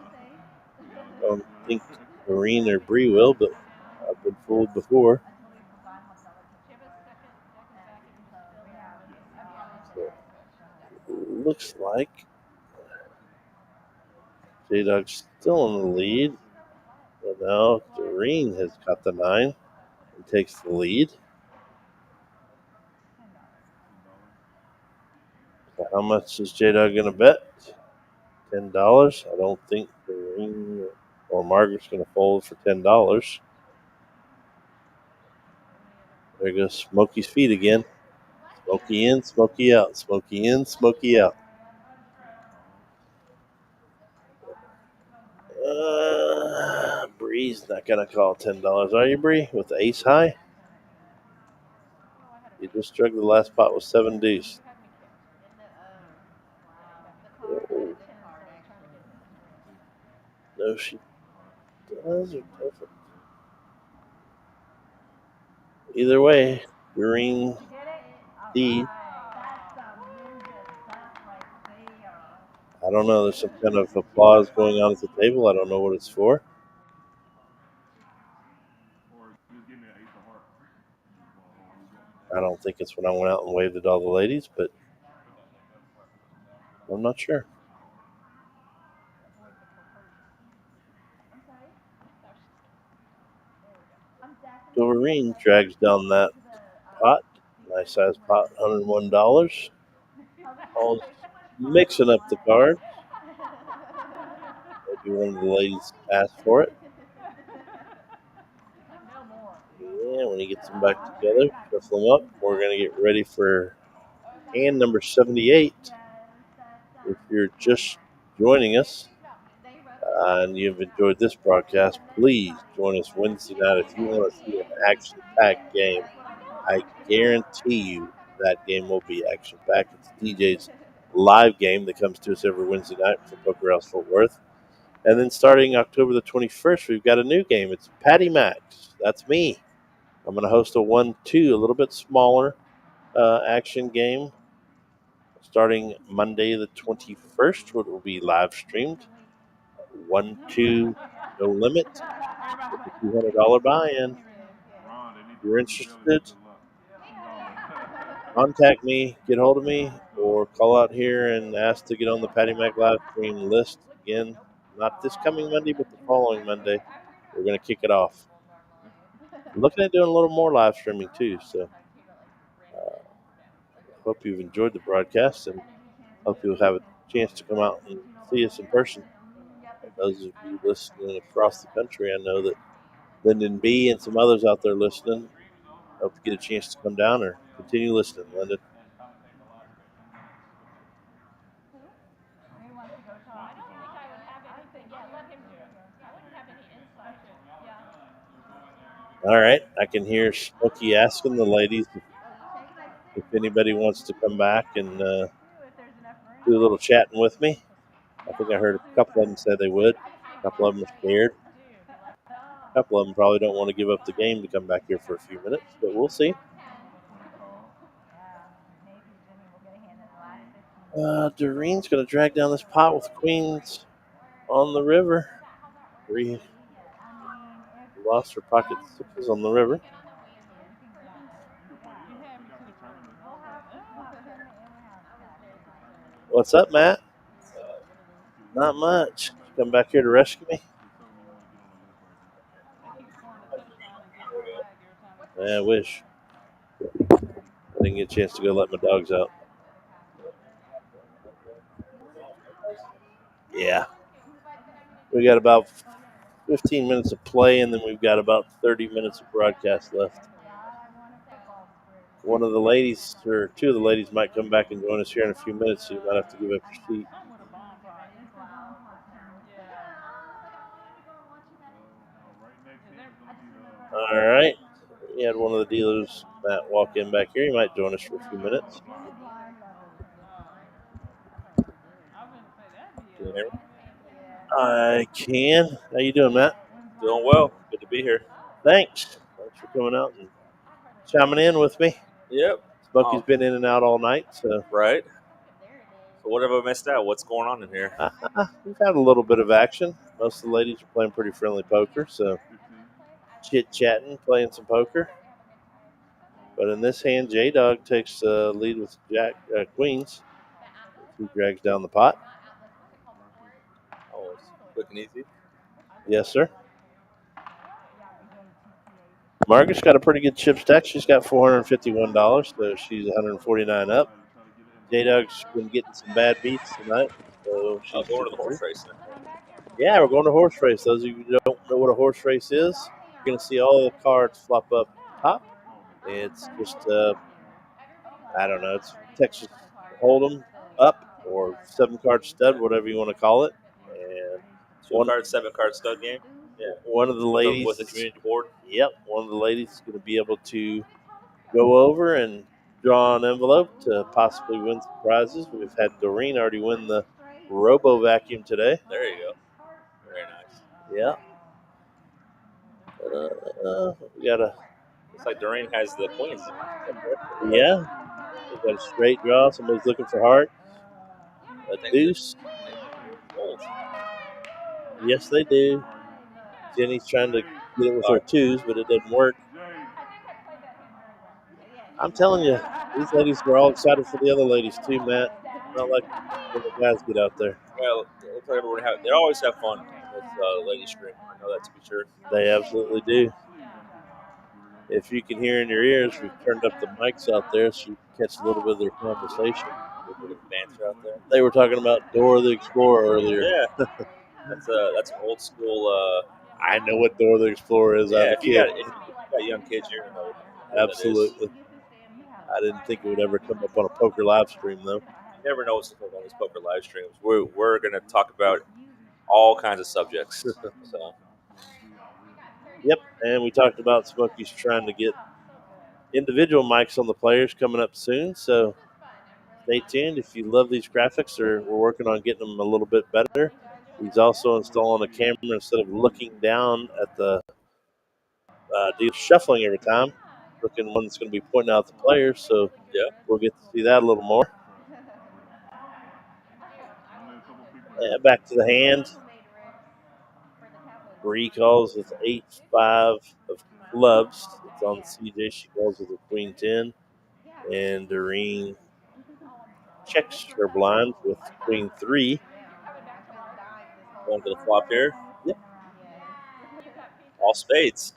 I don't think Marine or Bree will, but I've been fooled before. So, looks like J-Dog's still in the lead. But now Doreen has got the 9 and takes the lead. So how much is J-Dog going to bet? $10. I don't think Doreen or Margaret's going to fold for $10. There goes Smokey's feet again. Smokey in, Smokey out. Smokey in, Smokey out. Bree's not going to call $10, are you, Bree? With the ace high? You just struck the last pot with 7 deuce. Oh. No, she does or doesn't. Either way, Green D. I don't know. There's some kind of applause going on at the table. I don't know what it's for. I don't think it's when I went out and waved at all the ladies, but I'm not sure. Doreen drags down that pot. Nice size pot, $101. All mixing up the cards. Maybe one of the ladies asked for it. Yeah, when he gets them back together, shuffle them up. We're going to get ready for hand number 78. If you're just joining us and you've enjoyed this broadcast, please join us Wednesday night if you want to see an action-packed game. I guarantee you that game will be action-packed. It's DJ's live game that comes to us every Wednesday night for Poker House Fort Worth. And then starting October the 21st, we've got a new game. It's Patty Max. That's me. I'm going to host a 1-2, a little bit smaller action game starting Monday the 21st, which will be live streamed. 1-2, no limit. $200 buy-in. If you're interested, contact me, get hold of me, or call out here and ask to get on the Patty Mac live stream list. Again, not this coming Monday, but the following Monday. We're going to kick it off. I'm looking at doing a little more live streaming too, so hope you've enjoyed the broadcast and hope you'll have a chance to come out and see us in person. And those of you listening across the country, I know that Lyndon B. and some others out there listening hope to get a chance to come down or continue listening, Lyndon. All right, I can hear Smokey asking the ladies if anybody wants to come back and do a little chatting with me. I think I heard a couple of them say they would. A couple of them are scared. A couple of them probably don't want to give up the game to come back here for a few minutes, but we'll see. Doreen's going to drag down this pot with queens on the river. Bree lost her pocket sixes on the river. What's up, Matt? Not much. Come back here to rescue me? I wish. I didn't get a chance to go let my dogs out. Yeah. We got about 15 minutes of play, and then we've got about 30 minutes of broadcast left. One of the ladies, or two of the ladies, might come back and join us here in a few minutes, so you might have to give up your seat. All right. We had one of the dealers, Matt, walk in back here. He might join us for a few minutes. I can. How you doing, Matt? Doing well. Good to be here. Thanks. Thanks for coming out and chiming in with me. Yep. Smokey's been in and out all night, so. Right. So what have I missed out? What's going on in here? We've had a little bit of action. Most of the ladies are playing pretty friendly poker, so chit-chatting, playing some poker. But in this hand, J-Dog takes the lead with queens. He drags down the pot. Oh, it's quick and easy. Yes, sir. Margaret's got a pretty good chip stack. She's got $451, so she's $149 up. J-Dog's been getting some bad beats tonight. So she's going to the horse race. Yeah, we're going to horse race. Those of you who don't know what a horse race is, you're going to see all the cards flop up top. It's just, I don't know, it's Texas Hold'em up or 7-card stud, whatever you want to call it. And 2-card, 7-card stud game. Yeah, one of the ladies with the community board. Yep, one of the ladies is going to be able to go over and draw an envelope to possibly win some prizes. We've had Doreen already win the Robo Vacuum today. There you go. Very nice. Yeah. We got a. Looks like Doreen has the queens. Yeah. We got a straight draw. Somebody's looking for heart. A deuce. Yes, they do. Jenny's trying to get it with her twos, but it didn't work. I'm telling you, these ladies were all excited for the other ladies too, Matt. Not like when the guys get out there. Well, it looks like they always have fun with ladies stream. I know that to be true. They absolutely do. If you can hear in your ears, we've turned up the mics out there so you can catch a little bit of their conversation. A little bit of banter out there. They were talking about Dora the Explorer earlier. Yeah, that's old school. I know what Dora the Explorer is. Yeah, if you got young kids, you're gonna know. Absolutely. I didn't think it would ever come up on a poker live stream, though. You never know what's going on these poker live streams. We're going to talk about all kinds of subjects. So. Yep, and we talked about Smokey's trying to get individual mics on the players coming up soon, so stay tuned. If you love these graphics, we're working on getting them a little bit better. He's also installing a camera instead of looking down at the shuffling every time. Looking one that's going to be pointing out the players, so we'll get to see that a little more. Back to the hand. Bree calls with 8-5 of clubs. It's on CJ. She calls with a queen 10. And Doreen checks her blind with queen 3. Going to the flop here. Yep. All spades.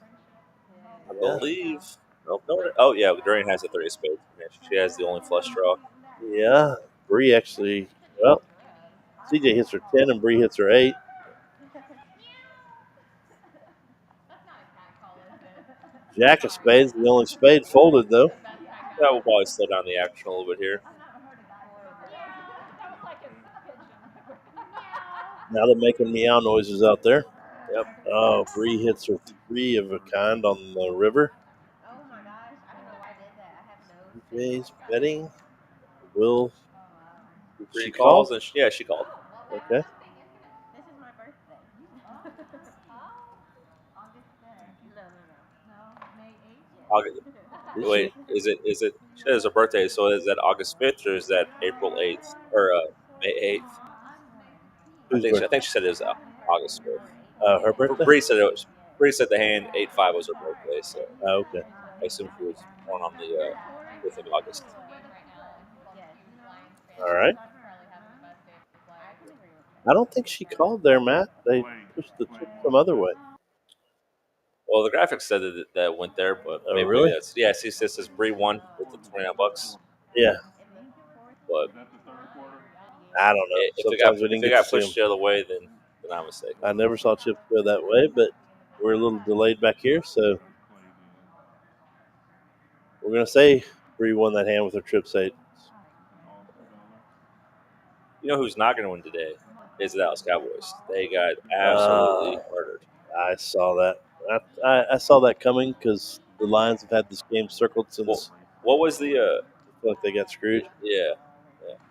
I believe. Nope, no. Oh, yeah. Doreen has the 3 of spades. She has the only flush draw. Yeah. Bree actually, well, CJ hits her 10 and Bree hits her 8. Jack of spades, the only spade folded, though. That will probably slow down the action a little bit here. Now they're making meow noises out there. Yep. Oh, Bree hits her 3 of a kind on the river. CJ's betting. Will. She calls? And she called. Okay. August. Is Wait, she? is it? She said it's her birthday, so is that August 5th or is that April 8th or May 8th? Whose I birthday? think she said it was August 5th. Her birthday? Bree said it was. Bree said the hand 8/5 was her birthday, so Oh, okay. I assume she was born on the 5th of August. All right. I don't think she called there, Matt. They pushed the chip some other way. Well, the graphics said that went there, but Oh, maybe really? that's See, it says Bree won with the $29. Yeah. But I don't know. if it got Sometimes we didn't get to got see them. pushed the other way, then I'm mistaken. I never saw chips go that way, but we're a little delayed back here, so we're gonna say Bree won that hand with her trips 8. You know who's not going to win today is the Dallas Cowboys. They got absolutely murdered. I saw that. I saw that coming because the Lions have had this game circled since. What was the? I feel like they got screwed. Yeah,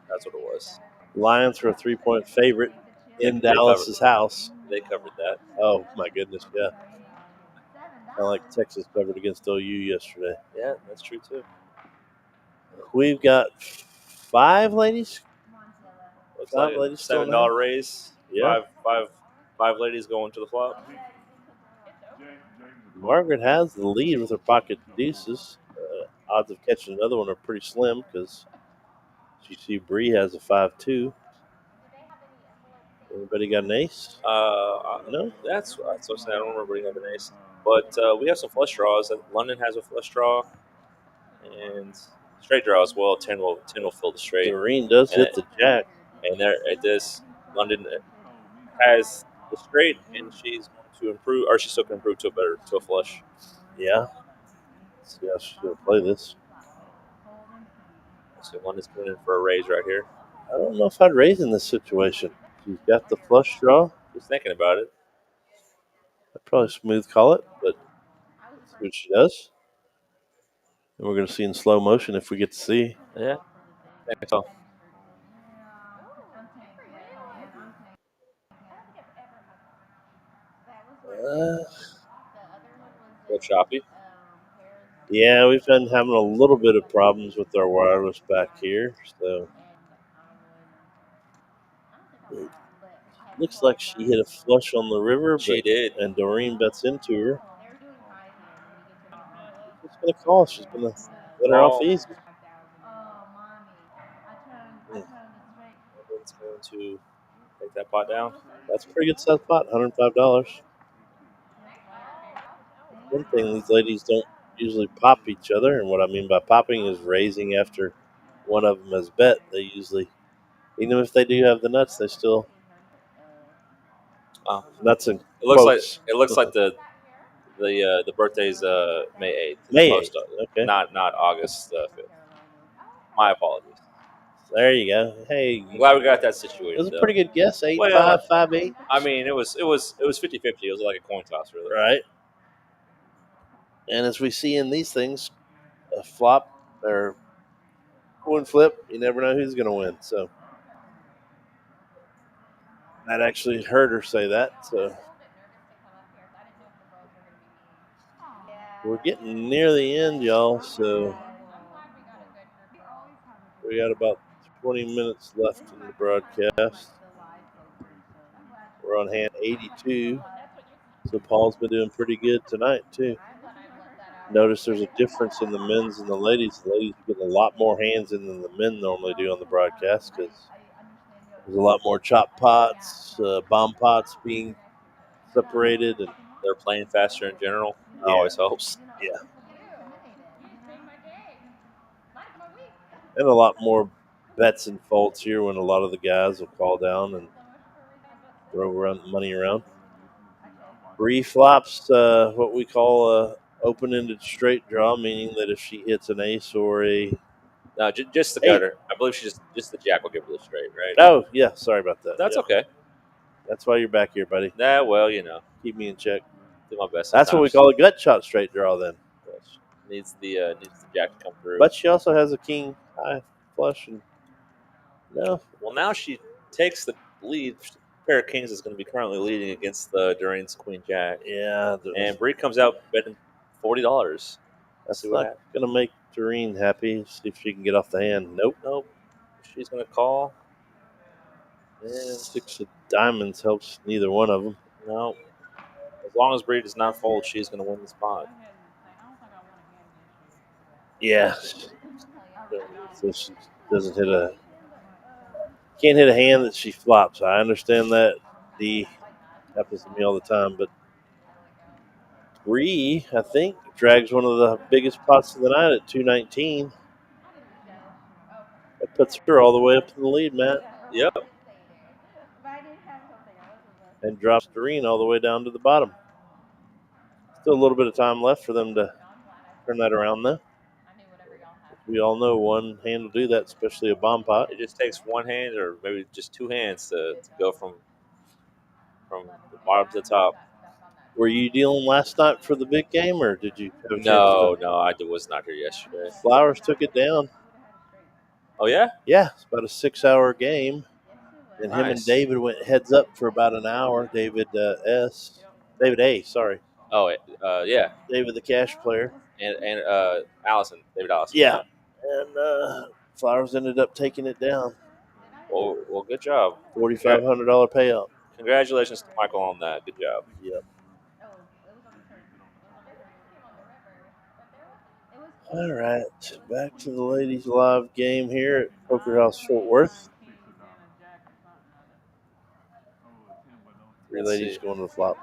that's what it was. Lions were a 3-point favorite in Dallas's house. They covered that. Oh my goodness, yeah. Kind of like Texas covered against OU yesterday. Yeah, that's true too. We've got 5 ladies. Looks 5 like a ladies still $7 raise. Yeah. Five ladies going to the flop. Margaret has the lead with her pocket deuces. Odds of catching another one are pretty slim because you see Bree has a 5-2. Anybody got an ace? No. That's what I'm saying. I don't remember having an ace, but we have some flush draws. London has a flush draw, and straight draw as well. 10 will fill the straight. Doreen does hit the jack, and there it is. London has the straight, and she's going to improve, or she still can improve to a flush. Yeah. Let's see how she's going to play this. So London's coming in for a raise right here. I don't know if I'd raise in this situation. She's got the flush draw. Just thinking about it. I'd probably smooth call it, but let's see what she does. And we're going to see in slow motion if we get to see. Yeah. I think so. Go choppy. Yeah, we've been having a little bit of problems with our wireless back here, so it looks like she hit a flush on the river, but She did. And Doreen bets into her. She's going to call. She's going to let her off easy. London's going to take that pot down. That's a pretty good size pot, $105. One thing, these ladies don't usually pop each other, and what I mean by popping is raising after one of them has bet. They usually, even if they do have the nuts, they still nuts and It looks quotes. like the birthday's May 8th. May 8th. Okay. Not August 5th. My apologies. There you go. Hey, I'm glad we got that situated. It was a pretty good guess. 8-5, 5-8. I mean, it was 50-50. It was like a coin toss, really. Right. And as we see in these things, a flop or coin flip, you never know who's going to win. So that actually heard her say that. So we're getting near the end, y'all. So we got about 20 minutes left in the broadcast. We're on hand 82. So Paul's been doing pretty good tonight, too. Notice there's a difference in the men's and the ladies. The ladies are getting a lot more hands in than the men normally do on the broadcast because there's a lot more chop pots, bomb pots being separated, and they're playing faster in general. It always helps. Yeah. And a lot more bets and folds here when a lot of the guys will call down and throw money around. Bree flops what we call a open-ended straight draw, meaning that if she hits an ace or a no, just the gutter. I believe she just the jack will give her the straight, right? Oh yeah, sorry about that. That's okay. That's why you're back here, buddy. Nah, well, you know, keep me in check. Do my best. That's what we call a gut shot straight draw. Then needs the jack to come through. But she also has a king high flush and no. Well, now she takes the lead. Pair of kings is going to be currently leading against the Doreen's queen jack. Yeah, and Bree comes out betting $40. That's See what not happens. going to make Doreen happy. See if she can get off the hand. Nope. Nope. She's going to call. And 6 of diamonds helps neither one of them. no. As long as Bree does not fold, she's going to win the spot. Yeah. So she doesn't can't hit a hand that she flops. I understand that. Happens to me all the time, but Bree, I think, drags one of the biggest pots of the night at 219. That puts her all the way up to the lead, Matt, Yep. and drops Doreen all the way down to the bottom. Still a little bit of time left for them to turn that around, though. We all know one hand will do that, especially a bomb pot. It just takes one hand or maybe just two hands to go from the bottom to the top. Were you dealing last night for the big game, or did you have a chance No, to? no, I was not here yesterday. Flowers took it down. Oh, yeah? Yeah, it's about a 6-hour game. And him and Nice. David went heads up for about an hour. David A, sorry. Oh, yeah. David, the cash player. And Allison, David Allison. Yeah. And Flowers ended up taking it down. Well, good job. $4,500 payout. Congratulations to Michael on that. Good job. Yep. All right, back to the ladies' live game here at Poker House Fort Worth. Three ladies going to the flop.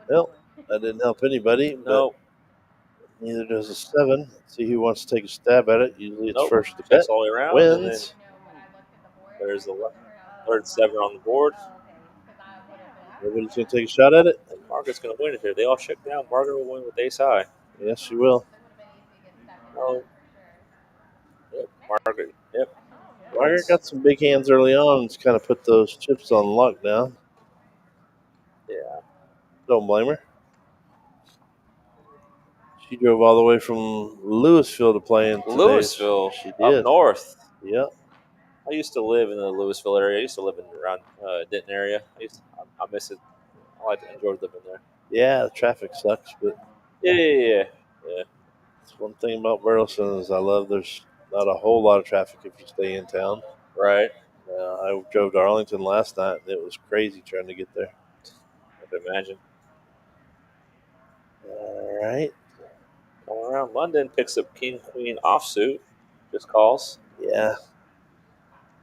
Well, that didn't help anybody. Nope. But neither does a 7. Let's see who wants to take a stab at it. Usually it's first to bet. Takes all the way around. Wins. There's the third 7 on the board. Everybody's going to take a shot at it. And Margaret's going to win it here. They all check down. Margaret will win with ace high. Yes, she will. Oh. Yep. Margaret. Yep. Margaret got some big hands early on. It's kind of put those chips on luck now. Yeah. Don't blame her. She drove all the way from Louisville to play in today. Louisville. She did. Up north. Yep. I used to live in the Louisville area. I used to live in around Denton area. I miss it. I enjoy living there. Yeah, the traffic sucks, but Yeah. it's one thing about Burleson is I love there's not a whole lot of traffic if you stay in town. Right. I drove to Arlington last night, and it was crazy trying to get there. I can imagine. All right. Going around London, picks up King Queen offsuit. Just calls. Yeah.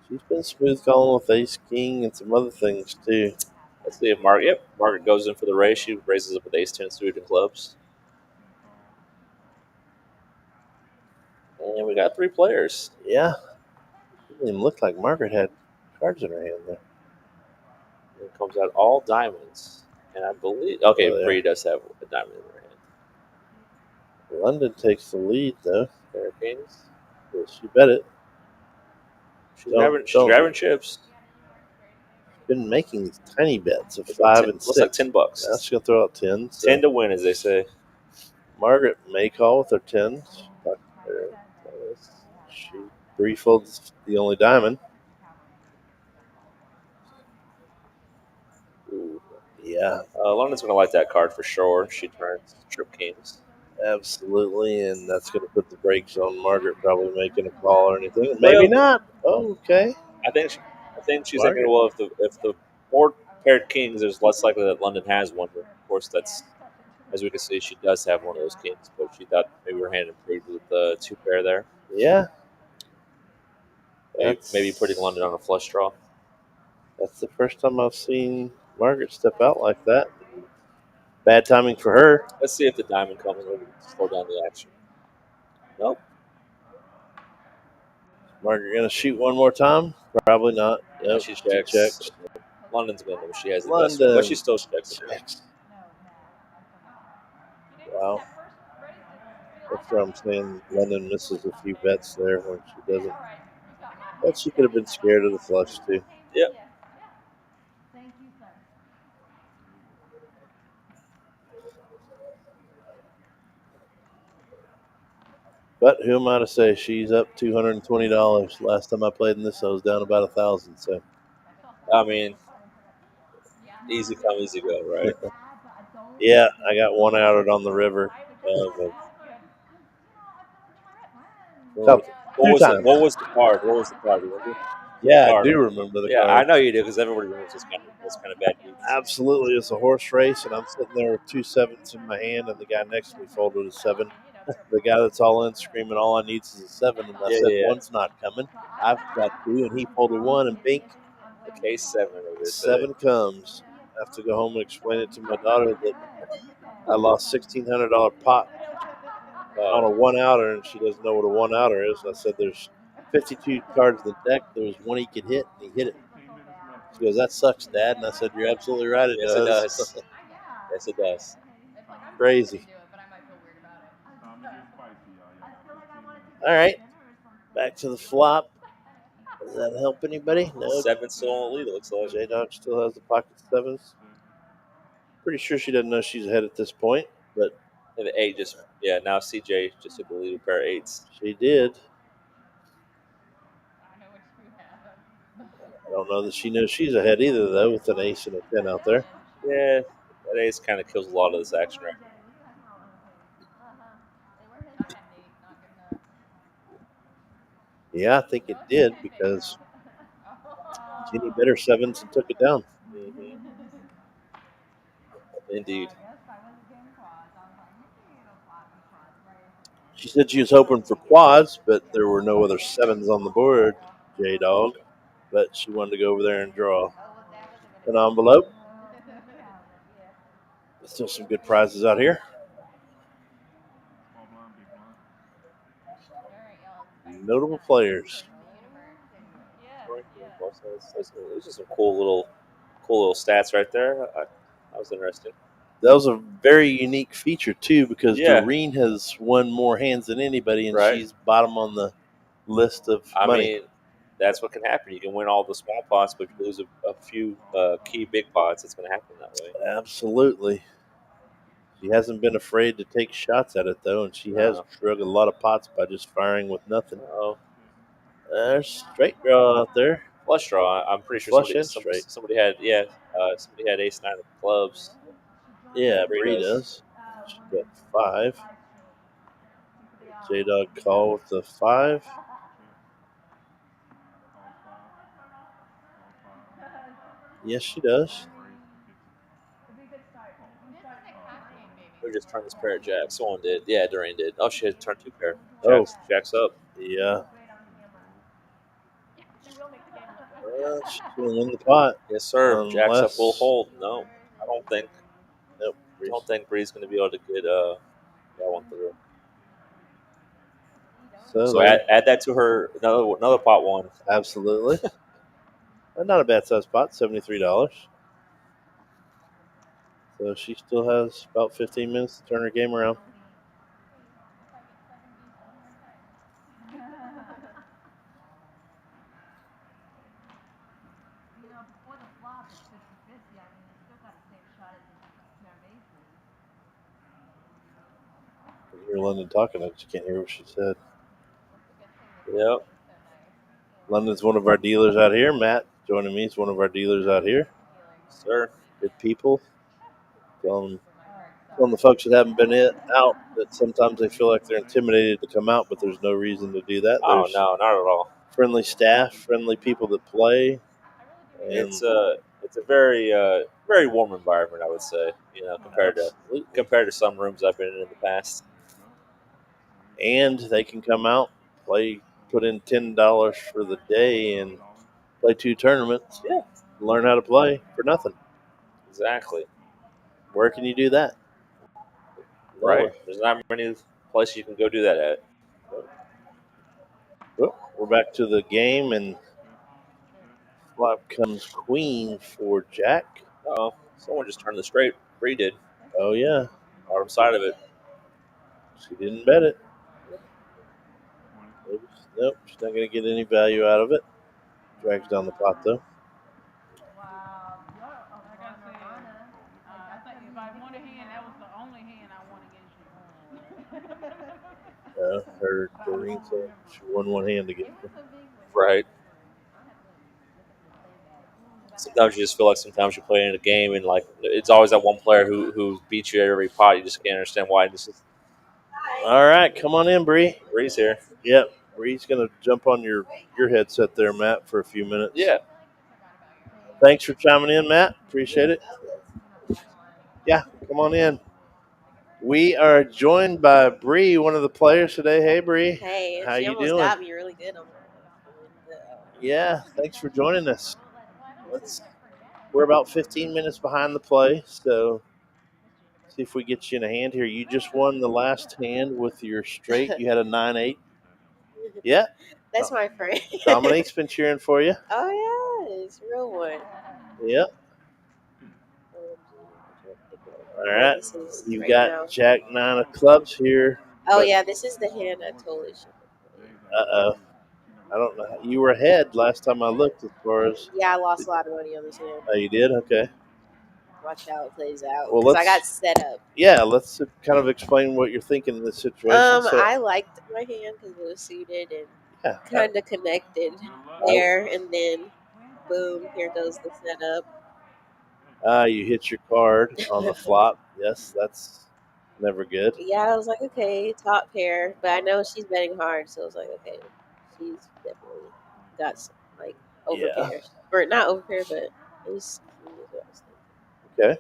She's been smooth calling with Ace King and some other things too. Let's see if Margaret. Yep, Margaret goes in for the raise. She raises up with ace 10 suited clubs. And we got 3 players. Yeah. It didn't even look like Margaret had cards in her hand there. And it comes out all diamonds. And I believe Bree does have a diamond in her hand. London takes the lead though. Pair of kings. She bet it. She's grabbing chips. Been making these tiny bets of 5 and 6. Looks like $10. Now she's gonna throw out 10. 10 to win, as they say. Margaret may call with her 10s. Bree folds the only diamond. Ooh. Yeah. London's going to like that card for sure. She turns trip kings. Absolutely, and that's going to put the brakes on Margaret probably making a call or anything. Maybe not. Oh, okay. I think she's thinking, well, if the board paired kings, there's less likely that London has one. But of course, that's, as we can see, she does have one of those kings. But she thought maybe her hand improved with the 2 pair there. Yeah. Maybe putting London on a flush draw. That's the first time I've seen Margaret step out like that. Bad timing for her. Let's see if the diamond comes and slow down the action. Nope. Margaret going to shoot one more time? Probably not. Yeah, nope. she checks. London's going to. She has the best, but she still checks. Wow. That's what I'm saying. London misses a few bets there when she doesn't. But she could have been scared of the flush too. Yep. But who am I to say? She's up $220. Last time I played in this, I was down about 1,000. So I mean, easy come, easy go, right? yeah, I got one outed on the river. What Two was it? times. What was the card? What was the card? Remember? Yeah, I Card. do remember the Yeah, I card. know you do because everybody remembers those kind of bad beats. Absolutely, it's a horse race, and I'm sitting there with 2 7s in my hand, and the guy next to me folded a 7. The guy that's all in screaming, "All I need is a 7," and I Yeah, said, yeah. "One's not coming. I've got 2," and he folded 1, and bink, The K7, as they say. 7 comes. I have to go home and explain it to my daughter that I lost $1,600 pot on a 1-outer, and she doesn't know what a 1-outer is. And I said, "There's 52 cards in the deck. There was one he could hit, and he hit it." She goes, "That sucks, Dad." And I said, "You're absolutely right. It Yes, it does." does. Yes, it does. Crazy. All right, back to the flop. Does that help anybody? No. 7 still on the lead, it looks like. J Dog still has the pocket 7s. Pretty sure she doesn't know she's ahead at this point, but And the 8 just, yeah, now CJ just took the lead with a pair of 8s. she did. I don't know that she knows she's ahead either, though, with an ace and a 10 out there. Yeah, that ace kind of kills a lot of this action right now. Yeah, I think it did because Jenny bet her 7s and took it down. Mm-hmm. Indeed. She said she was hoping for quads, but there were no other 7s on the board, J Dog. But she wanted to go over there and draw an envelope. Still some good prizes out here. Notable players. Those are some cool little stats right there. That was interesting. That was a very unique feature too, because Yeah. Doreen has won more hands than anybody, and Right. she's bottom on the list of I money. mean, that's what can happen. You can win all the small pots, but if you lose a few key big pots, it's going to happen that way. Absolutely. She hasn't been afraid to take shots at it though, and she has drug a lot of pots by just firing with nothing. Oh, There's straight draw out there. flush draw. I'm pretty sure Flush and straight. somebody had somebody had ace 9 of clubs. Yeah, Bree Bree does. She got 5. J Dog call with the 5. Yes, she does. Who just turned this pair of jacks? Someone did. Yeah, Doreen did. Oh, she had turned 2 pair. Jacks up. Yeah. She's going to win the pot. Yes, sir. Jacks up will Unless- hold. No, I don't think. Nope. I don't think Bree's going to be able to get that one through. So add that to her another pot one. Absolutely. Not a bad size pot, $73. So she still has about 15 minutes to turn her game around. I hear London talking, I just can't hear what she said. Yep. London's one of our dealers out here. Matt joining me is one of our dealers out here. Sir. Good people. Telling the folks that haven't been out that sometimes they feel like they're intimidated to come out, but there's no reason to do that. Oh, There's no, not at all. friendly staff, friendly people that play. And It's a very very warm environment, I would say. Compared to some rooms I've been in the past. And they can come out, play, put in $10 for the day, and play 2 tournaments. Yeah. Learn how to play for nothing. Exactly. Where can you do that? Right. There's not many places you can go do that at. Well, we're back to the game, and flop comes queen for Jack. Uh-oh. Someone just turned the straight. Bree did. Oh, yeah. Bottom side of it. She didn't bet it. Nope, she's not going to get any value out of it. Drags down the pot, though. I think if I won a hand, that was the only hand I won against you. Her Doreen said she won one hand against her. Right. Sometimes you just feel like sometimes you're playing a game and like it's always that one player who beats you at every pot. You just can't understand why. This is All right, come on in, Bree. Bree's here. Yep, Bree's gonna jump on your headset there, Matt, for a few minutes. Yeah. Thanks for chiming in, Matt. Appreciate it. Yeah, come on in. We are joined by Bree, one of the players today. Hey, Bree. Hey, How she you almost doing? got me really good on Yeah, thanks for joining us. We're about 15 minutes behind the play, so see if we get you in a hand here. You just won the last hand with your straight. You had a 9-8. Yeah. That's my friend. Dominique's been cheering for you. Oh, yeah, it's a real one. Yep. All right. You've got now. Jack 9 of clubs here. Oh, yeah, this is the hand I totally should have played. I don't know. You were ahead last time I looked as far as. Yeah, I lost a lot of money on this hand. Oh, you did? Okay. Watch how it plays out. Well, Because I got set up. Yeah, let's kind of explain what you're thinking in this situation. I liked my hand because it was suited and kind of connected there. And then, boom, here goes the setup. You hit your card on the flop. Yes, that's never good. Yeah, I was like, okay, top pair. But I know she's betting hard, so I was like, okay, she's definitely got some, like, over pairs. Or not over pair, but it was okay.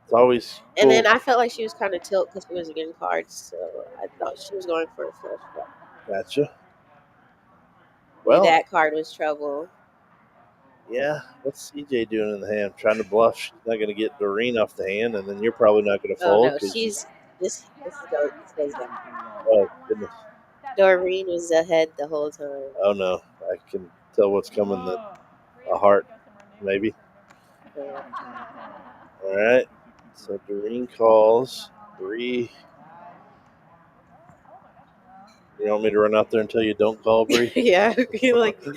It's always cool. And then I felt like she was kind of tilt because she was getting cards, so I thought she was going for a flush draw. Gotcha. Well, that card was trouble. Yeah, what's CJ doing in the hand? Trying to bluff. She's not going to get Doreen off the hand, and then you're probably not going to fold. Oh no, she's this goes down. Oh goodness. Doreen was ahead the whole time. Oh no, I can tell what's coming. A heart, maybe. All right. So Doreen calls. Bree. You want me to run out there and tell you don't call, Bree? Yeah, like a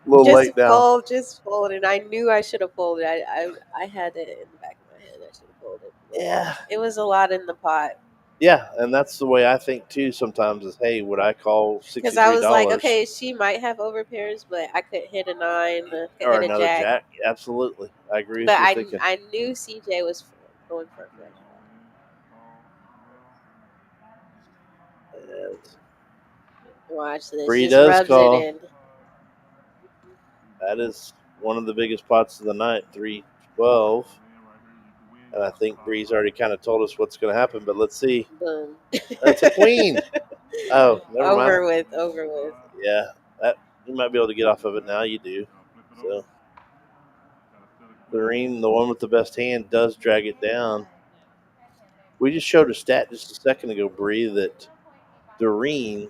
little just late now. Just fold. And I knew I should have folded. I had it in the back of my head. I should have folded. Yeah. It was a lot in the pot. Yeah, and that's the way I think too. Sometimes is, hey, would I call $63? Because I was like, okay, she might have over pairs, but I could hit a 9, or hit another a jack. Absolutely, I agree. But with you thinking. I knew CJ was going for a flush. Watch this. Bree just does rubs call. It in. That is one of the biggest pots of the night, 312. And I think Bree's already kind of told us what's going to happen, but let's see. Boom. That's a queen. Oh, never mind. Over with. Yeah, that you might be able to get off of it now. You do. So, Doreen, the one with the best hand, does drag it down. We just showed a stat just a second ago, Bree, that Doreen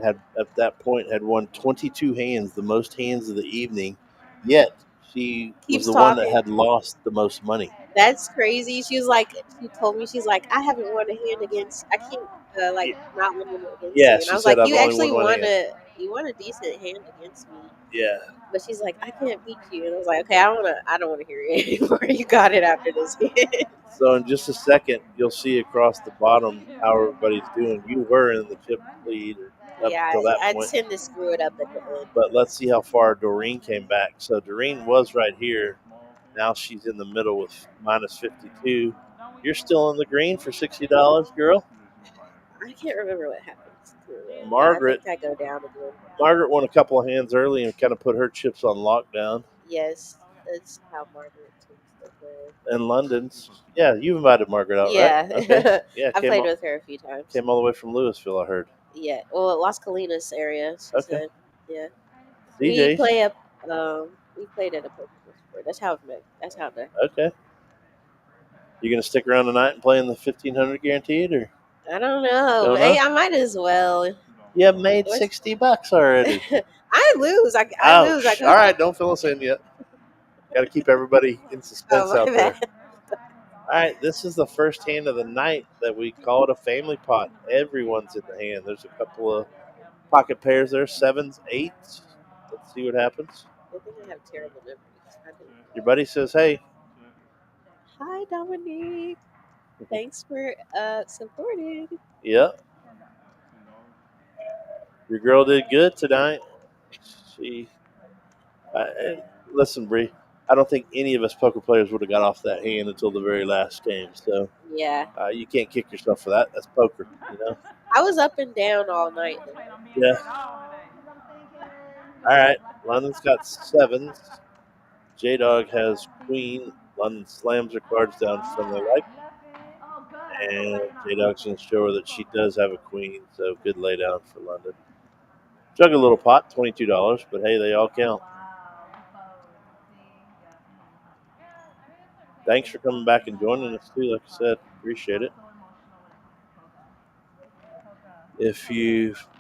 had at that point had won 22 hands, the most hands of the evening. Yet she was the one that had lost the most money. That's crazy. She was like, she told me, she's like, I haven't won a hand against. I can't not win against you. And I was like, you actually won a decent hand against me. Yeah. But she's like, I can't beat you, and I was like, okay, I don't want to hear it anymore. You got it after this hand. So in just a second, you'll see across the bottom how everybody's doing. You were in the chip lead up until that point. I tend to screw it up at the end. But let's see how far Doreen came back. So Doreen was right here. Now she's in the middle with minus 52. You're still in the green for $60, girl. I can't remember what happened. Margaret, I think I go down again. Margaret won a couple of hands early and kind of put her chips on lockdown. Yes, that's how Margaret tends to play. And London's, yeah, you invited Margaret out, right? Okay. Yeah, I played with her a few times. Came all the way from Louisville, I heard. Yeah, well, Las Colinas area. She said. Yeah. DJ's. We play we played at a poker before. That's how it met. That's how it. Okay. You gonna stick around tonight and play in the 1500 guaranteed, or? I don't know. Hey, I might as well. You have made $60 already. I lose. I lose. All right, don't fill us in yet. Got to keep everybody in suspense out there. All right, this is the first hand of the night that we call it a family pot. Everyone's in the hand. There's a couple of pocket pairs there, 7s, 8s. Let's see what happens. I think I have terrible memories. Your buddy says, hey. Hi, Dominique. Thanks for supporting. Yeah. Your girl did good tonight. She, and listen, Bree. I don't think any of us poker players would have got off that hand until the very last game. So Yeah. you can't kick yourself for that. That's poker, you know. I was up and down all night. Yeah. All right. London's got sevens. J Dog has queen. London slams her cards down friendly like. And J Dog's going to show her that she does have a queen. So good lay down for London. Jug a little pot, $22, but hey, they all count. Thanks for coming back and joining us too. Like I said, appreciate it.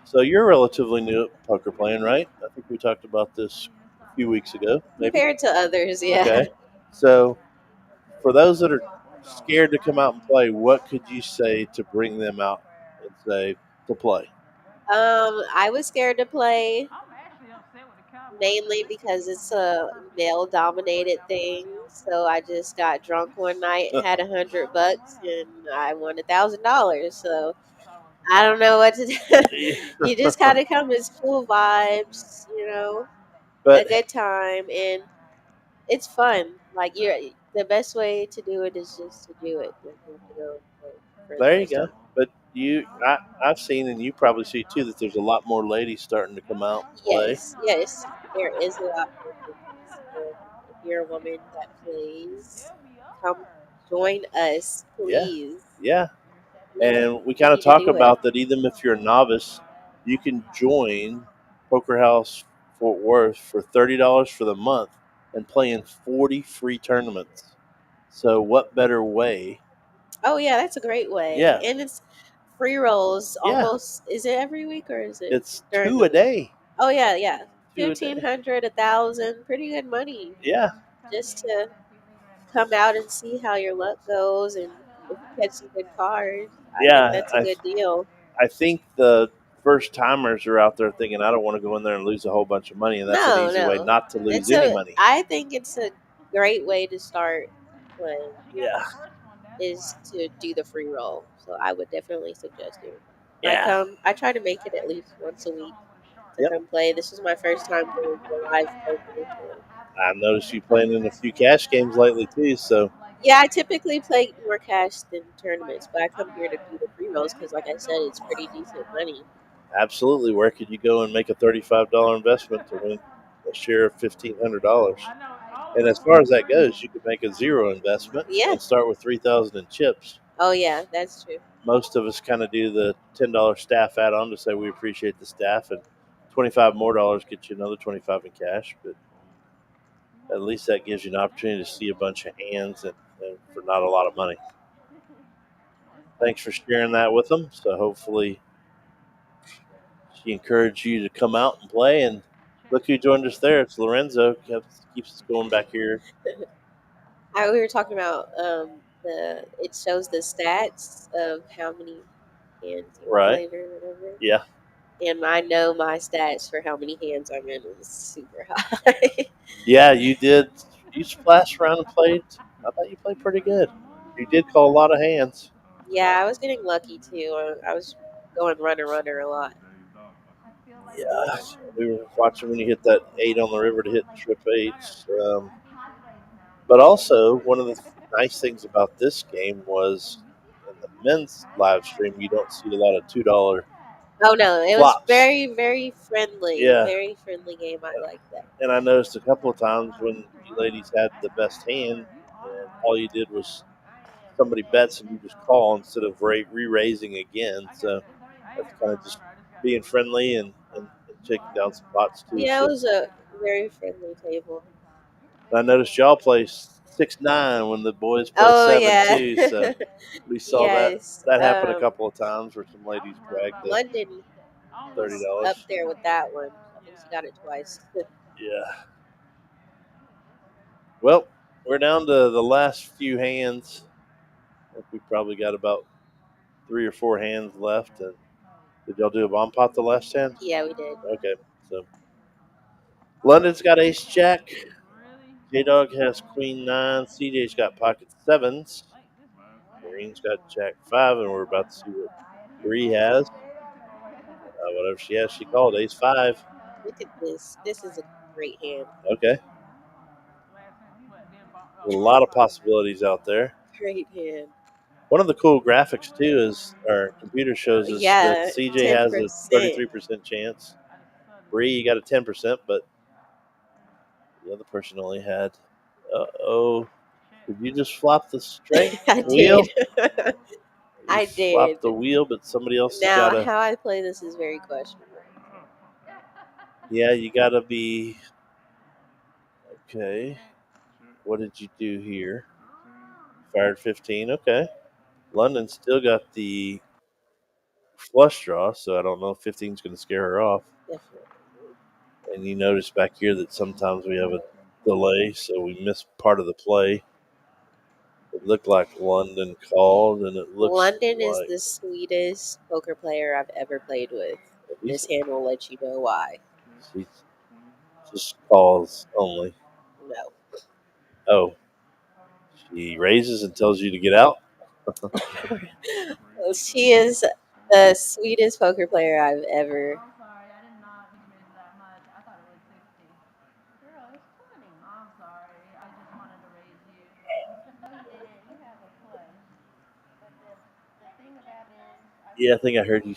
So you're relatively new at poker playing, right? I think we talked about this a few weeks ago, maybe. Compared to others, yeah. Okay. So for those that are scared to come out and play, what could you say to bring them out and say to play? I was scared to play mainly because it's a male dominated thing. So I just got drunk one night, had $100, and I won $1,000. So I don't know what to do. You just kind of come as cool vibes, But a good time, and it's fun. Like the best way to do it is just to do it. Like, you have to go play for the there you first go. time. But I've seen, and you probably see too, that there's a lot more ladies starting to come out and play. Yes, there is a lot more ladies. And if you're a woman that plays, come join us, Yeah, please. yeah. We And we we kind of need to talk do it. about that. Even if you're a novice, you can join Poker House Fort Worth for $30 for the month and play in 40 free tournaments. So what better way? Oh yeah, that's a great way. Yeah. And it's free rolls Yeah. almost. Is it every week or is it It's during 2 the a day. Oh yeah. 2 a day. 1,500, 1,000, pretty good money. Yeah. Just to come out and see how your luck goes, and if you catch some good cards, I think Yeah. that's a good deal. I think the first timers are out there thinking, I don't want to go in there and lose a whole bunch of money, and that's an easy way No. not to lose It's any money. I think it's a great way to start playing. Yeah. Is to do the free roll. So I would definitely suggest doing that. Yeah. I try to make it at least once a week to Yep. come play. This is my first time doing the live poker. So. I've noticed you playing in a few cash games lately too. So Yeah, I typically play more cash than tournaments, but I come here to do the free rolls because, like I said, it's pretty decent money. absolutely, where could you go and make a $35 investment to win a share of $1,500? And as far as that goes, you could make a zero investment and start with 3,000 in chips. Oh yeah, that's true. Most of us kind of do the $10 staff add-on to say we appreciate the staff, and $25 more gets you another 25 in cash. But at least that gives you an opportunity to see a bunch of hands and for not a lot of money. Thanks for sharing that with them. So hopefully she encouraged you to come out and play. And look who joined us there. It's Lorenzo. Keeps us going back here. We were talking about it shows the stats of how many hands you Right. played or whatever. Yeah. And I know my stats for how many hands I'm in is super high. Yeah, you did. You splashed around and played. I thought you played pretty good. You did call a lot of hands. Yeah, I was getting lucky too. I was going runner a lot. Yeah, we were watching when you hit that 8 on the river to hit trip 8s. But also, one of the nice things about this game was in the men's live stream, you don't see a lot of $2. Oh no, it was flops. very, very friendly. Yeah. Very friendly game. I like that. And I noticed a couple of times when you ladies had the best hand, and all you did was somebody bets and you just call instead of re-raising again. So that's kind of just being friendly and taking down some pots too. Yeah, So it was a very friendly table. I noticed y'all play 6-9 when the boys play 7-2. So we saw Yes. that happen a couple of times where some ladies dragged the London was $30 up there with that one. I think she got it twice. Yeah. Well, we're down to the last few hands. I think we probably got about 3 or 4 hands left. And did y'all do a bomb pot the last hand? Yeah, we did. Okay, so London's got ace jack. J Dog has queen 9. CJ's got pocket 7s. Green's got Jack 5, and we're about to see what Bree has. Whatever she has, she called Ace 5. Look at this. This is a great hand. Okay. A lot of possibilities out there. Great hand. One of the cool graphics too is our computer shows us that CJ has a 33% chance. Bree, you got a 10%, but the other person only had. Uh-oh. Did you just flop the straight wheel? Did. I did. Flopped the wheel, but somebody else now, got to. How I play this is very questionable. Yeah, you got to be. Okay. What did you do here? Fired 15. Okay. London still got the flush draw, so I don't know if 15 is going to scare her off. Definitely. And you notice back here that sometimes we have a delay, so we miss part of the play. It looked like London called, and it looks London like is the sweetest poker player I've ever played with. This hand will let you know why. She just calls only. No. Oh. She raises and tells you to get out? She is the sweetest poker player I've ever. I'm sorry, I did not mean to raise that much. I thought it was 60. Girl, it's 20. I'm sorry. I just wanted to raise you. No, you didn't. You have a flush. But the thing about it is... Yeah, I think I heard you.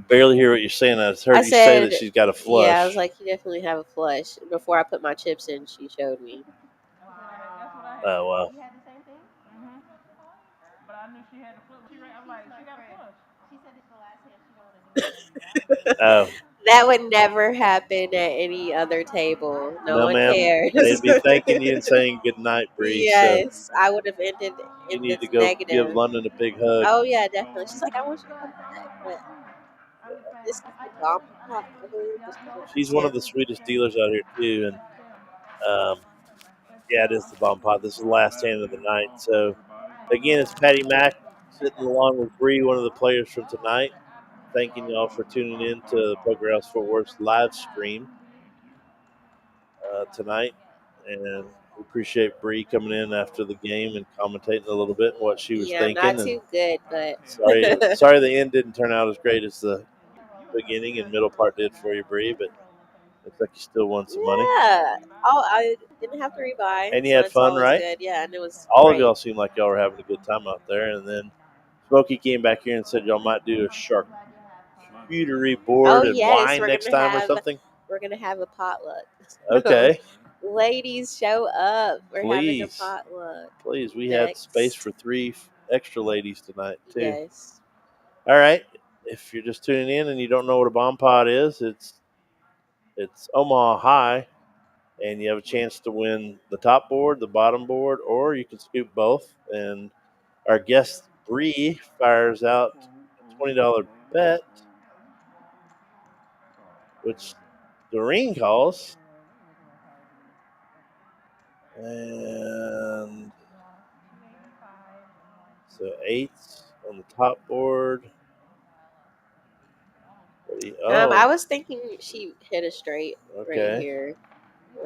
Barely hear what you're saying. I heard you say that she's got a flush. Yeah, I was like, you definitely have a flush. Before I put my chips in, she showed me. Oh, wow. You had the same thing? Mm-hmm. But I knew she had a flush. I'm like, she got a flush. She said it's the last hand. She don't want to do it. Oh. That would never happen at any other table. No one ma'am. cares. They'd be thanking you and saying good night, Bree. Yes, so I would have ended you in need this to go negative. give London a big hug. Oh yeah, definitely. She's like, I want you to come back, but this is the bomb pot, I believe. She's one of the sweetest dealers out here too, and yeah, it is the bomb pot. This is the last hand of the night. So again, it's Patty Mack sitting along with Bree, one of the players from tonight. Thanking y'all for tuning in to Poker House Fort Worth's live stream tonight. And we appreciate Bree coming in after the game and commentating a little bit what she was thinking. Not too good, but sorry the end didn't turn out as great as the beginning and middle part did for you, Bree, but looks like you still won some money. Yeah. Oh, I didn't have to rebuy. And you had fun, right? Good. Yeah, and it was all great. of y'all seemed like y'all were having a good time out there. And then Smokey came back here and said y'all might do a charcuterie board and wine next time or something. We're going to have a potluck. Okay. Ladies, show up. We're having a potluck. Please. We had space for 3 extra ladies tonight, too. Yes. All right. If you're just tuning in and you don't know what a bomb pot is, it's Omaha High, and you have a chance to win the top board, the bottom board, or you can scoop both. And our guest, Bree, fires out a $20 bet, which Doreen calls. And so 8s on the top board. I was thinking she hit a straight right here.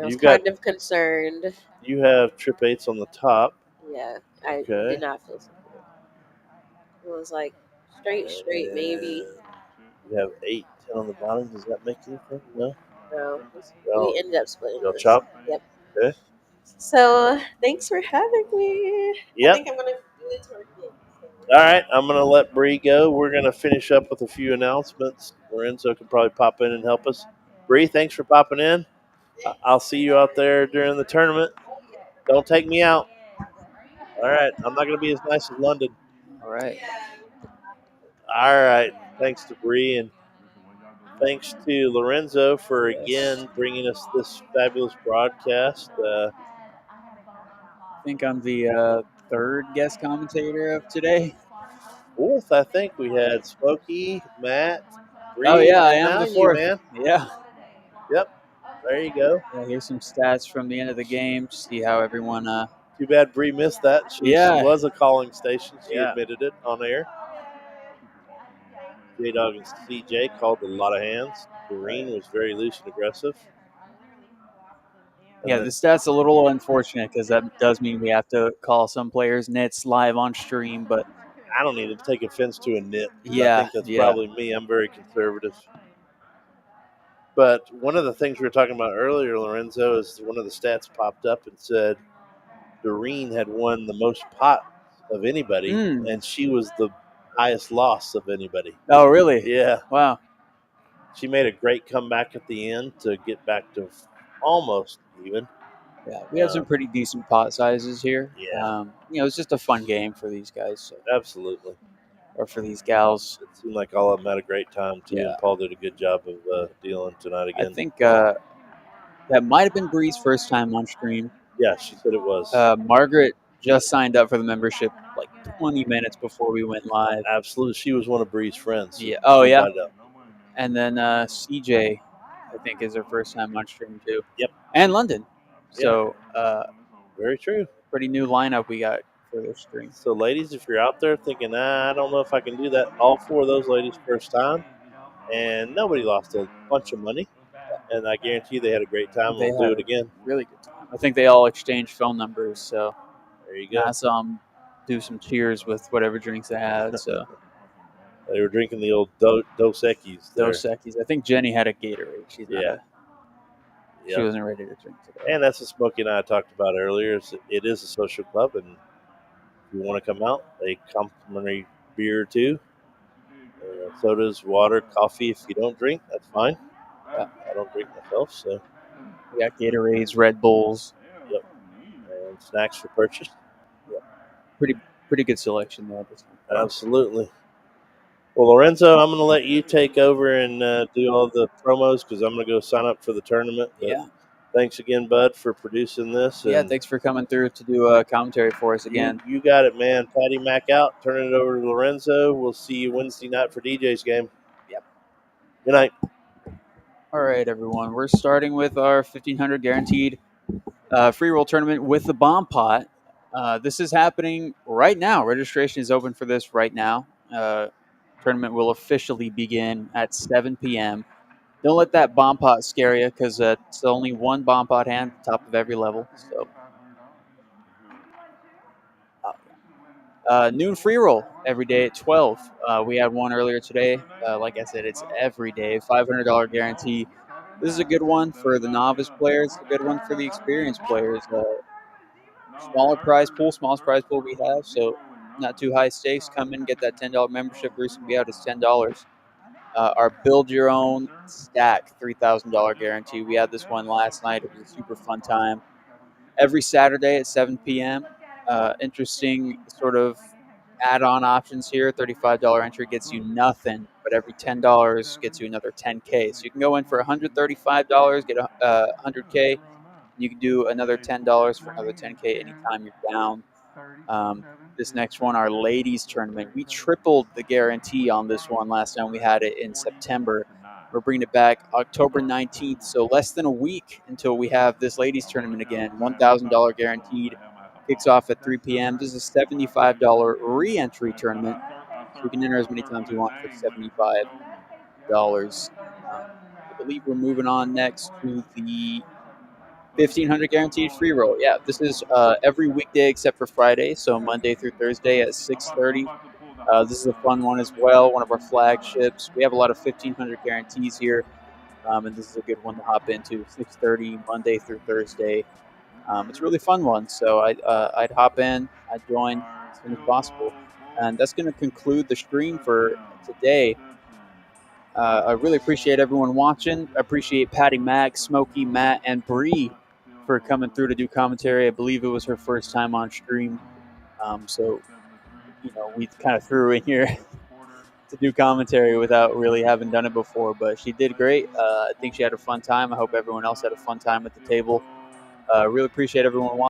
I was kind of concerned. You have trip 8s on the top. Yeah, I did not feel so good. It was like straight maybe. You have 8, 10 on the bottom. Does that make anything? No? No. We ended up splitting. Y'all chop? Yep. Okay. So, thanks for having me. Yep. I think I'm going to do the tournament. All right, I'm going to let Bree go. We're going to finish up with a few announcements. Lorenzo can probably pop in and help us. Bree, thanks for popping in. I'll see you out there during the tournament. Don't take me out. All right, I'm not going to be as nice as London. All right. All right, thanks to Bree, and thanks to Lorenzo for, again, bringing us this fabulous broadcast. I think I'm the third guest commentator of today. 4th, I think. We had Smokey, Matt, Bree, I am now the 4th. man. Yeah. Yep. There you go. Yeah, here's some stats from the end of the game. See how everyone. Too bad Bree missed that. She was a calling station. She admitted it on air. J-Dog and CJ called a lot of hands. Doreen was very loose and aggressive. Yeah, the stat's a little unfortunate because that does mean we have to call some players' nits live on stream, but I don't need to take offense to a nit. Yeah, I think that's yeah. probably me. I'm very conservative. But one of the things we were talking about earlier, Lorenzo, is one of the stats popped up and said Doreen had won the most pots of anybody, and she was the highest loss of anybody. Oh, really? Yeah. Wow. She made a great comeback at the end to get back to almost even. Yeah, we have some pretty decent pot sizes here. Yeah. It's just a fun game for these guys. So. Absolutely. Or for these gals. It seemed like all of them had a great time, too, Yeah. and Paul did a good job of dealing tonight again. I think that might have been Bree's first time on stream. Yeah, she said it was. Margaret just signed up for the membership like 20 minutes before we went live. Absolutely. She was one of Bree's friends. Yeah. Oh, yeah. And then CJ, I think, is her first time on stream, too. Yep. And London. So, very true. Pretty new lineup we got for this stream. So, ladies, if you're out there thinking, I don't know if I can do that, all 4 of those ladies first time, and nobody lost a bunch of money. And I guarantee you they had a great time. We'll do it again. Really good time. I think they all exchanged phone numbers. So there you go. I saw them do some cheers with whatever drinks they had. So they were drinking the old Dos Equis. Dos Equis. I think Jenny had a Gatorade. She's not she wasn't ready to drink today. And that's what Smokey and I talked about earlier. It is a social club, and if you want to come out, a complimentary beer or 2, sodas, water, coffee. If you don't drink, that's fine. I don't drink myself, so we got Gatorades, Red Bulls. Yep. And snacks for purchase. Yep. Pretty good selection there. Absolutely. Well, Lorenzo, I'm going to let you take over and do all the promos because I'm going to go sign up for the tournament. But thanks again, Bud, for producing this. Yeah, thanks for coming through to do a commentary for us again. You got it, man. Patty Mac out. Turning it over to Lorenzo. We'll see you Wednesday night for DJ's game. Yep. Good night. All right, everyone. We're starting with our 1,500 guaranteed free roll tournament with the bomb pot. This is happening right now. Registration is open for this right now. Tournament will officially begin at 7 p.m. Don't let that bomb pot scare you because it's only one bomb pot hand at the top of every level. So, noon free roll every day at 12. We had one earlier today. Like I said, it's every day. $500 guarantee. This is a good one for the novice players. A good one for the experienced players. Smallest prize pool we have. So not too high stakes. Come in, get that $10 membership. Bruce will be out. It's $10. Our build your own stack $3,000 guarantee. We had this one last night. It was a super fun time. Every Saturday at 7 p.m. Interesting sort of add-on options here. $35 entry gets you nothing, but every $10 gets you another $10K. So you can go in for $135, get $100K. You can do another $10 for another $10K anytime you're down. This next one, our ladies tournament, we tripled the guarantee on this one last time we had it in September. We're bringing it back October 19th, so less than a week until we have this ladies tournament again. $1,000 guaranteed. Kicks off at 3 p.m. This is a $75 re-entry tournament. So you can enter as many times you want for $75. I believe we're moving on next to the 1,500 guaranteed free roll. Yeah, this is every weekday except for Friday, so Monday through Thursday at 6:30. This is a fun one as well, one of our flagships. We have a lot of 1,500 guarantees here, and this is a good one to hop into. 6:30 Monday through Thursday. It's a really fun one, so I'd hop in, I'd join as soon as possible, and that's going to conclude the stream for today. I really appreciate everyone watching. I appreciate Patty Mac, Smokey, Matt, and Bree for coming through to do commentary. I believe it was her first time on stream. So, we kind of threw her in here to do commentary without really having done it before. But she did great. I think she had a fun time. I hope everyone else had a fun time at the table. Really appreciate everyone watching.